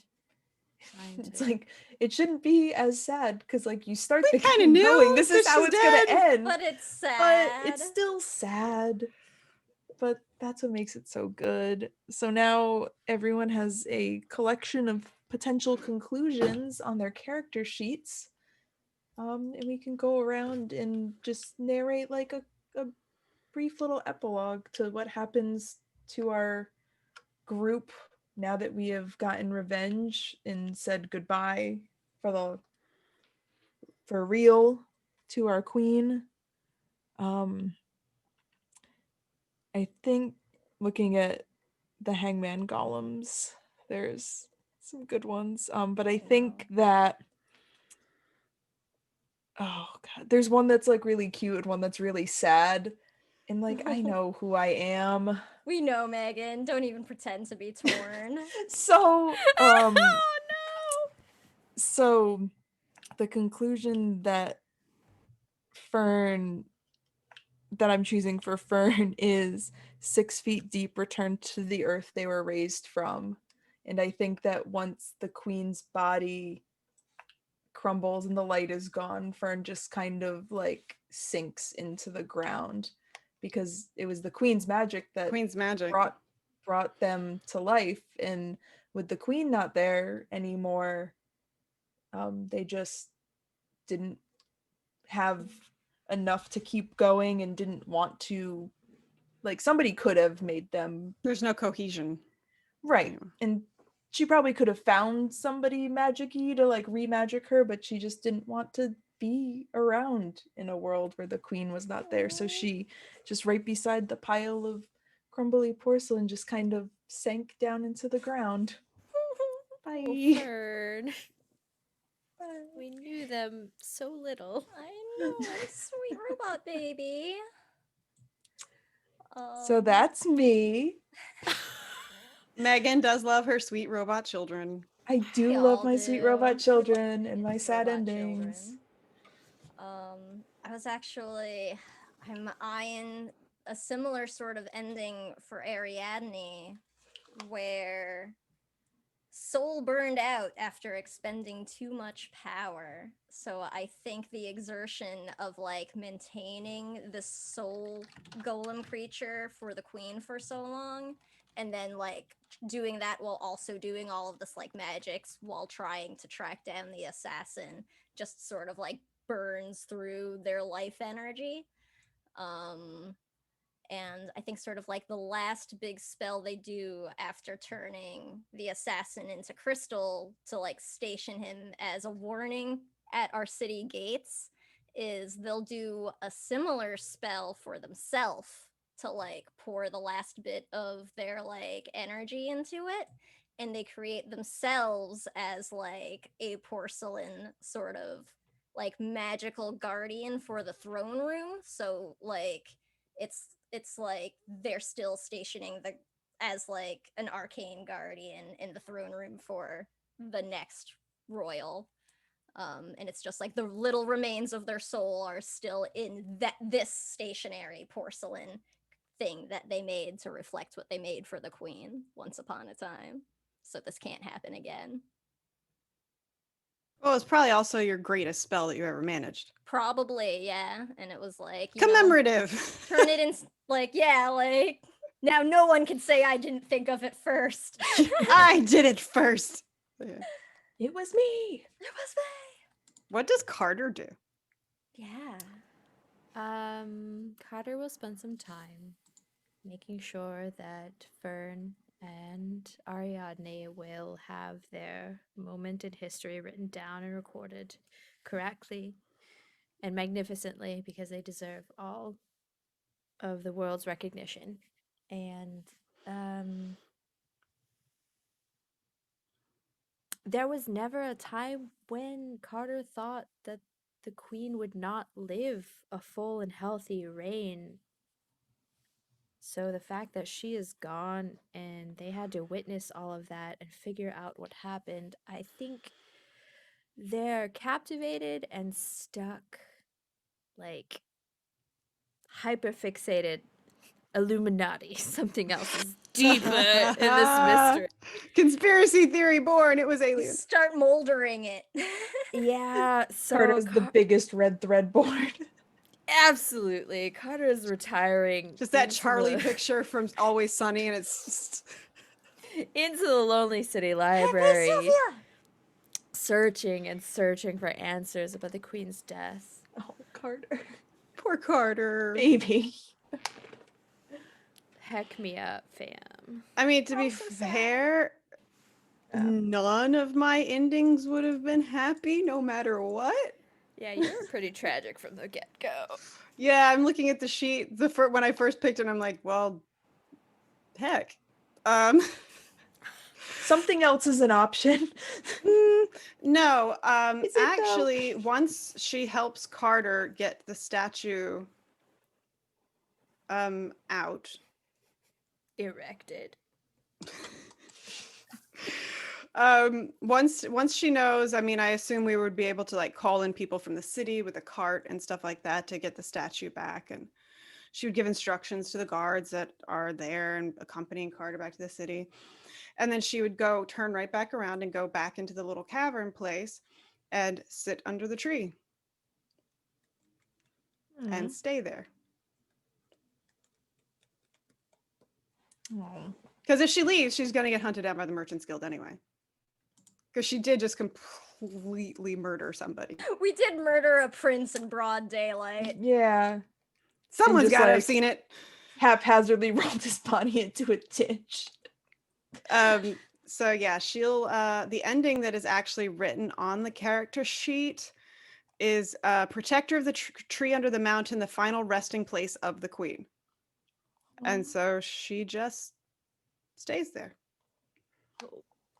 trying It's to. like it shouldn't be as sad because like you start We the kinda game knew knowing this that is how she's it's dead. gonna end, But it's sad. but it's still sad. But that's what makes it so good. So now everyone has a collection of potential conclusions on their character sheets, and we can go around and just narrate like a brief little epilogue to what happens to our group now that we have gotten revenge and said goodbye for real to our queen. I think looking at the Hangman Golems, there's some good ones. But I think that oh god, there's one that's like really cute and one that's really sad. And like I know who I am. We know, Megan. Don't even pretend to be torn. So Oh no! so the conclusion that I'm choosing for Fern is 6 feet deep, return to the earth they were raised from. And I think that once the queen's body crumbles and the light is gone, Fern just kind of like sinks into the ground because it was the queen's magic that Queen's magic. brought them to life. And with the queen not there anymore, they just didn't have enough to keep going and didn't want to, like, somebody could have made them There's no cohesion. right. Yeah. And she probably could have found somebody magic-y to like re-magic her, but she just didn't want to be around in a world where the queen was not there. So she just right beside the pile of crumbly porcelain just kind of sank down into the ground. Bye. Oh, Fern. We knew them so little. I know, sweet robot baby. So that's me. Megan does love her sweet robot children. I do We love all my sweet do. robot We love children and my robot sad children. endings. I was actually I'm eyeing a similar sort of ending for Ariadne, where soul burned out after expending too much power. So I think the exertion of like maintaining this soul golem creature for the queen for so long, and then like doing that while also doing all of this like magics while trying to track down the assassin, just sort of like burns through their life energy. And I think sort of like the last big spell they do after turning the assassin into crystal to like station him as a warning at our city gates is they'll do a similar spell for themselves to like pour the last bit of their like energy into it, and they create themselves as like a porcelain sort of like magical guardian for the throne room. So like it's it's like they're still stationing the as like an arcane guardian in the throne room for the next royal. And it's just like the little remains of their soul are still in this stationary porcelain thing that they made to reflect what they made for the queen once upon a time. So this can't happen again. Well, it's probably also your greatest spell that you ever managed. Probably, yeah. And it was like, Commemorative. turn it in, like, yeah, like, now no one can say I didn't think of it first. I did it first. Yeah. It was me. It was me. What does Carter do? Yeah. Carter will spend some time making sure that Fern and Ariadne will have their moment in history written down and recorded correctly and magnificently, because they deserve all of the world's recognition. And there was never a time when Carter thought that the queen would not live a full and healthy reign. So the fact that she is gone and they had to witness all of that and figure out what happened, I think they're captivated and stuck, like hyper fixated. Illuminati. Something else is deeper in this mystery. Conspiracy theory born. It was aliens. Start moldering it. Yeah, so Carter's the biggest red thread board. absolutely. Carter is retiring. Just that into Charlie the- picture from Always Sunny, and it's into the Lonely City Library, searching and searching for answers about the Queen's death. Oh, Carter. poor Carter. Baby. Heck me up, fam. I mean, to be fair, none of my endings would have been happy, no matter what. Yeah, you were pretty tragic from the get-go. Yeah, I'm looking at the sheet. When I first picked it, I'm like, well, heck. Something else is an option. No. Is it, though? Actually, once she helps Carter get the statue out. Erected. Once she knows, I mean, I assume we would be able to like call in people from the city with a cart and stuff like that to get the statue back, and she would give instructions to the guards that are there and accompanying Carter back to the city. And then she would turn right back around and go back into the little cavern place and sit under the tree and stay there. Because if she leaves, she's going to get hunted down by the Merchants Guild anyway. Because she did just completely murder somebody. We did murder a prince in broad daylight. Yeah. Someone's just, got to have like, seen it. Haphazardly rolled his body into a ditch. So yeah, she'll the ending that is actually written on the character sheet is protector of the tree under the mountain, the final resting place of the queen. And so she just stays there.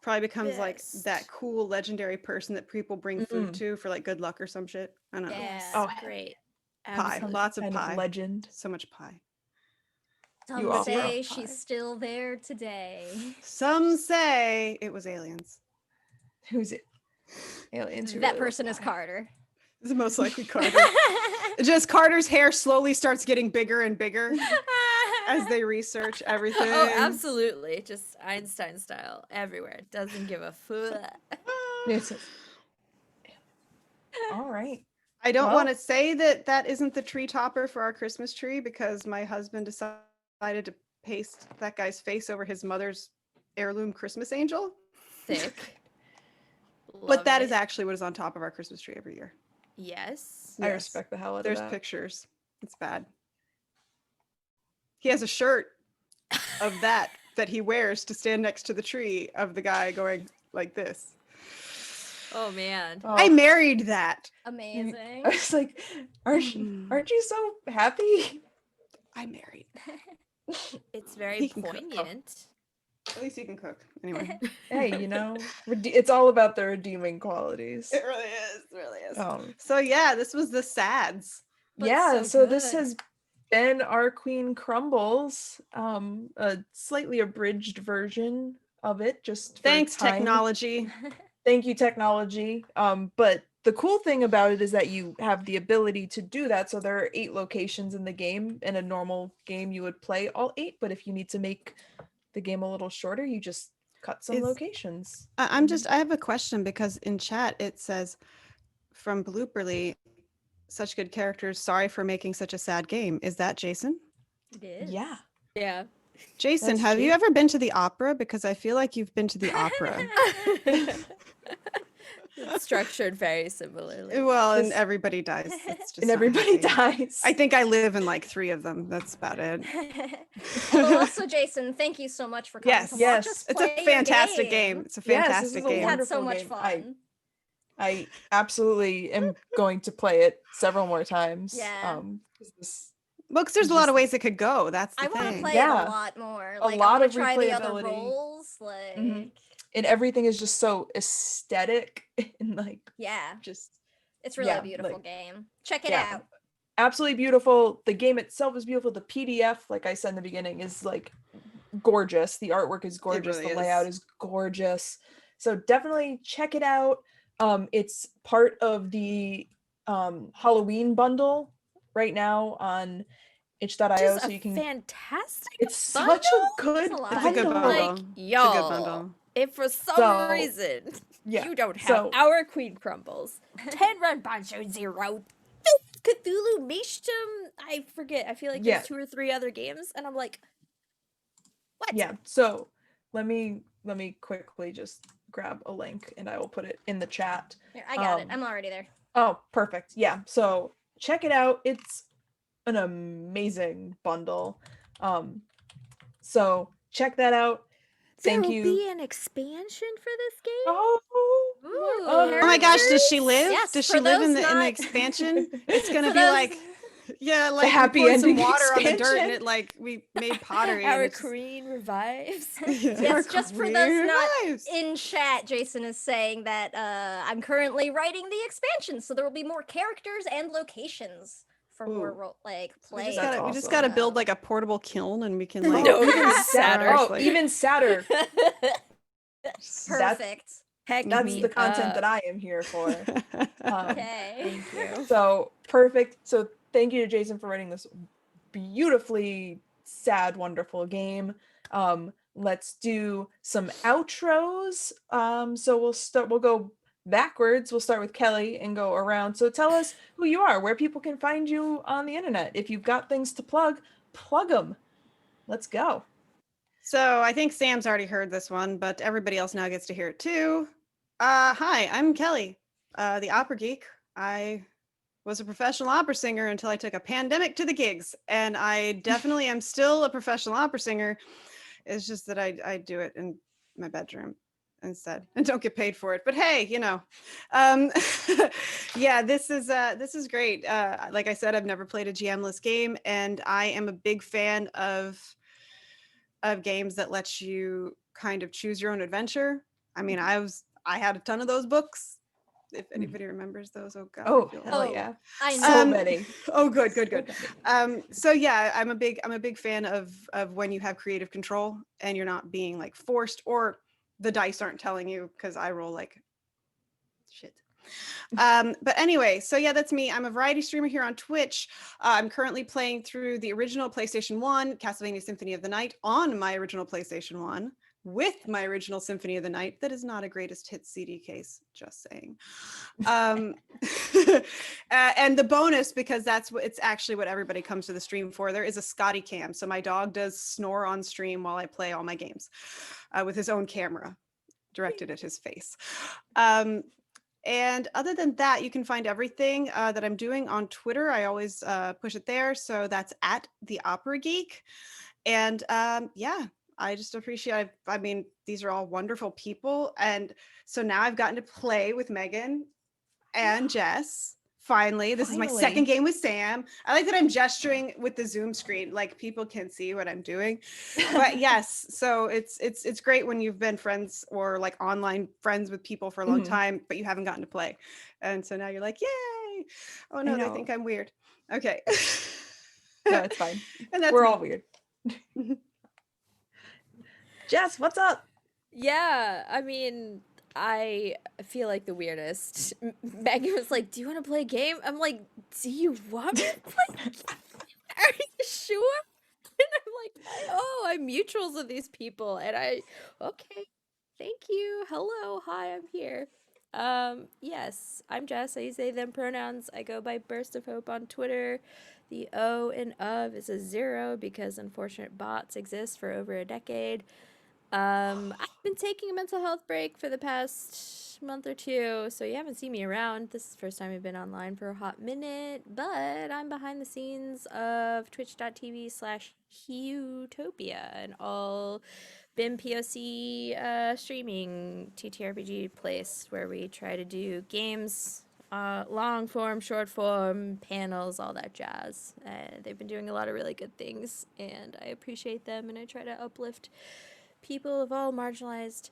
Probably becomes like that cool legendary person that people bring food to for like good luck or some shit. I don't know. Yeah. Oh, Great. Pie. Lots of Kind pie. legend. So much pie. Some You offer say up pie. she's still there today. Some say it was aliens. Who's it? Aliens. who That really person love is pie. Carter. This is most likely Carter. Just Carter's hair slowly starts getting bigger and bigger as they research everything. Oh, absolutely. Just Einstein style everywhere. Doesn't give a fuck. It's all right. I don't Well- want to say that that isn't the tree topper for our Christmas tree because my husband decided to paste that guy's face over his mother's heirloom Christmas angel. Thick. But that is Love it. actually what is on top of our Christmas tree every year. Yes. I Yes. respect the hell out of There's that. pictures. It's bad. He has a shirt of that he wears to stand next to the tree of the guy going like this. Oh man. Oh, I married that. Amazing. I was like, aren't you so happy? I married that. It's very He can cook. poignant. At least he can cook. Anyway. Hey, you know, it's all about the redeeming qualities. It really is. It really is. Um, So yeah, this was the sads. But yeah, so so this good. has been our Queen Crumbles, a slightly abridged version of it, just for Thanks, time. technology. Thank you, technology. But the cool thing about it is that you have the ability to do that. So there are 8 locations in the game. In a normal game, you would play all 8, but if you need to make the game a little shorter, you just cut some Is- locations. I have a question because in chat it says from Blooperly, such good characters. Sorry for making such a sad game. Is that Jason? It is. Yeah. Yeah. Jason, That's have you Jason. ever been to the opera? Because I feel like you've been to the opera. It's structured very similarly. Well, and This- everybody dies. It's just And not everybody happening. dies. I think I live in like 3 of them. That's about it. Although also, Jason, thank you so much for coming Yes, to watch yes. us It's play a your fantastic game. It's a Yes, this fantastic is a We game. had wonderful so much game. fun. I absolutely am going to play it several more times. Yeah. 'Cause this- Well, 'cause there's It's a lot just- of ways it could go. That's the I want to thing. play it Yeah. a lot more. A Like, lot I want of to try the other replayability. roles. Like, and everything is just so aesthetic and like yeah, just it's really yeah, a beautiful like- game. Check it yeah. out. absolutely beautiful. The game itself is beautiful. The PDF, like I said in the beginning, is like gorgeous. The artwork is gorgeous. really The layout is gorgeous. So definitely check it out. It's part of the Halloween bundle right now on itch.io, Just so a you can. fantastic It's such a good It's a lot. It's a good bundle. bundle. Like, It's a good y'all, bundle. if for some So, reason yeah, you don't have so- our Queen Crumbles, 10 Run Banjo Zero, Cthulhu Maelstrom, I forget. I feel like Yeah. there's 2 or 3 other games, and I'm like, what? Yeah. So let me quickly just grab a link and I will put it in the chat. Here, I got it. Um, I'm already there. Oh, perfect. Yeah. So check it out. It's an amazing bundle. So check that out. There Thank will you. be an expansion for this game? Oh, Ooh, Oh Oh my gosh, does she characters? live? Yes, Does for she live in those the not- expansion? It's gonna For be those- like, yeah, like happy we poured some ending water on the dirt and expansion? it like we made pottery. and Our it's- queen revives. Yes, just for those queen not revives. in chat, Jason is saying that I'm currently writing the expansion, so there will be more characters and locations for more Ooh. like We play. just That's gotta, we awesome. just gotta build like a portable kiln and we can like No, even even sadder. sadder. Oh, even sadder. Perfect. Heck That's me the content that up. I am here for. Okay. Thank you. So perfect. So thank you to Jason for writing this beautifully sad, wonderful game. Let's do some outros. So we'll go backwards. We'll start with Kelly and go around. So tell us who you are, where people can find you on the internet. If you've got things to plug them. Let's go. So I think Sam's already heard this one, but everybody else now gets to hear it too. Hi, I'm Kelly, the opera geek. I was a professional opera singer until I took a pandemic to the gigs, and I definitely am still a professional opera singer. It's just that I do it in my bedroom instead and don't get paid for it. But hey, you know, yeah, this is great. Like I said, I've never played a GMless game, and I am a big fan of games that let you kind of choose your own adventure. I mean, I had a ton of those books. If anybody remembers those, oh god. I Oh, feel hell Oh, yeah. I know. So many. Oh, good. So many. So yeah, I'm a big fan of when you have creative control and you're not being like forced or the dice aren't telling you, because I roll like shit. But anyway, so yeah, that's me. I'm a variety streamer here on Twitch. I'm currently playing through the original PlayStation 1 Castlevania Symphony of the Night on my original PlayStation 1 with my original Symphony of the Night. That is not a greatest hits CD case, just saying. And the bonus, because it's actually what everybody comes to the stream for, there is a Scotty cam. So my dog does snore on stream while I play all my games with his own camera directed at his face. And other than that, you can find everything that I'm doing on Twitter. I always push it there. So that's at the Opera Geek. And yeah, I just appreciate, I mean, these are all wonderful people. And so now I've gotten to play with Meghan and Jess. Finally, this is my second game with Sam. I like that I'm gesturing with the Zoom screen, like people can see what I'm doing. But yes, so it's great when you've been friends or like online friends with people for a long time, but you haven't gotten to play. And so now you're like, yay. Oh no, they think I'm weird. Okay. No, it's fine. And that's We're me. all weird. Jess, what's up? Yeah, I mean, I feel like the weirdest. Megan was like, "Do you want to play a game?" I'm like, "Do you want me to play a game? Are you sure?" And I'm like, I'm mutuals with these people, and okay, thank you. Hello, hi, I'm here. Yes, I'm Jess. I use they, them pronouns. I go by Burst of Hope on Twitter. The O in of is a 0 because unfortunate bots exist for over a decade. I've been taking a mental health break for the past month or two, so you haven't seen me around. This is the first time I've been online for a hot minute, but I'm behind the scenes of twitch.tv/Utopia, an all BIM POC streaming TTRPG place where we try to do games, long form, short form, panels, all that jazz. They've been doing a lot of really good things, and I appreciate them, and I try to uplift people of all marginalized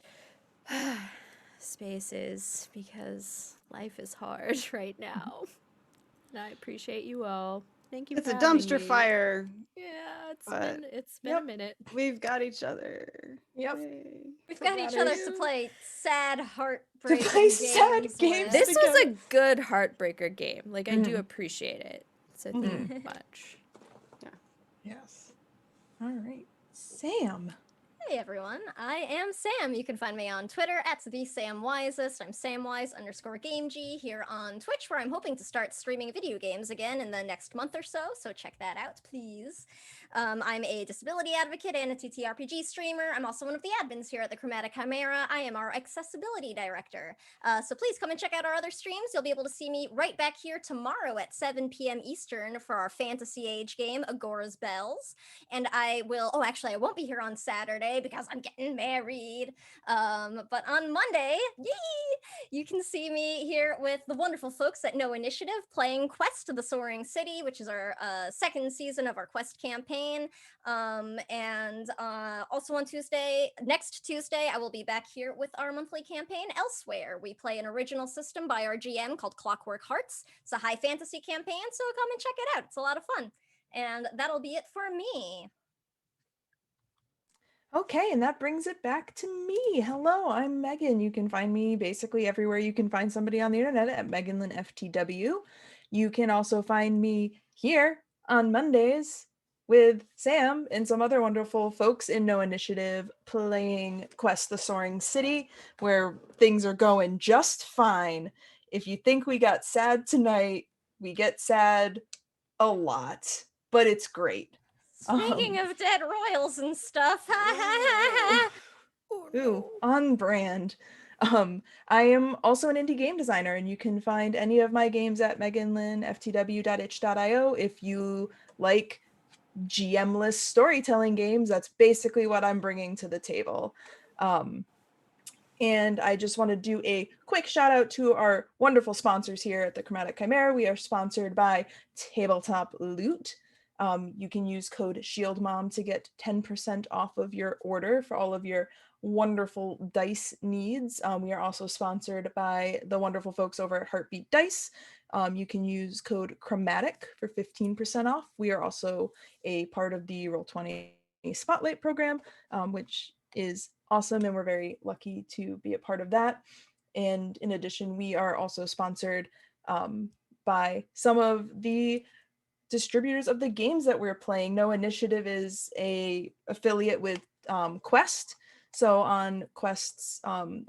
spaces because life is hard right now. And I appreciate you all. Thank you It's for a having dumpster me. fire. Yeah, but it's been a Yep. minute. We've got each other. Yep. Yay. We've So got that each other is- to play sad, To heartbreaking play sad games games with. This was together. a good heartbreaker game. Like I do Mhm. appreciate it. So thank you much. Yes. All right. Sam. Hey everyone, I am Sam. You can find me on Twitter at @thesamwisest. I'm samwise_gameg here on Twitch, where I'm hoping to start streaming video games again in the next month or so check that out, please. I'm a disability advocate and a TTRPG streamer. I'm also one of the admins here at the Chromatic Chimera. I am our accessibility director. So please come and check out our other streams. You'll be able to see me right back here tomorrow at 7 p.m. Eastern for our fantasy age game, Agora's Bells. And I won't be here on Saturday because I'm getting married. But on Monday, yee, you can see me here with the wonderful folks at No Initiative playing Quest to the Soaring City, which is our second season of our Quest campaign. And also on next Tuesday, I will be back here with our monthly campaign Elsewhere. We play an original system by our GM called Clockwork Hearts. It's a high fantasy campaign, so come and check it out. It's a lot of fun. And that'll be it for me. Okay, and that brings it back to me. Hello, I'm Megan. You can find me basically everywhere you can find somebody on the internet at MeganLynFTW. You can also find me here on Mondays with Sam and some other wonderful folks in No Initiative playing Quest the Soaring City, where things are going just fine. If you think we got sad tonight, we get sad a lot, but it's great. Speaking of dead royals and stuff, Ooh, on brand. I am also an indie game designer, and you can find any of my games at meganlynftw.itch.io. If you like GMless storytelling games, that's basically what I'm bringing to the table. And I just want to do a quick shout out to our wonderful sponsors here at the Chromatic Chimera. We are sponsored by Tabletop Loot. You can use code SHIELDMOM to get 10% off of your order for all of your wonderful dice needs. We are also sponsored by the wonderful folks over at Heartbeat Dice. You can use code Chromatic for 15% off. We are also a part of the Roll20 Spotlight program, which is awesome, and we're very lucky to be a part of that. And in addition, we are also sponsored by some of the distributors of the games that we're playing. No Initiative is a affiliate with Quest. So on Quest's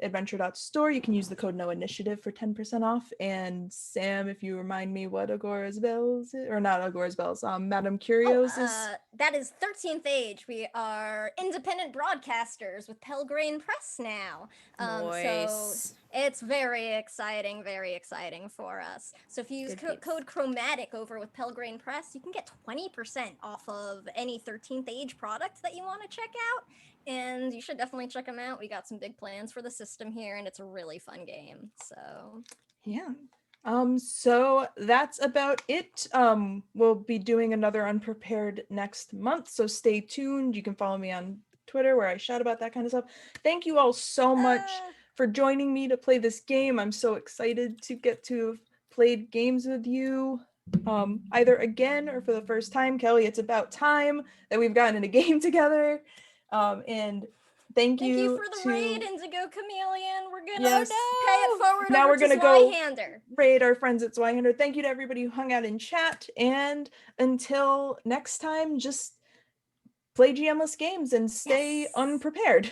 adventure.store, you can use the code No Initiative for 10% off. And Sam, if you remind me what Agora's Bells is, or not Agora's Bells, Madame Curios is. that is 13th Age. We are independent broadcasters with Pelgrane Press now. So Nice. it's very exciting for us. So if you use Good peeps. code Chromatic over with Pelgrane Press, you can get 20% off of any 13th Age product that you want to check out. And you should definitely check them out. We got some big plans for the system here, and it's a really fun game. So Yeah. So that's about it. We'll be doing another Unprepared next month, so stay tuned. You can follow me on Twitter where I shout about that kind of stuff. Thank you all so much for joining me to play this game. I'm so excited to get to have played games with you. either again or for the first time. Kelly, it's about time that we've gotten in a game together. And thank Thank you you for the to raid, Indigo Chameleon. We're gonna Yes. pay it forward Now over we're to gonna go Zweihander. raid our friends at Zweihander. Thank you to everybody who hung out in chat. And until next time, just play GMless games and stay Yes. unprepared.